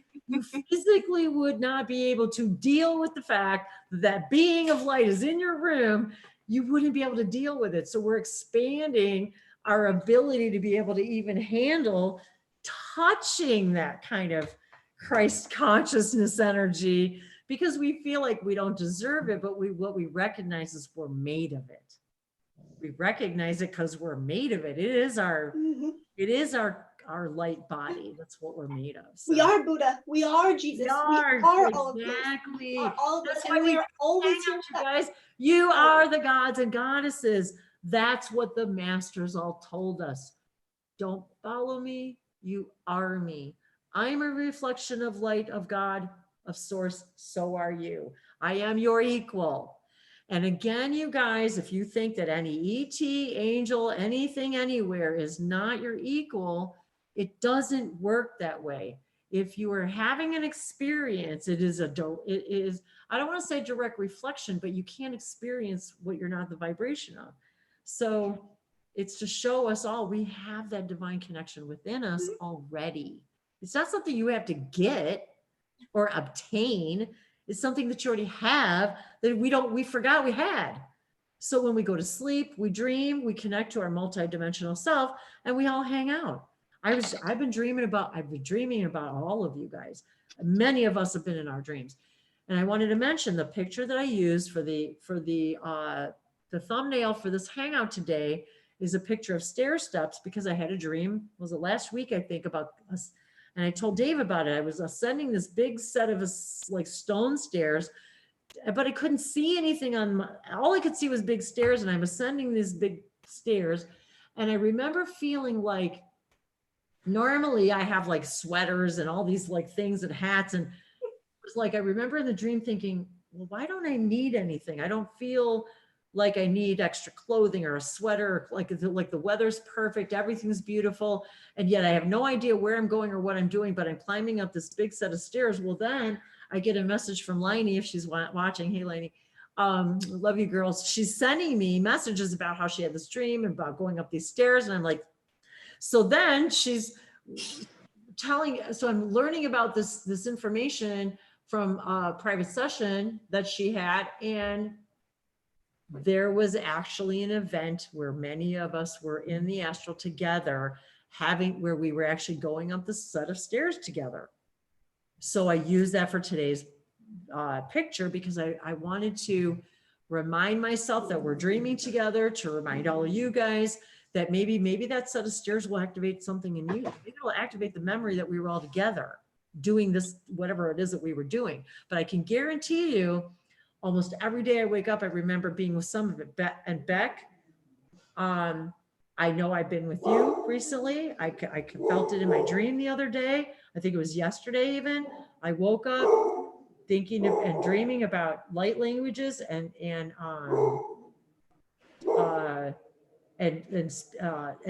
physically would not be able to deal with the fact that being of light is in your room. You wouldn't be able to deal with it. So we're expanding our ability to be able to even handle touching that kind of Christ consciousness energy, because we feel like we don't deserve it, but what we recognize is we're made of it. We recognize it because we're made of it. It is our light body. That's what we're made of. So. We are Buddha. We are Jesus. We are all of this. Exactly. We are all of this. That's And why we are always hang here. out, you guys. You are the gods and goddesses. That's what the masters all told us. Don't follow me. You are me. I'm a reflection of light, of God, of source. So are you. I am your equal. And again, you guys, if you think that any ET, angel, anything, anywhere is not your equal, it doesn't work that way. If you are having an experience, it is, I don't want to say direct reflection, but you can't experience what you're not the vibration of. So it's to show us all we have that divine connection within us already. It's not something you have to get or obtain. It's something that you already have that we forgot we had. So when we go to sleep, we dream, we connect to our multidimensional self, and we all hang out. I've been dreaming about all of you guys. Many of us have been in our dreams. And I wanted to mention the picture that I used for the thumbnail for this hangout today is a picture of stair steps, because I had a dream, was it last week, I think, about us. And I told Dave about it. I was ascending this big set of like stone stairs, but I couldn't see anything all I could see was big stairs, and I'm ascending these big stairs. And I remember feeling like, normally I have like sweaters and all these like things and hats. And it was like, I remember in the dream thinking, well, why don't I need anything? I don't feel like I need extra clothing or a sweater, like the weather's perfect, everything's beautiful, and yet I have no idea where I'm going or what I'm doing, but I'm climbing up this big set of stairs. Well, then I get a message from Lainey, if she's watching. Hey, Lainey, love you girls. She's sending me messages about how she had this dream and about going up these stairs, and I'm like, so then she's so I'm learning about this information from a private session that she had, and there was actually an event where many of us were in the astral together, where we were actually going up the set of stairs together. So I used that for today's picture, because I wanted to remind myself that we're dreaming together, to remind all of you guys that maybe that set of stairs will activate something in you. Maybe it'll activate the memory that we were all together. doing this, whatever it is that we were doing. But I can guarantee you, almost every day I wake up, I remember being with some of it. And Beck, I know I've been with you recently. I felt it in my dream the other day. I think it was yesterday even. I woke up thinking of, and dreaming about light languages and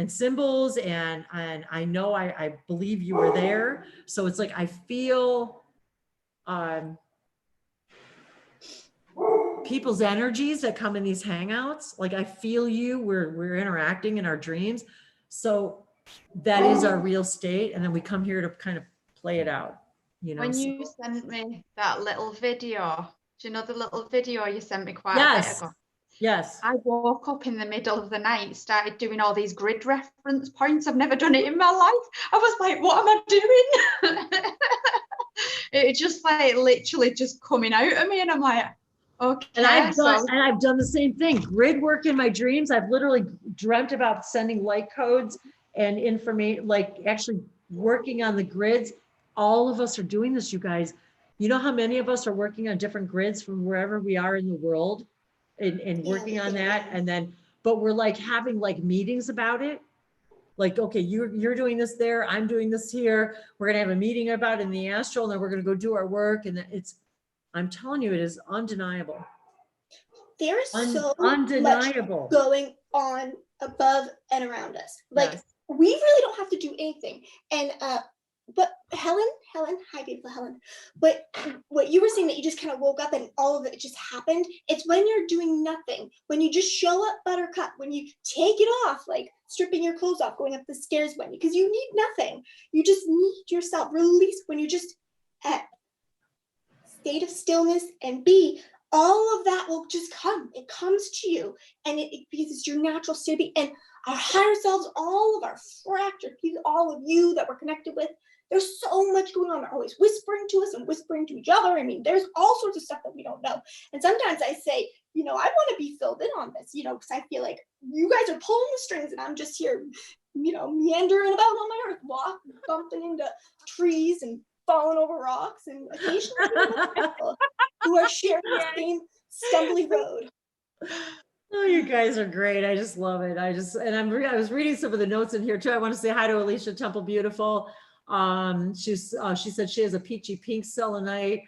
symbols, and I know I believe you were there. So it's like I feel people's energies that come in these hangouts. Like I feel you, we're interacting in our dreams. So that is our real state. And then we come here to kind of play it out, you know. When you sent me that little video, do you know the little video you sent me quite a bit ago? Yes. I woke up in the middle of the night, started doing all these grid reference points. I've never done it in my life. I was like, what am I doing? It just like literally just coming out of me, and I'm like, okay. And I've done the same thing. Grid work in my dreams. I've literally dreamt about sending light codes and information, like actually working on the grids. All of us are doing this, you guys. You know how many of us are working on different grids from wherever we are in the world and working on that. And then, but we're like having like meetings about it. Like, okay, you're doing this there, I'm doing this here. We're gonna have a meeting about it in the astral, and then we're gonna go do our work. And it's, I'm telling you, it is undeniable. There is so undeniable much going on above and around us. Like Yes. we really don't have to do anything. And but Helen, hi beautiful Helen. But what you were saying, that you just kind of woke up and all of it just happened. It's when you're doing nothing, when you just show up, Buttercup, when you take it off, like stripping your clothes off, going up the stairs, when because you need nothing. You just need yourself. Release when you just at state of stillness and be. All of that will just come. It comes to you, and because it's your natural state of being. And our higher selves, all of our fractured people, all of you that we're connected with, there's so much going on. They're always whispering to us and whispering to each other. I mean, there's all sorts of stuff that we don't know. And sometimes I say, you know, I want to be filled in on this, you know, because I feel like you guys are pulling the strings and I'm just here, you know, meandering about on my earth, bumping into trees and falling over rocks, and occasionally people who are sharing the same stumbly road. Oh, you guys are great. I just love it. I was reading some of the notes in here too. I want to say hi to Alicia Temple Beautiful. She said she has a peachy pink selenite.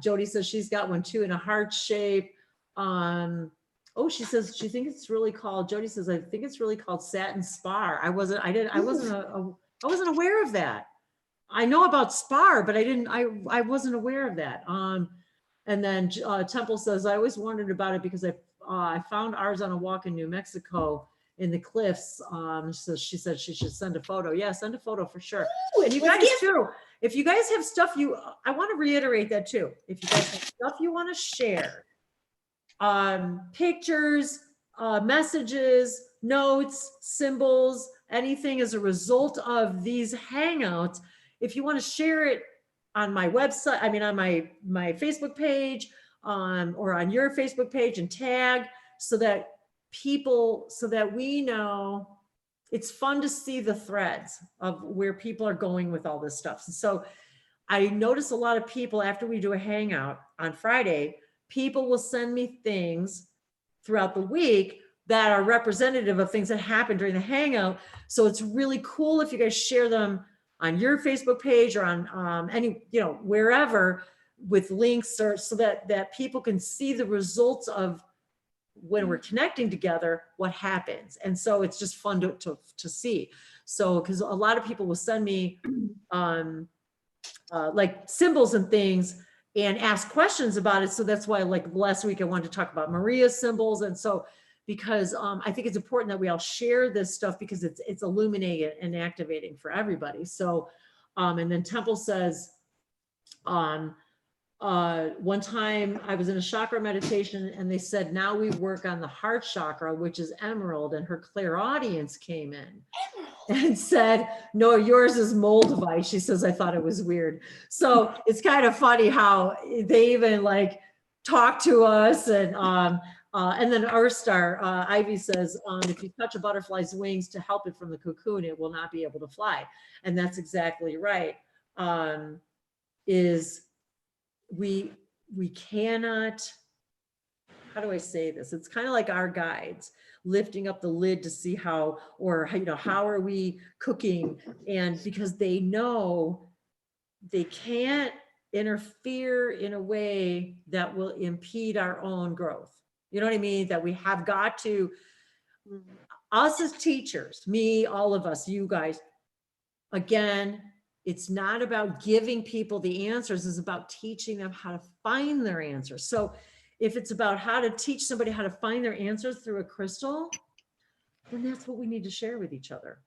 Jody says she's got one too in a heart shape. Oh, she says she thinks it's really called, Jody says, I think it's really called satin spar. I wasn't aware of that. I know about spar, but I wasn't aware of that. And then Temple says, I always wondered about it because I found ours on a walk in New Mexico in the cliffs. So she said she should send a photo. Yeah, send a photo for sure. Ooh, and you guys too, if you guys have stuff I want to reiterate that too. If you guys have stuff you want to share, pictures, messages, notes, symbols, anything as a result of these hangouts, if you want to share it on my website, I mean, on my Facebook page, or on your Facebook page, and tag so that we know. It's fun to see the threads of where people are going with all this stuff. And so I notice a lot of people, after we do a hangout on Friday, people will send me things throughout the week that are representative of things that happened during the hangout. So it's really cool if you guys share them on your Facebook page or on any, you know, wherever, with links, or so that people can see the results of when we're connecting together, what happens. And so it's just fun to see. So, because a lot of people will send me like symbols and things and ask questions about it. So that's why, like last week, I wanted to talk about Maria's symbols. And so, because I think it's important that we all share this stuff, because it's illuminating and activating for everybody. So, and then Temple says, one time I was in a chakra meditation and they said, now we work on the heart chakra, which is emerald, and her clairaudience came in and said, no, yours is Moldavite. She says, I thought it was weird. So it's kind of funny how they even like talk to us. And then Earthstar, Ivy says, if you touch a butterfly's wings to help it from the cocoon, it will not be able to fly. And that's exactly right. is we cannot, how do I say this? It's kind of like our guides lifting up the lid to see how, or, you know, how are we cooking? And because they know they can't interfere in a way that will impede our own growth. You know what I mean? That we have got to, us as teachers, me, all of us, you guys, again, it's not about giving people the answers, it's about teaching them how to find their answers. So if it's about how to teach somebody how to find their answers through a crystal, then that's what we need to share with each other.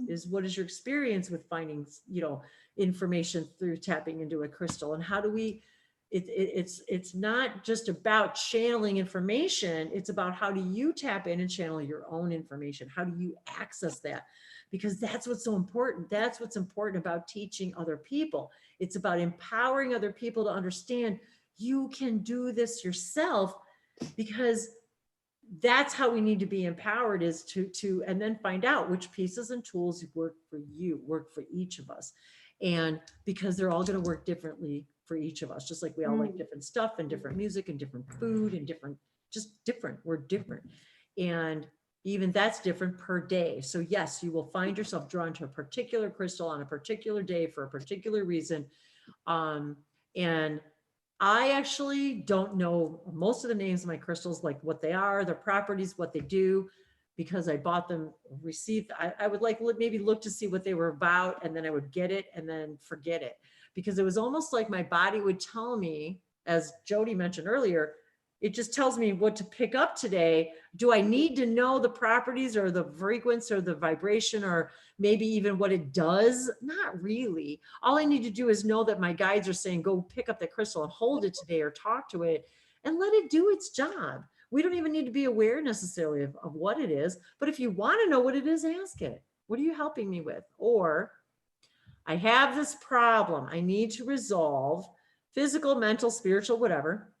Is what is your experience with finding, you know, information through tapping into a crystal, and how do we, it's not just about channeling information, it's about how do you tap in and channel your own information? How do you access that? Because that's what's so important. That's what's important about teaching other people. It's about empowering other people to understand you can do this yourself, because that's how we need to be empowered, is to and then find out which pieces and tools work for you, work for each of us. And because they're all going to work differently for each of us, just like we all like different stuff and different music and different food and different, just different, we're different. And even that's different per day. So yes, you will find yourself drawn to a particular crystal on a particular day for a particular reason. And I actually don't know most of the names of my crystals, like what they are, their properties, what they do, because I bought them, received, I would like maybe look to see what they were about, and then I would get it and then forget it. Because it was almost like my body would tell me, as Jody mentioned earlier, it just tells me what to pick up today. Do I need to know the properties or the frequency or the vibration or maybe even what it does? Not really. All I need to do is know that my guides are saying, go pick up that crystal and hold it today, or talk to it and let it do its job. We don't even need to be aware necessarily of what it is. But if you want to know what it is, ask it. What are you helping me with? Or I have this problem I need to resolve, physical, mental, spiritual, whatever.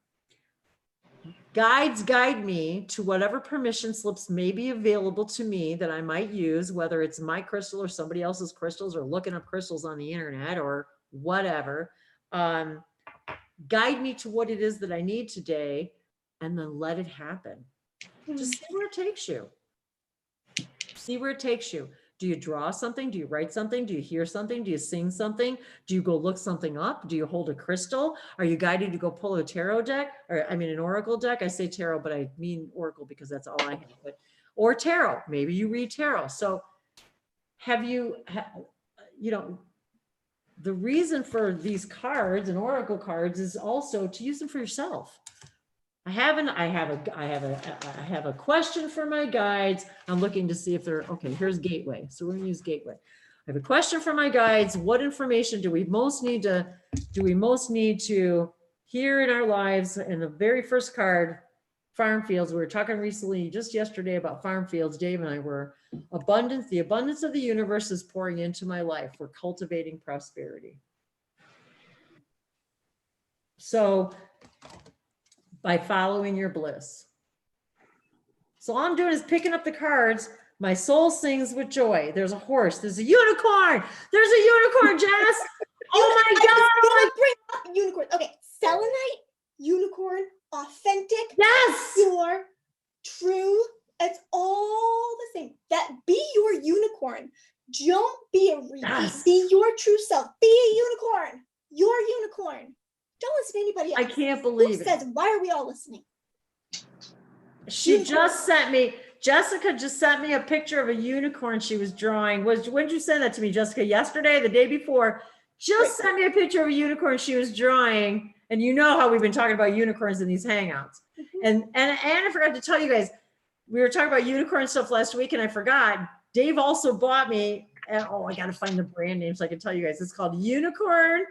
Guides guide me to whatever permission slips may be available to me that I might use, whether it's my crystal or somebody else's crystals, or looking up crystals on the internet or whatever. Guide me to what it is that I need today, and then let it happen. Just see where it takes you. See where it takes you. Do you draw something? Do you write something? Do you hear something? Do you sing something? Do you go look something up? Do you hold a crystal? Are you guided to go pull a tarot deck? Or I mean, an oracle deck? I say tarot, but I mean oracle because that's all I have. But, or tarot, maybe you read tarot. So have you, you know, the reason for these cards and oracle cards is also to use them for yourself. I have a question for my guides. I'm looking to see if they're, okay, here's Gateway. So we're gonna use Gateway. I have a question for my guides. What information do we most need to hear in our lives? And the very first card, farm fields. We were talking recently, just yesterday, about farm fields. Dave and I were, abundance. The abundance of the universe is pouring into my life. We're cultivating prosperity. So by following your bliss. So all I'm doing is picking up the cards. My soul sings with joy. There's a horse. There's a unicorn. There's a unicorn, Jess. Oh my God. Bring up unicorn. Okay. Selenite, unicorn, authentic. Yes. Pure, true. It's all the same. That be your unicorn. Don't be a repeat. Yes. Be your true self. Be a unicorn. Your unicorn. Don't listen to anybody else. I can't believe Who it. says, why are we all listening? She just sent me, Jessica just sent me a picture of a unicorn she was drawing. When did you send that to me, Jessica? Yesterday, the day before? Just sent me a picture of a unicorn she was drawing. And you know how we've been talking about unicorns in these hangouts. And I forgot to tell you guys, we were talking about unicorn stuff last week, and I forgot. Dave also bought me, and oh, I got to find the brand name so I can tell you guys. It's called Unicorn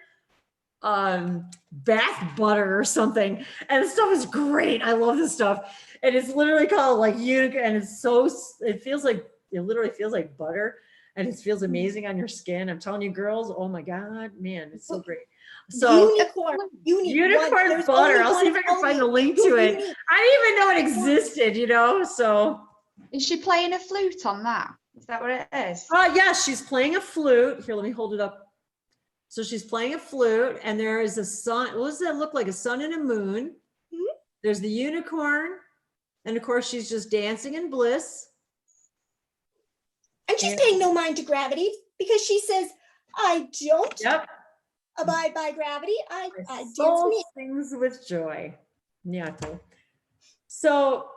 bath butter or something, and the stuff is great. I love this stuff, and it's literally called like unicorn, and it's so, it literally feels like butter, and it feels amazing on your skin. I'm telling you, girls, oh my God, man, it's so great. So unicorn butter, I'll see if I can find the link to it. I didn't even know it existed, you know. So is she playing a flute on that? Is that what it is? Yes, she's playing a flute. Here, let me hold it up. So she's playing a flute, and there is a sun. What does that look like? A sun and a moon. Mhm. There's the unicorn. And of course, she's just dancing in bliss. And she's paying no mind to gravity because she says, I don't Yep. abide by gravity. I My dance soul me. sings with joy. Yeah. So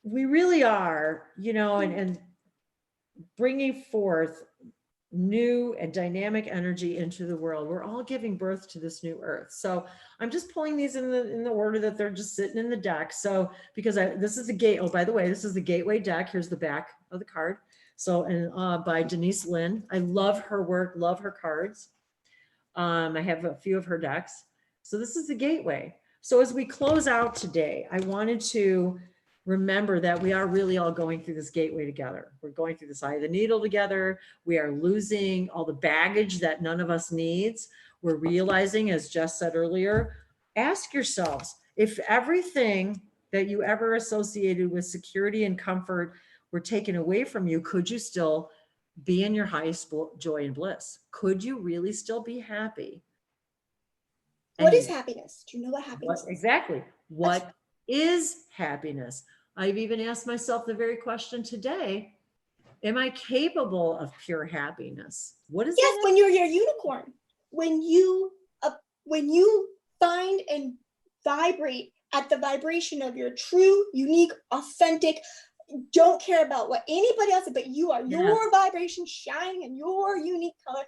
we really are, you know, and bringing forth new and dynamic energy into the world. We're all giving birth to this new earth. So I'm just pulling these in the order that they're just sitting in the deck. So because this is the gate. Oh, by the way, this is the gateway deck. Here's the back of the card. So, and by Denise Lynn. I love her work, love her cards. I have a few of her decks. So this is the gateway. So as we close out today, I wanted to remember that we are really all going through this gateway together. We're going through this eye of the needle together. We are losing all the baggage that none of us needs. We're realizing, as Jess said earlier, ask yourselves, if everything that you ever associated with security and comfort were taken away from you, could you still be in your highest joy and bliss? Could you really still be happy? What is happiness? Do you know what happiness is? Exactly. What is happiness? I've even asked myself the very question today. Am I capable of pure happiness? What is Yes, that? when you're your unicorn, when you find and vibrate at the vibration of your true, unique, authentic, don't care about what anybody else says, but you are your vibration shining in your unique color,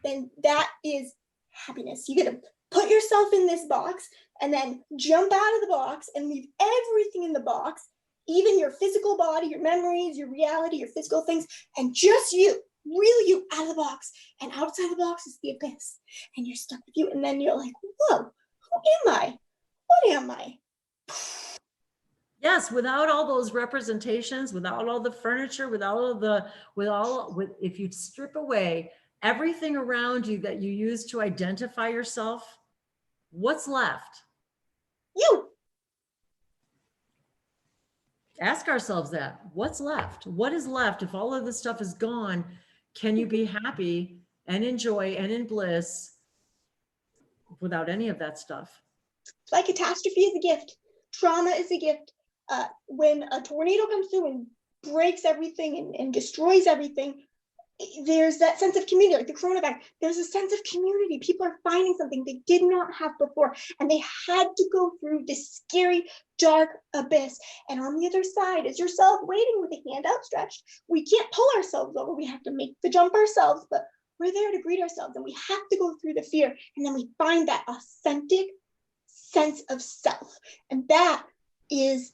then that is happiness. You get to put yourself in this box and then jump out of the box and leave everything in the box, even your physical body, your memories, your reality, your physical things, and just you, real you out of the box. And outside the box is the abyss. And you're stuck with you. And then you're like, whoa, who am I? What am I? Yes, without all those representations, without all the furniture, if you strip away everything around you that you use to identify yourself, what's left? You. Ask ourselves that. What's left? What is left? If all of this stuff is gone, can you be happy and enjoy and in bliss without any of that stuff? Like catastrophe is a gift. Trauma is a gift. When a tornado comes through and breaks everything and destroys everything, there's that sense of community, like the coronavirus. There's a sense of community. People are finding something they did not have before, and they had to go through this scary, dark abyss. And on the other side is yourself waiting with a hand outstretched. We can't pull ourselves over. We have to make the jump ourselves, but we're there to greet ourselves, and we have to go through the fear, and then we find that authentic sense of self. And that is,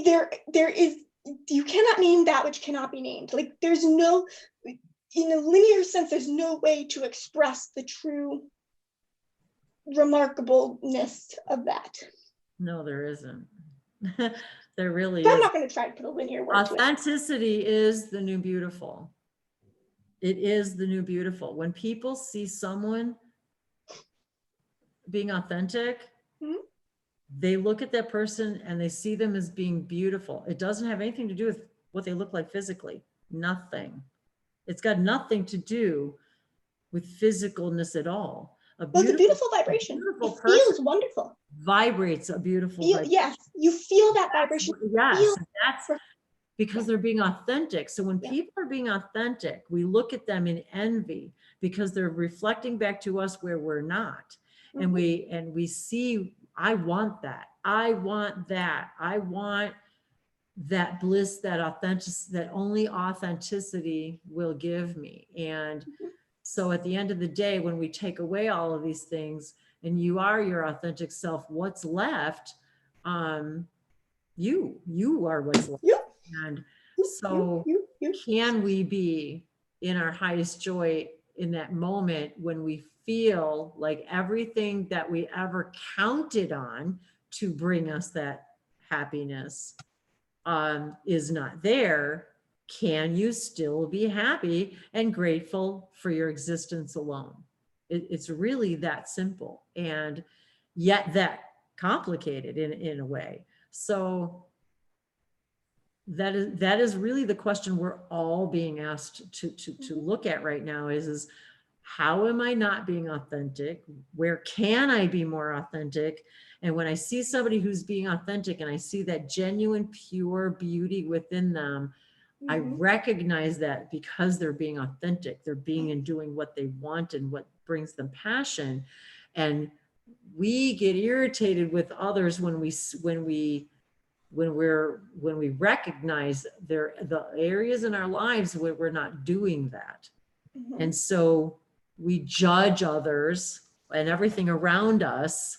there is, you cannot name that which cannot be named. Like there's no, in a linear sense, there's no way to express the true remarkableness of that. No, there isn't. There really So I'm is. not going to try to put a linear word to it. Authenticity is the new beautiful. It is the new beautiful. When people see someone being authentic, they look at that person and they see them as being beautiful. It doesn't have anything to do with what they look like physically. Nothing. It's got nothing to do with physicalness at all. Well, the beautiful vibration. It feels wonderful. Vibrates a beautiful vibration. Yes, you feel that vibration. Yes, that's because they're being authentic. So when people are being authentic, we look at them in envy because they're reflecting back to us where we're not. And we see, I want that. I want that. I want that bliss, that authenticity, that only authenticity will give me. And so at the end of the day, when we take away all of these things and you are your authentic self, what's left? You are what's left. And so can we be in our highest joy in that moment when we feel like everything that we ever counted on to bring us that happiness is not there? Can you still be happy and grateful for your existence alone? It's really that simple, and yet that complicated in a way. So that is really the question we're all being asked to look at right now is how am I not being authentic? Where can I be more authentic? And when I see somebody who's being authentic and I see that genuine, pure beauty within them, I recognize that because they're being authentic, they're being and doing what they want and what brings them passion. And we get irritated with others when we recognize the areas in our lives where we're not doing that. And so we judge others and everything around us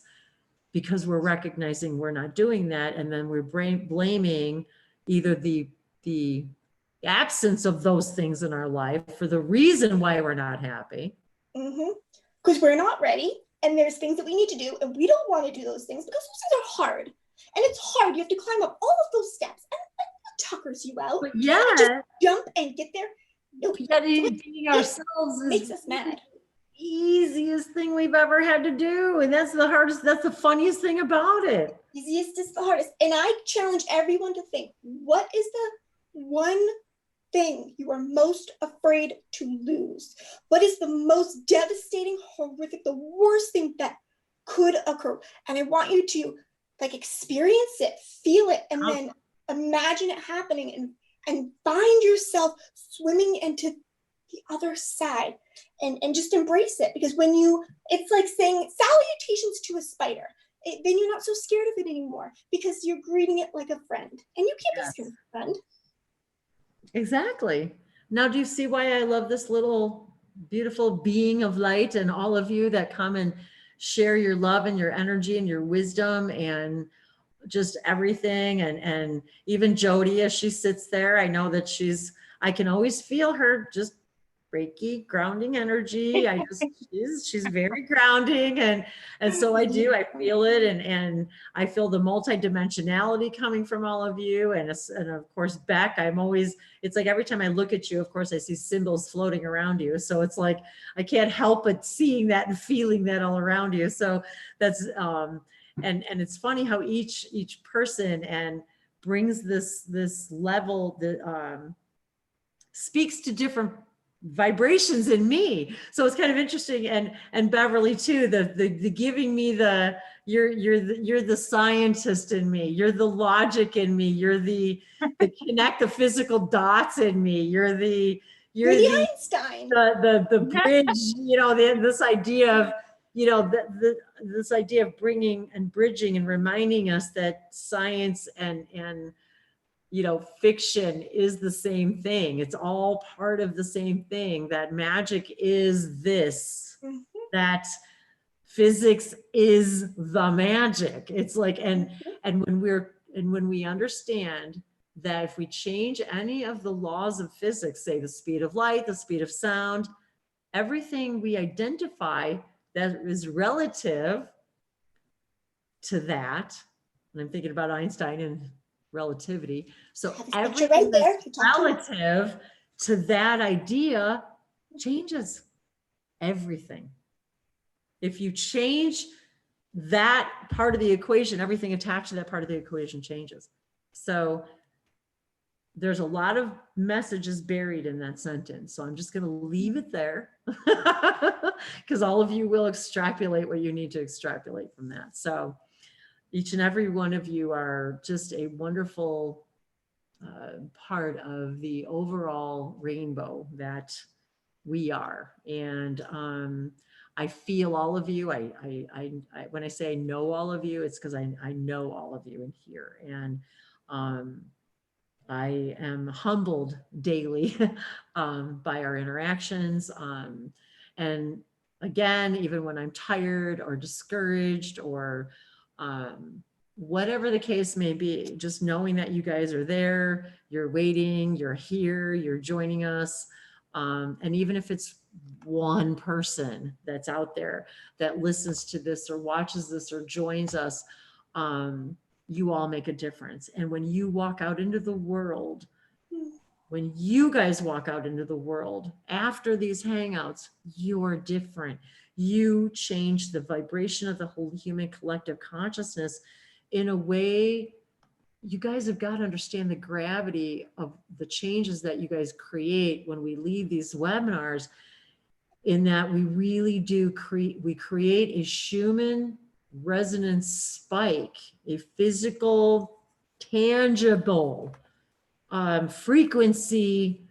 because we're recognizing we're not doing that. And then we're blaming either the absence of those things in our life for the reason why we're not happy. Because we're not ready, and there's things that we need to do, and we don't want to do those things because those things are hard. And it's hard. You have to climb up all of those steps, and it tuckers you out. But yeah, just jump and get there. Nope. Being ourselves makes us mad. Easiest thing we've ever had to do, and that's the hardest, that's the funniest thing about it. Easiest is the hardest. And I challenge everyone to think, what is the one thing you are most afraid to lose? What is the most devastating, horrific, the worst thing that could occur? And I want you to like experience it, feel it, and then imagine it happening and find yourself swimming into the other side and just embrace it. Because when it's like saying salutations to a spider. Then you're not so scared of it anymore because you're greeting it like a friend, and you can't be scared of a friend. Exactly. Now, do you see why I love this little beautiful being of light and all of you that come and share your love and your energy and your wisdom and just everything. And even Jody, as she sits there, I know that I can always feel her just Reiki grounding energy. She's very grounding. And so I feel it. And I feel the multidimensionality coming from all of you. And of course, Beck, it's like every time I look at you, of course, I see symbols floating around you. So it's like, I can't help but seeing that and feeling that all around you. So that's, and it's funny how each person and brings this level that speaks to different vibrations in me. So it's kind of interesting. And Beverly too, the giving me you're the scientist in me, you're the logic in me, you're the connect the physical dots in me, you're the Einstein, the bridge, this idea of, this idea of bringing and bridging and reminding us that science and fiction is the same thing. It's all part of the same thing, that magic is this, that physics is the magic. It's like, and when we understand that if we change any of the laws of physics, say the speed of light, the speed of sound, everything we identify that is relative to that, and I'm thinking about Einstein and relativity. So everything that's relative to that idea changes everything. If you change that part of the equation, everything attached to that part of the equation changes. So there's a lot of messages buried in that sentence. So I'm just going to leave it there because all of you will extrapolate what you need to extrapolate from that. So each and every one of you are just a wonderful part of the overall rainbow that we are. And I feel all of you. When I say I know all of you, it's because I know all of you in here. And I am humbled daily by our interactions. And again, even when I'm tired or discouraged or whatever the case may be, just knowing that you guys are there, you're waiting, you're here, you're joining us. And even if it's one person that's out there that listens to this or watches this or joins us, you all make a difference. And when you walk out into the world, when you guys walk out into the world after these hangouts, you're different. You change the vibration of the whole human collective consciousness in a way. You guys have got to understand the gravity of the changes that you guys create when we leave these webinars. in that we really do create a Schumann resonance spike, a physical, tangible frequency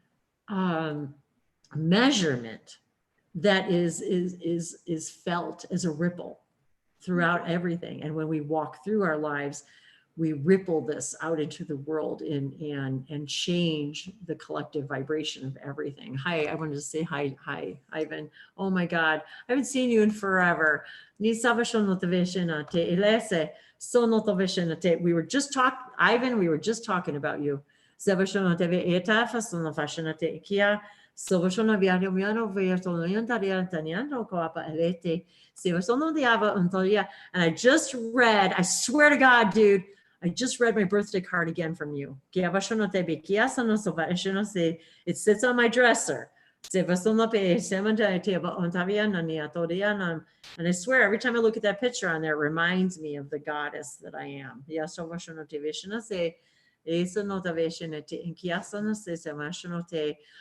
measurement that is felt as a ripple throughout everything. And when we walk through our lives, we ripple this out into the world and change the collective vibration of everything. Hi, I wanted to say hi, Ivan. Oh my God, I haven't seen you in forever. We were just Ivan, we were just talking about you. And I just read, I swear to God, dude, I just read my birthday card again from you. It sits on my dresser. And I swear, every time I look at that picture on there, it reminds me of the goddess that I am.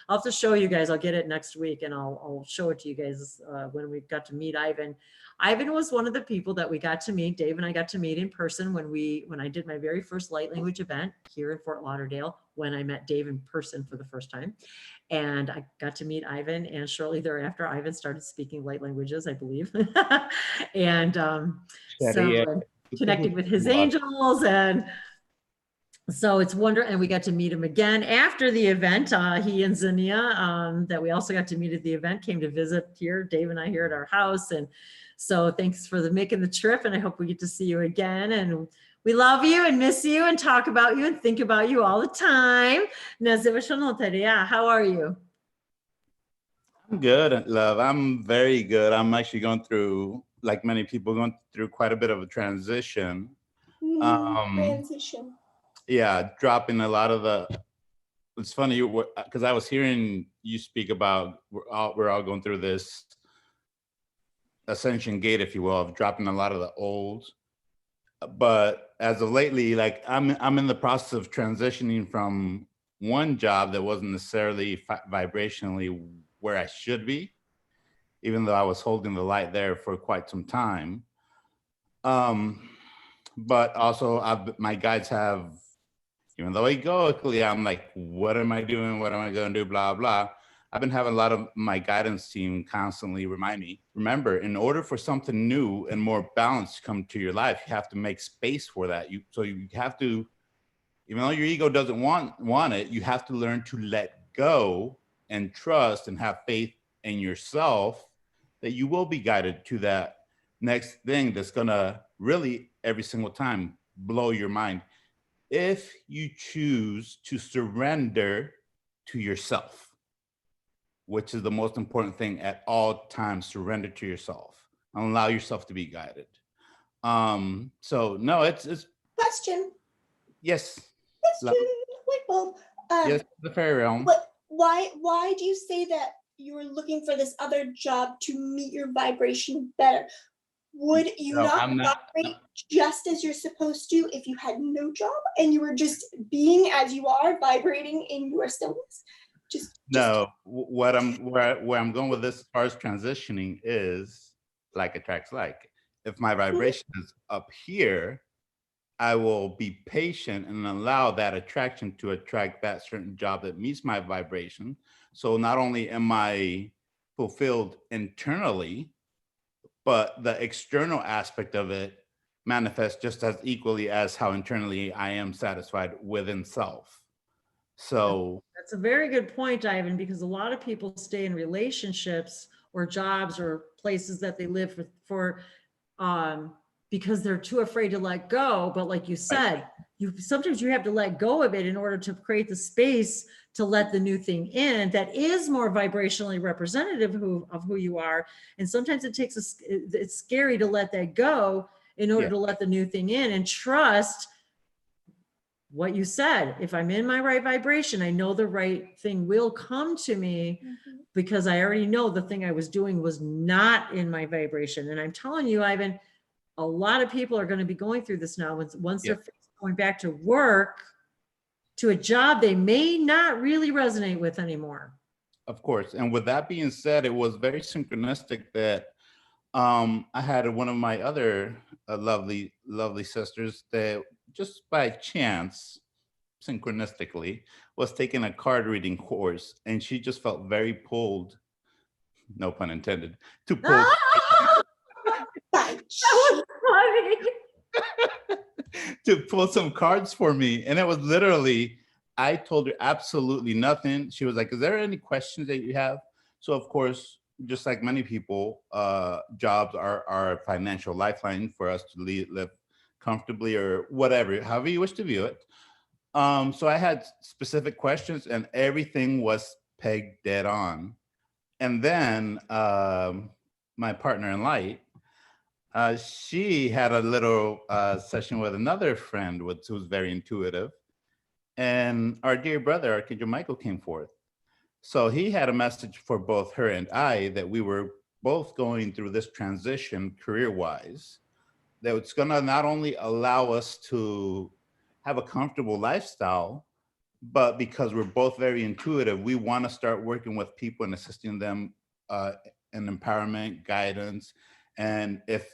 I'll have to show you guys. I'll get it next week and I'll show it to you guys when we got to meet Ivan. Ivan was one of the people that we got to meet. Dave and I got to meet in person when I did my very first light language event here in Fort Lauderdale, when I met Dave in person for the first time. And I got to meet Ivan, and shortly thereafter, Ivan started speaking light languages, I believe. And connected with his angels, and so it's wonderful. And we got to meet him again after the event. He and Zania, that we also got to meet at the event, came to visit here, Dave and I, here at our house. And so thanks for making the trip, and I hope we get to see you again. And we love you and miss you and talk about you and think about you all the time. How are you? I'm good, love. I'm very good. I'm actually going through, like many people, going through quite a bit of a transition. Transition. Yeah, dropping a lot of the, it's funny because I was hearing you speak about we're all going through this ascension gate, if you will, of dropping a lot of the old. But as of lately, like I'm in the process of transitioning from one job that wasn't necessarily vibrationally where I should be, even though I was holding the light there for quite some time. But also my guides have, even though egoically I'm like, what am I doing? What am I going to do? Blah, blah. I've been having a lot of my guidance team constantly remind me, remember, in order for something new and more balanced to come to your life, you have to make space for that. So you have to, even though your ego doesn't want it, you have to learn to let go and trust and have faith in yourself that you will be guided to that next thing that's going to really every single time blow your mind. If you choose to surrender to yourself, which is the most important thing at all times, surrender to yourself and allow yourself to be guided. So no, it's Question. Yes. Question. Light bulb. Yes, the fairy realm. Why do you say that you were looking for this other job to meet your vibration better? Would you not vibrate just as you're supposed to if you had no job and you were just being as you are, vibrating in your stillness? No, where I'm going with this as far as transitioning is like attracts like. If my vibration is up here, I will be patient and allow that attraction to attract that certain job that meets my vibration. So not only am I fulfilled internally, but the external aspect of it manifests just as equally as how internally I am satisfied within self. So that's a very good point, Ivan, because a lot of people stay in relationships or jobs or places that they live for because they're too afraid to let go. But like you said, sometimes you have to let go of it in order to create the space to let the new thing in that is more vibrationally representative of who you are. And sometimes it's scary to let that go in order to let the new thing in and trust what you said. If I'm in my right vibration, I know the right thing will come to me because I already know the thing I was doing was not in my vibration. And I'm telling you, Ivan, a lot of people are going to be going through this now. Once they're going back to work, to a job they may not really resonate with anymore. Of course. And with that being said, it was very synchronistic that I had one of my other lovely sisters that just by chance, synchronistically, was taking a card reading course, and she just felt very pulled, no pun intended, to pull Bye. That was funny. to pull some cards for me. And it was literally, I told her absolutely nothing. She was like, is there any questions that you have? So of course, just like many people, jobs are a financial lifeline for us to live comfortably or whatever, however you wish to view it. So I had specific questions and everything was pegged dead on. And then my partner in light, she had a little session with another friend who's very intuitive. And our dear brother, Archangel Michael, came forth. So he had a message for both her and I that we were both going through this transition career-wise, that it's gonna not only allow us to have a comfortable lifestyle, but because we're both very intuitive, we wanna start working with people and assisting them in empowerment, guidance, and if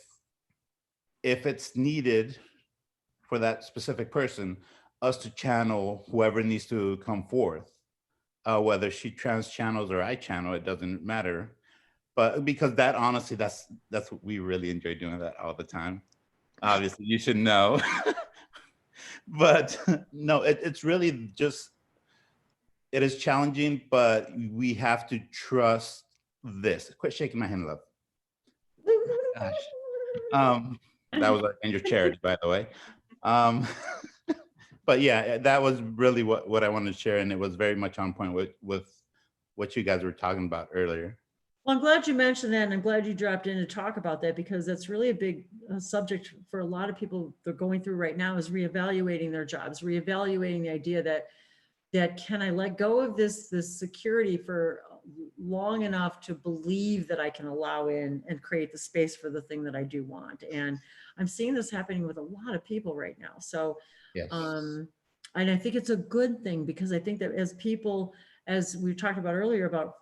it's needed for that specific person, us to channel whoever needs to come forth. Whether she trans channels or I channel, it doesn't matter. But because that, honestly, that's what we really enjoy doing that all the time. Obviously, you should know. But no, it's really just, it is challenging, but we have to trust this. Quit shaking my hand, love. Gosh. That was Archangel Charity, by the way. But yeah, that was really what I wanted to share, and it was very much on point with what you guys were talking about earlier. Well, I'm glad you mentioned that, and I'm glad you dropped in to talk about that, because that's really a big subject for a lot of people they're going through right now, is reevaluating their jobs, reevaluating the idea that can I let go of this security for long enough to believe that I can allow in and create the space for the thing that I do want. And I'm seeing this happening with a lot of people right now. So, yes. And I think it's a good thing, because I think that as people, as we talked about earlier about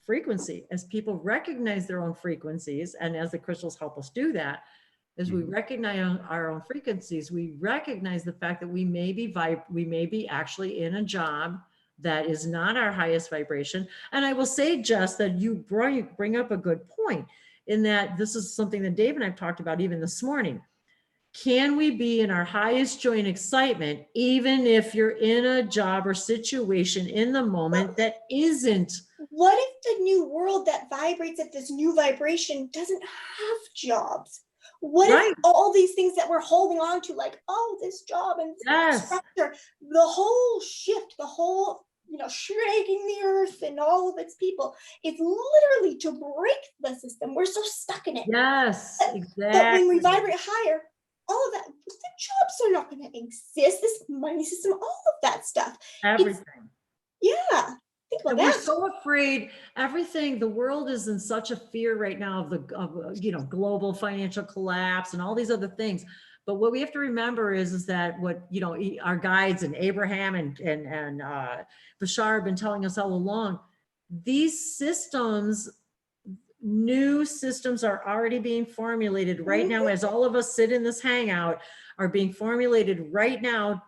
frequency, as people recognize their own frequencies, and as the crystals help us do that, as we recognize our own frequencies, we recognize the fact that we may be actually in a job that is not our highest vibration. And I will say, Jess, that you bring up a good point, in that this is something that Dave and I've talked about even this morning. Can we be in our highest joy and excitement, even if you're in a job or situation in the moment that isn't? What if the new world that vibrates at this new vibration doesn't have jobs? What if all these things that we're holding on to, like, oh, this job and structure, the whole shift, the whole, shrinking the earth and all of its people, it's literally to break the system. We're so stuck in it. Yes, exactly. But when we vibrate higher, all of that, the jobs are not going to exist. This money system, all of that stuff. Everything. Yeah. Think about and that. We're so afraid. Everything. The world is in such a fear right now of global financial collapse and all these other things. But what we have to remember is that what our guides and Abraham and Bashar have been telling us all along. These systems, new systems, are already being formulated right now. As all of us sit in this hangout, are being formulated right now.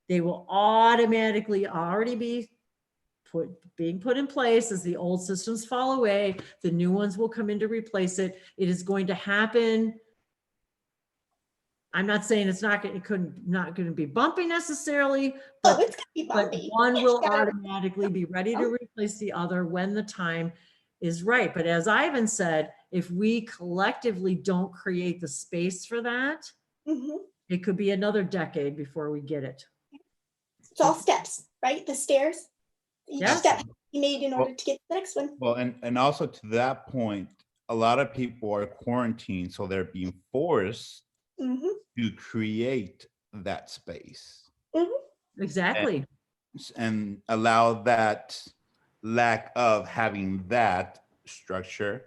They will automatically already be being put in place as the old systems fall away. The new ones will come in to replace it. It is going to happen. I'm not saying it's not going to be bumpy necessarily, but, it's gonna be bumpy. But one will automatically be ready to replace the other when the time is right. But as Ivan said, if we collectively don't create the space for that, it could be another decade before we get it. It's all steps, right? The stairs. Each step you made in order to get to the next one. Well, and also to that point, a lot of people are quarantined, so they're being forced to create that space. Exactly. And allow that lack of having that structure.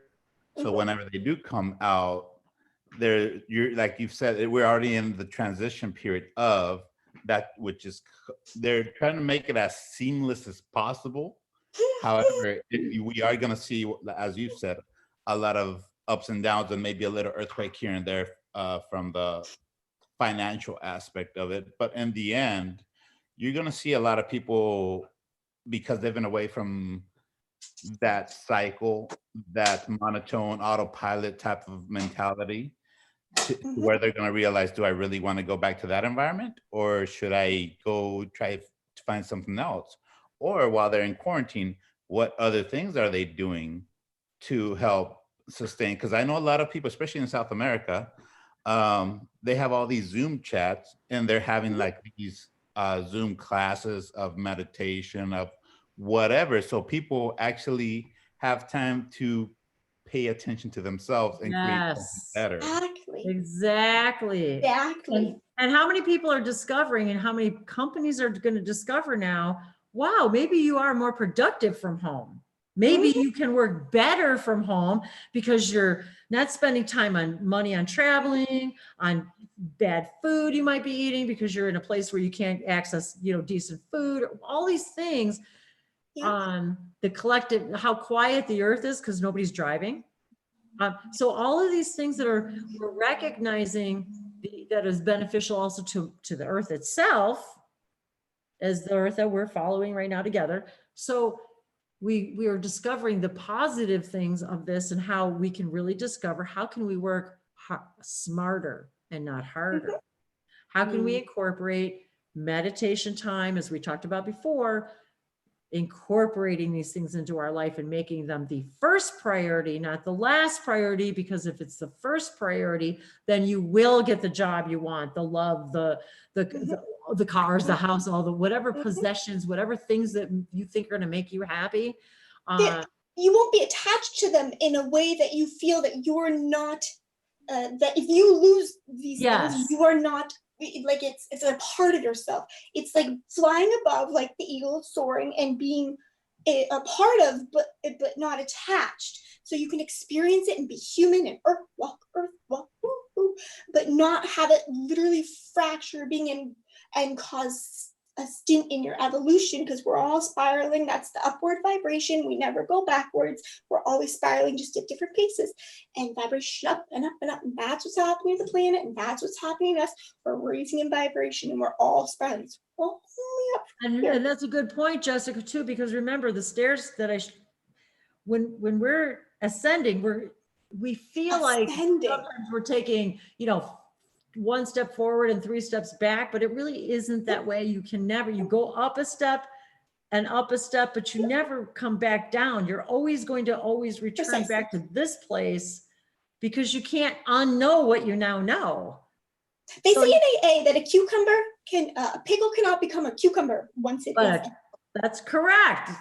So whenever they do come out, you're like you've said, we're already in the transition period of that, which is they're trying to make it as seamless as possible. However, we are going to see, as you said, a lot of ups and downs and maybe a little earthquake here and there from the financial aspect of it. But in the end, you're going to see a lot of people, because they've been away from that cycle, that monotone autopilot type of mentality, to where they're going to realize, do I really want to go back to that environment, or should I go try to find something else? Or while they're in quarantine, what other things are they doing to help sustain? Because I know a lot of people, especially in South America, they have all these Zoom chats, and they're having like these Zoom classes of meditation, of whatever. So people actually have time to pay attention to themselves and create something better. Exactly. And how many people are discovering, and how many companies are going to discover now, wow, maybe you are more productive from home. Maybe you can work better from home because you're not spending time on money on traveling, on bad food you might be eating because you're in a place where you can't access, you know, decent food, all these things. The collective, how quiet the earth is because nobody's driving. So all of these things that we're recognizing that is beneficial also to the earth itself, as the earth that we're following right now together. So we are discovering the positive things of this, and how we can really discover, how can we work smarter and not harder? How can we incorporate meditation time, as we talked about before, incorporating these things into our life and making them the first priority, not the last priority, because if it's the first priority, then you will get the job you want, the love, the cars, the house, all the whatever possessions, whatever things that you think are going to make you happy. You won't be attached to them in a way that you feel that you're not, that if you lose these things, you are not, like it's a part of yourself. It's like flying above, like the eagle soaring and being a part of, but not attached. So you can experience it and be human and earth walk, but not have it literally fracture being in and cause a stint in your evolution, because we're all spiraling. That's the upward vibration. We never go backwards. We're always spiraling, just at different paces, and vibration up and up and up. And that's what's happening to the planet, and that's what's happening to us. We're raising in vibration, and we're all spiraling. It's all only up and that's a good point, Jessica, too, because remember the stairs that when we're ascending, we feel like sometimes we're taking, you know, one step forward and 3 steps back, but it really isn't that way. You go up a step and up a step, but you never come back down. You're always going to return back to this place, because you can't unknow what you now know. They say in AA that a pickle cannot become a cucumber once it is. That's correct.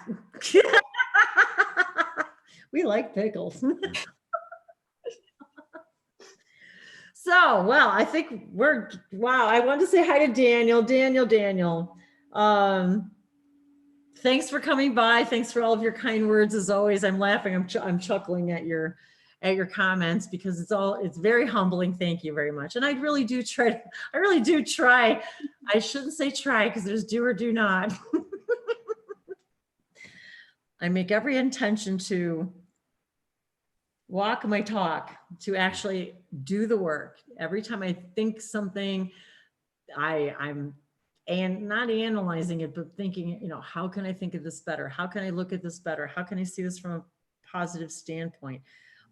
We like pickles. So, well, I think wow, I want to say hi to Daniel. Daniel. Thanks for coming by. Thanks for all of your kind words. As always, I'm laughing. I'm chuckling at your comments, because it's very humbling. Thank you very much. And I really do try. I shouldn't say try, because there's do or do not. I make every intention to walk my talk, to actually do the work. Every time I think something, I'm not analyzing it, but thinking, you know, how can I think of this better? How can I look at this better? How can I see this from a positive standpoint?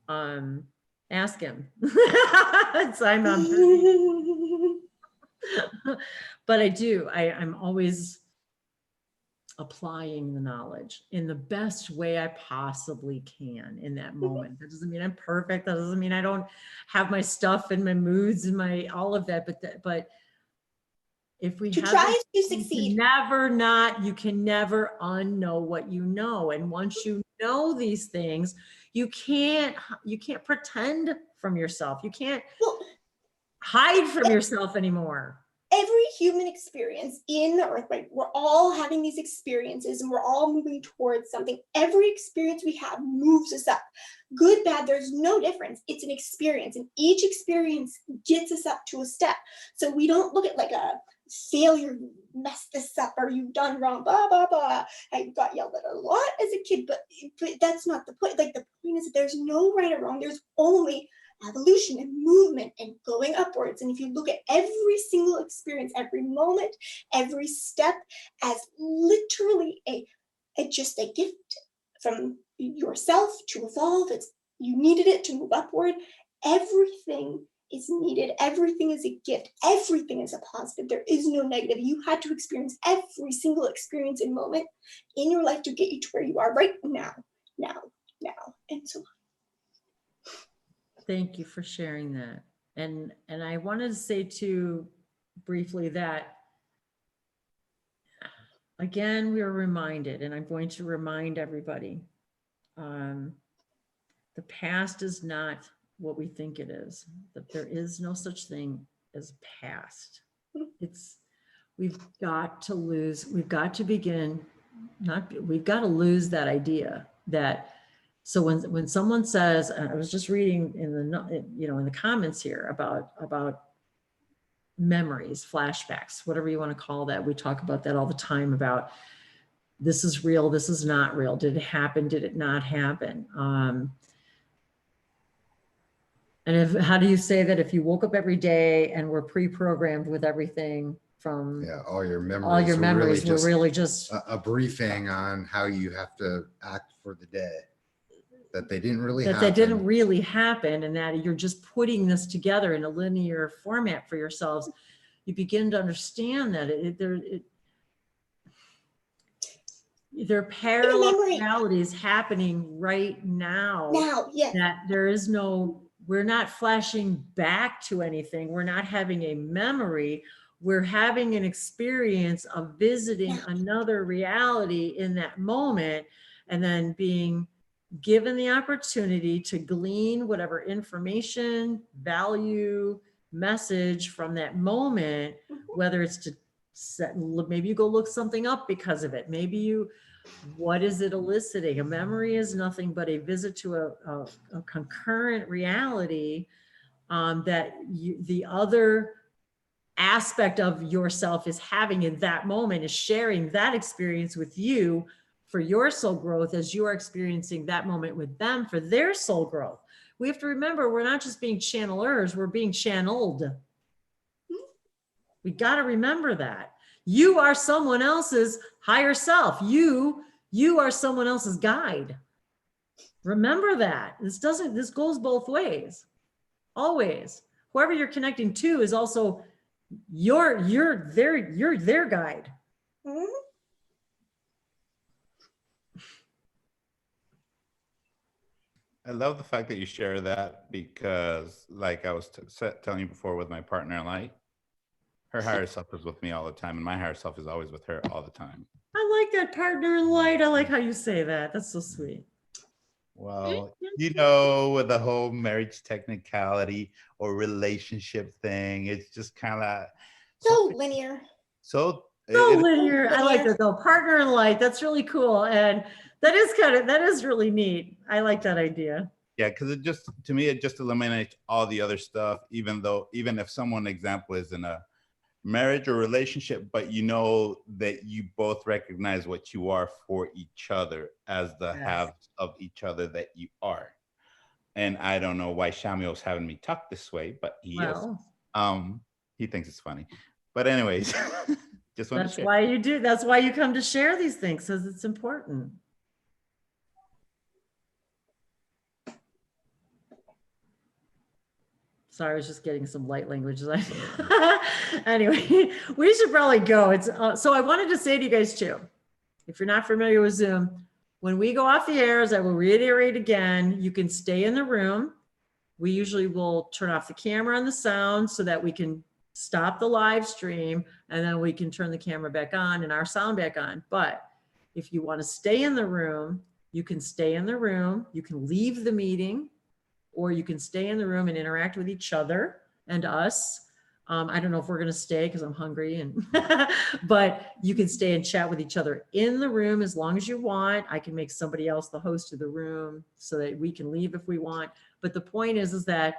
Ask him. I'm busy. But I'm always applying the knowledge in the best way I possibly can in that moment. That doesn't mean I'm perfect. That doesn't mean I don't have my stuff and my moods and all of that. But if we try to succeed, you can never unknow what you know. And once you know these things, you can't pretend from yourself. You can't hide from yourself anymore. Every human experience in the earth, right? We're all having these experiences, and we're all moving towards something. Every experience we have moves us up. Good, bad, there's no difference. It's an experience, and each experience gets us up to a step. So we don't look at like a failure, you messed this up, or you've done wrong, blah, blah, blah. I got yelled at a lot as a kid, but that's not the point. Like, the point is that there's no right or wrong. There's only evolution and movement and going upwards. And if you look at every single experience, every moment, every step as literally just a gift from yourself to evolve, you needed it to move upward. Everything is needed. Everything is a gift. Everything is a positive. There is no negative. You had to experience every single experience and moment in your life to get you to where you are right now, and so on. Thank you for sharing that. And I wanted to say too briefly that, again, we are reminded, and I'm going to remind everybody, the past is not what we think it is. That there is no such thing as past. We've got to lose that idea that, so when someone says, I was just reading in the comments here about memories, flashbacks, whatever you want to call that. We talk about that all the time, about this is real, this is not real. Did it happen? Did it not happen? And how do you say that if you woke up every day and were pre-programmed with everything from all your memories were really just a briefing on how you have to act for the day, that they didn't really happen, and that you're just putting this together in a linear format for yourselves. You begin to understand that there are parallel realities happening right now. That there is we're not flashing back to anything. We're not having a memory. We're having an experience of visiting another reality in that moment, and then being given the opportunity to glean whatever information, value, message from that moment, whether it's to maybe you go look something up because of it. Maybe what is it eliciting? A memory is nothing but a visit to a concurrent reality that the other aspect of yourself is having in that moment, is sharing that experience with you for your soul growth, as you are experiencing that moment with them for their soul growth. We have to remember, we're not just being channelers, we're being channeled. We got to remember that. You are someone else's higher self. You are someone else's guide. Remember that. This goes both ways. Always. Whoever you're connecting to is also you're their guide. Mm-hmm. I love the fact that you share that, because like I was telling you before with my partner in light, her higher self is with me all the time, and my higher self is always with her all the time. I like that, partner in light. I like how you say that. That's so sweet. Well, with the whole marriage technicality or relationship thing, it's just kind of so linear. So linear. I like that though. Partner in light. That's really cool. And that is really neat. I like that idea. Yeah, because to me, it just eliminates all the other stuff, even if someone, example, is in a marriage or relationship, but you know that you both recognize what you are for each other as the halves of each other that you are. And I don't know why Shamuel's having me talk this way, but he is. He thinks it's funny. But anyways, just want to share. Why you do. That's why you come to share these things, because it's important. Sorry, I was just getting some light language. Anyway, we should probably go. So I wanted to say to you guys too, if you're not familiar with Zoom, when we go off the air, as I will reiterate again, you can stay in the room. We usually will turn off the camera and the sound so that we can stop the live stream, and then we can turn the camera back on and our sound back on. But if you want to stay in the room, you can stay in the room. You can leave the meeting, or you can stay in the room and interact with each other and us. I don't know if we're going to stay because I'm hungry, but you can stay and chat with each other in the room as long as you want. I can make somebody else the host of the room so that we can leave if we want. But the point is that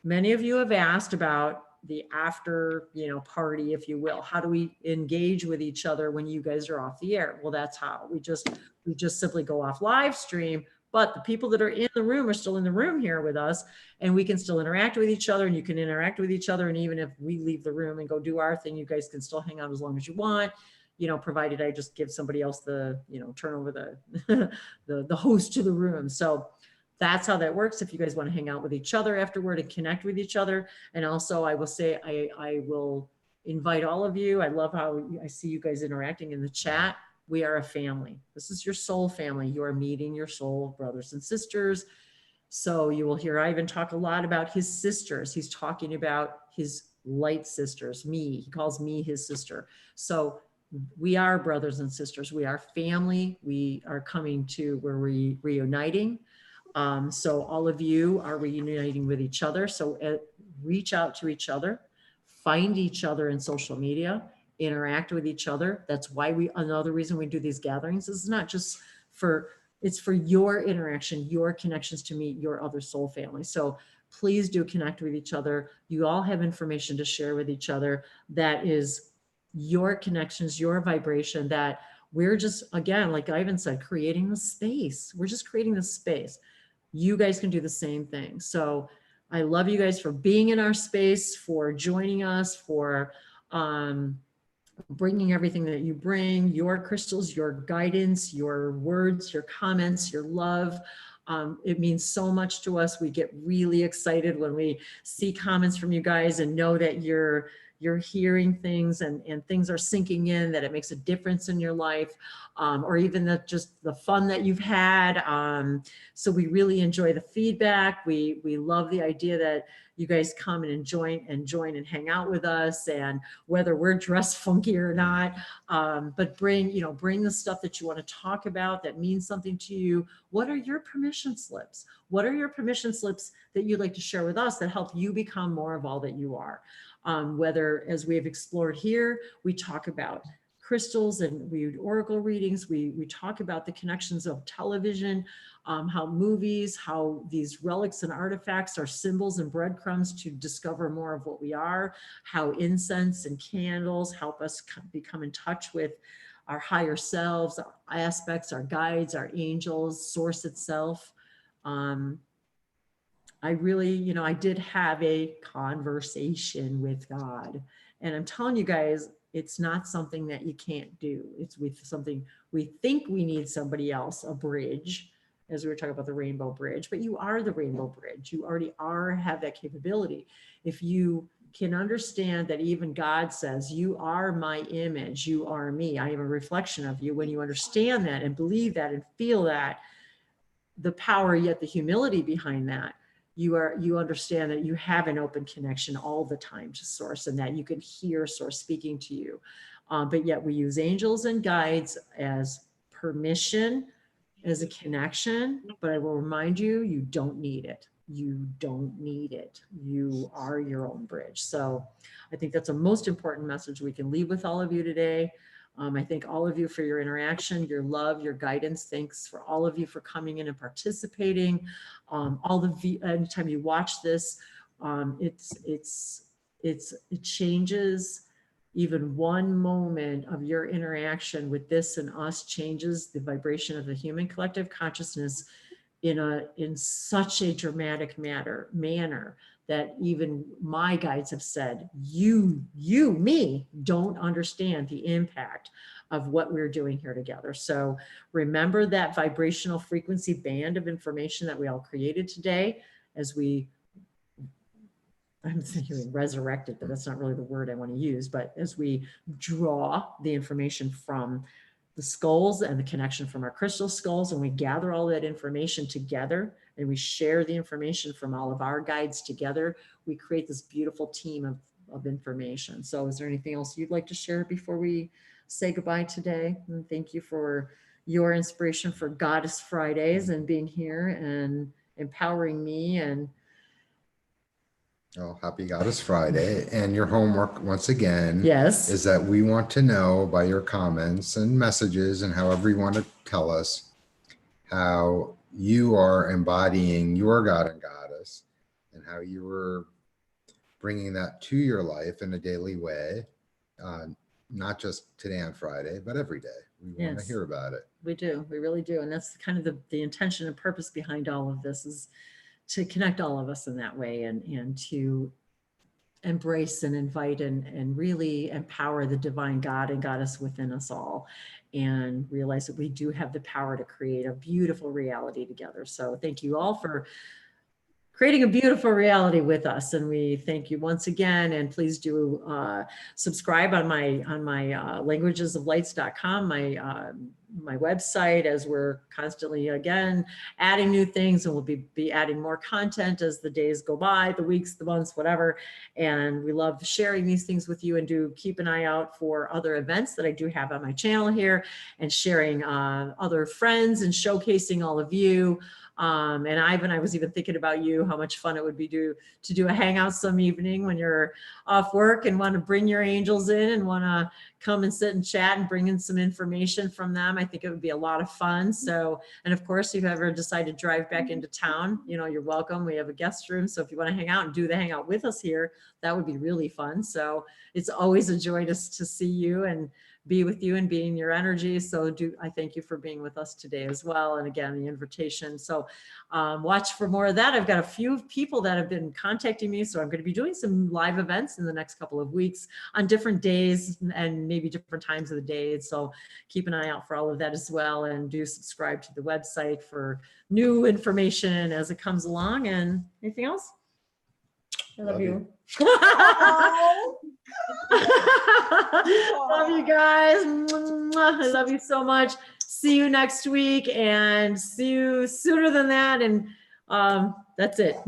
many of you have asked about the after, party, if you will. How do we engage with each other when you guys are off the air? Well, that's how we just simply go off live stream, but the people that are in the room are still in the room here with us, and we can still interact with each other, and you can interact with each other. And even if we leave the room and go do our thing, you guys can still hang out as long as you want, provided I just give somebody else the, turn over the, the host to the room. So that's how that works. If you guys want to hang out with each other afterward and connect with each other. And also I will say, I will invite all of you. I love how I see you guys interacting in the chat. We are a family. This is your soul family. You are meeting your soul brothers and sisters. So you will hear Ivan talk a lot about his sisters. He's talking about his light sisters, me. He calls me his sister. So we are brothers and sisters. We are family. We are coming to where we're reuniting. So all of you are reuniting with each other. So reach out to each other, find each other in social media, interact with each other. That's why another reason we do these gatherings is not just it's for your interaction, your connections to meet your other soul family. So please do connect with each other. You all have information to share with each other. That is your connections, your vibration, that we're just, again, like Ivan said, creating the space. We're just creating the space. You guys can do the same thing. So I love you guys for being in our space, for joining us, for bringing everything that you bring, your crystals, your guidance, your words, your comments, your love. It means so much to us. We get really excited when we see comments from you guys and know that you're hearing things and things are sinking in, that it makes a difference in your life, or even just the fun that you've had. So we really enjoy the feedback. We love the idea that you guys come and join and hang out with us, and whether we're dressed funky or not, but bring the stuff that you want to talk about that means something to you. What are your permission slips? What are your permission slips that you'd like to share with us that help you become more of all that you are? Whether, as we have explored here, we talk about crystals and we do oracle readings, we talk about the connections of television, how movies, how these relics and artifacts are symbols and breadcrumbs to discover more of what we are, how incense and candles help us become in touch with our higher selves, our aspects, our guides, our angels, source itself. I really, I did have a conversation with God, and I'm telling you guys, it's not something that you can't do. It's with something we think we need somebody else, a bridge, as we were talking about the rainbow bridge, but you are the rainbow bridge. You already have that capability. If you can understand that even God says, you are my image, you are me, I am a reflection of you. When you understand that and believe that and feel that, the power, yet the humility behind that, you understand that you have an open connection all the time to source, and that you can hear source speaking to you. But yet we use angels and guides as permission, as a connection, but I will remind you, you don't need it. You don't need it. You are your own bridge. So I think that's a most important message we can leave with all of you today. I thank all of you for your interaction, your love, your guidance. Thanks for all of you for coming in and participating. Anytime you watch this, it changes. Even one moment of your interaction with this and us changes the vibration of the human collective consciousness in such a dramatic manner that even my guides have said, me, don't understand the impact of what we're doing here together. So remember that vibrational frequency band of information that we all created today as I'm thinking resurrected, but that's not really the word I want to use, but as we draw the information from the skulls and the connection from our crystal skulls, and we gather all that information together and we share the information from all of our guides together, we create this beautiful team of information. So is there anything else you'd like to share before we say goodbye today? And thank you for your inspiration for Goddess Fridays and being here and empowering me. And Oh, happy Goddess Friday. And your homework, once again, yes, is that we want to know by your comments and messages and however you want to tell us how you are embodying your God and Goddess and how you were bringing that to your life in a daily way, not just today on Friday, but every day. We want to Yes. hear about it. We do. We really do. And that's kind of the intention and purpose behind all of this, is to connect all of us in that way, and to embrace and invite and really empower the divine God and goddess within us all, and realize that we do have the power to create a beautiful reality together. So thank you all for creating a beautiful reality with us, and we thank you once again. And please do subscribe on my languagesoflights.com, my website, as we're constantly again adding new things, and we'll be adding more content as the days go by, the weeks, the months, whatever. And we love sharing these things with you, and do keep an eye out for other events that I do have on my channel here, and sharing other friends and showcasing all of you. And Ivan, I was even thinking about you, how much fun it would be to do a hangout some evening when you're off work and want to bring your angels in and want to come and sit and chat and bring in some information from them. I think it would be a lot of fun. So, and of course, if you ever decide to drive back into town, you know, you're welcome. We have a guest room. So if you want to hang out and do the hangout with us here, that would be really fun. So it's always a joy to see you and be with you and be in your energy. So I thank you for being with us today as well. And again, the invitation. So watch for more of that. I've got a few people that have been contacting me. So I'm going to be doing some live events in the next couple of weeks on different days and maybe different times of the day. So keep an eye out for all of that as well. And do subscribe to the website for new information as it comes along. And anything else? I love you. Love you guys. I love you so much. See you next week, and see you sooner than that. And that's it. I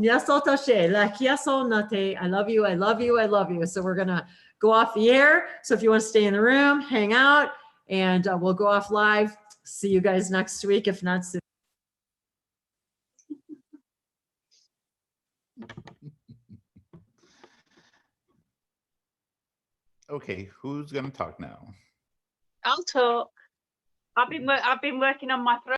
love you. I love you. I love you. So we're going to go off the air. So if you want to stay in the room, hang out, and we'll go off live. See you guys next week, if not soon. Okay, who's gonna talk now? I'll talk. I've been working on my throat.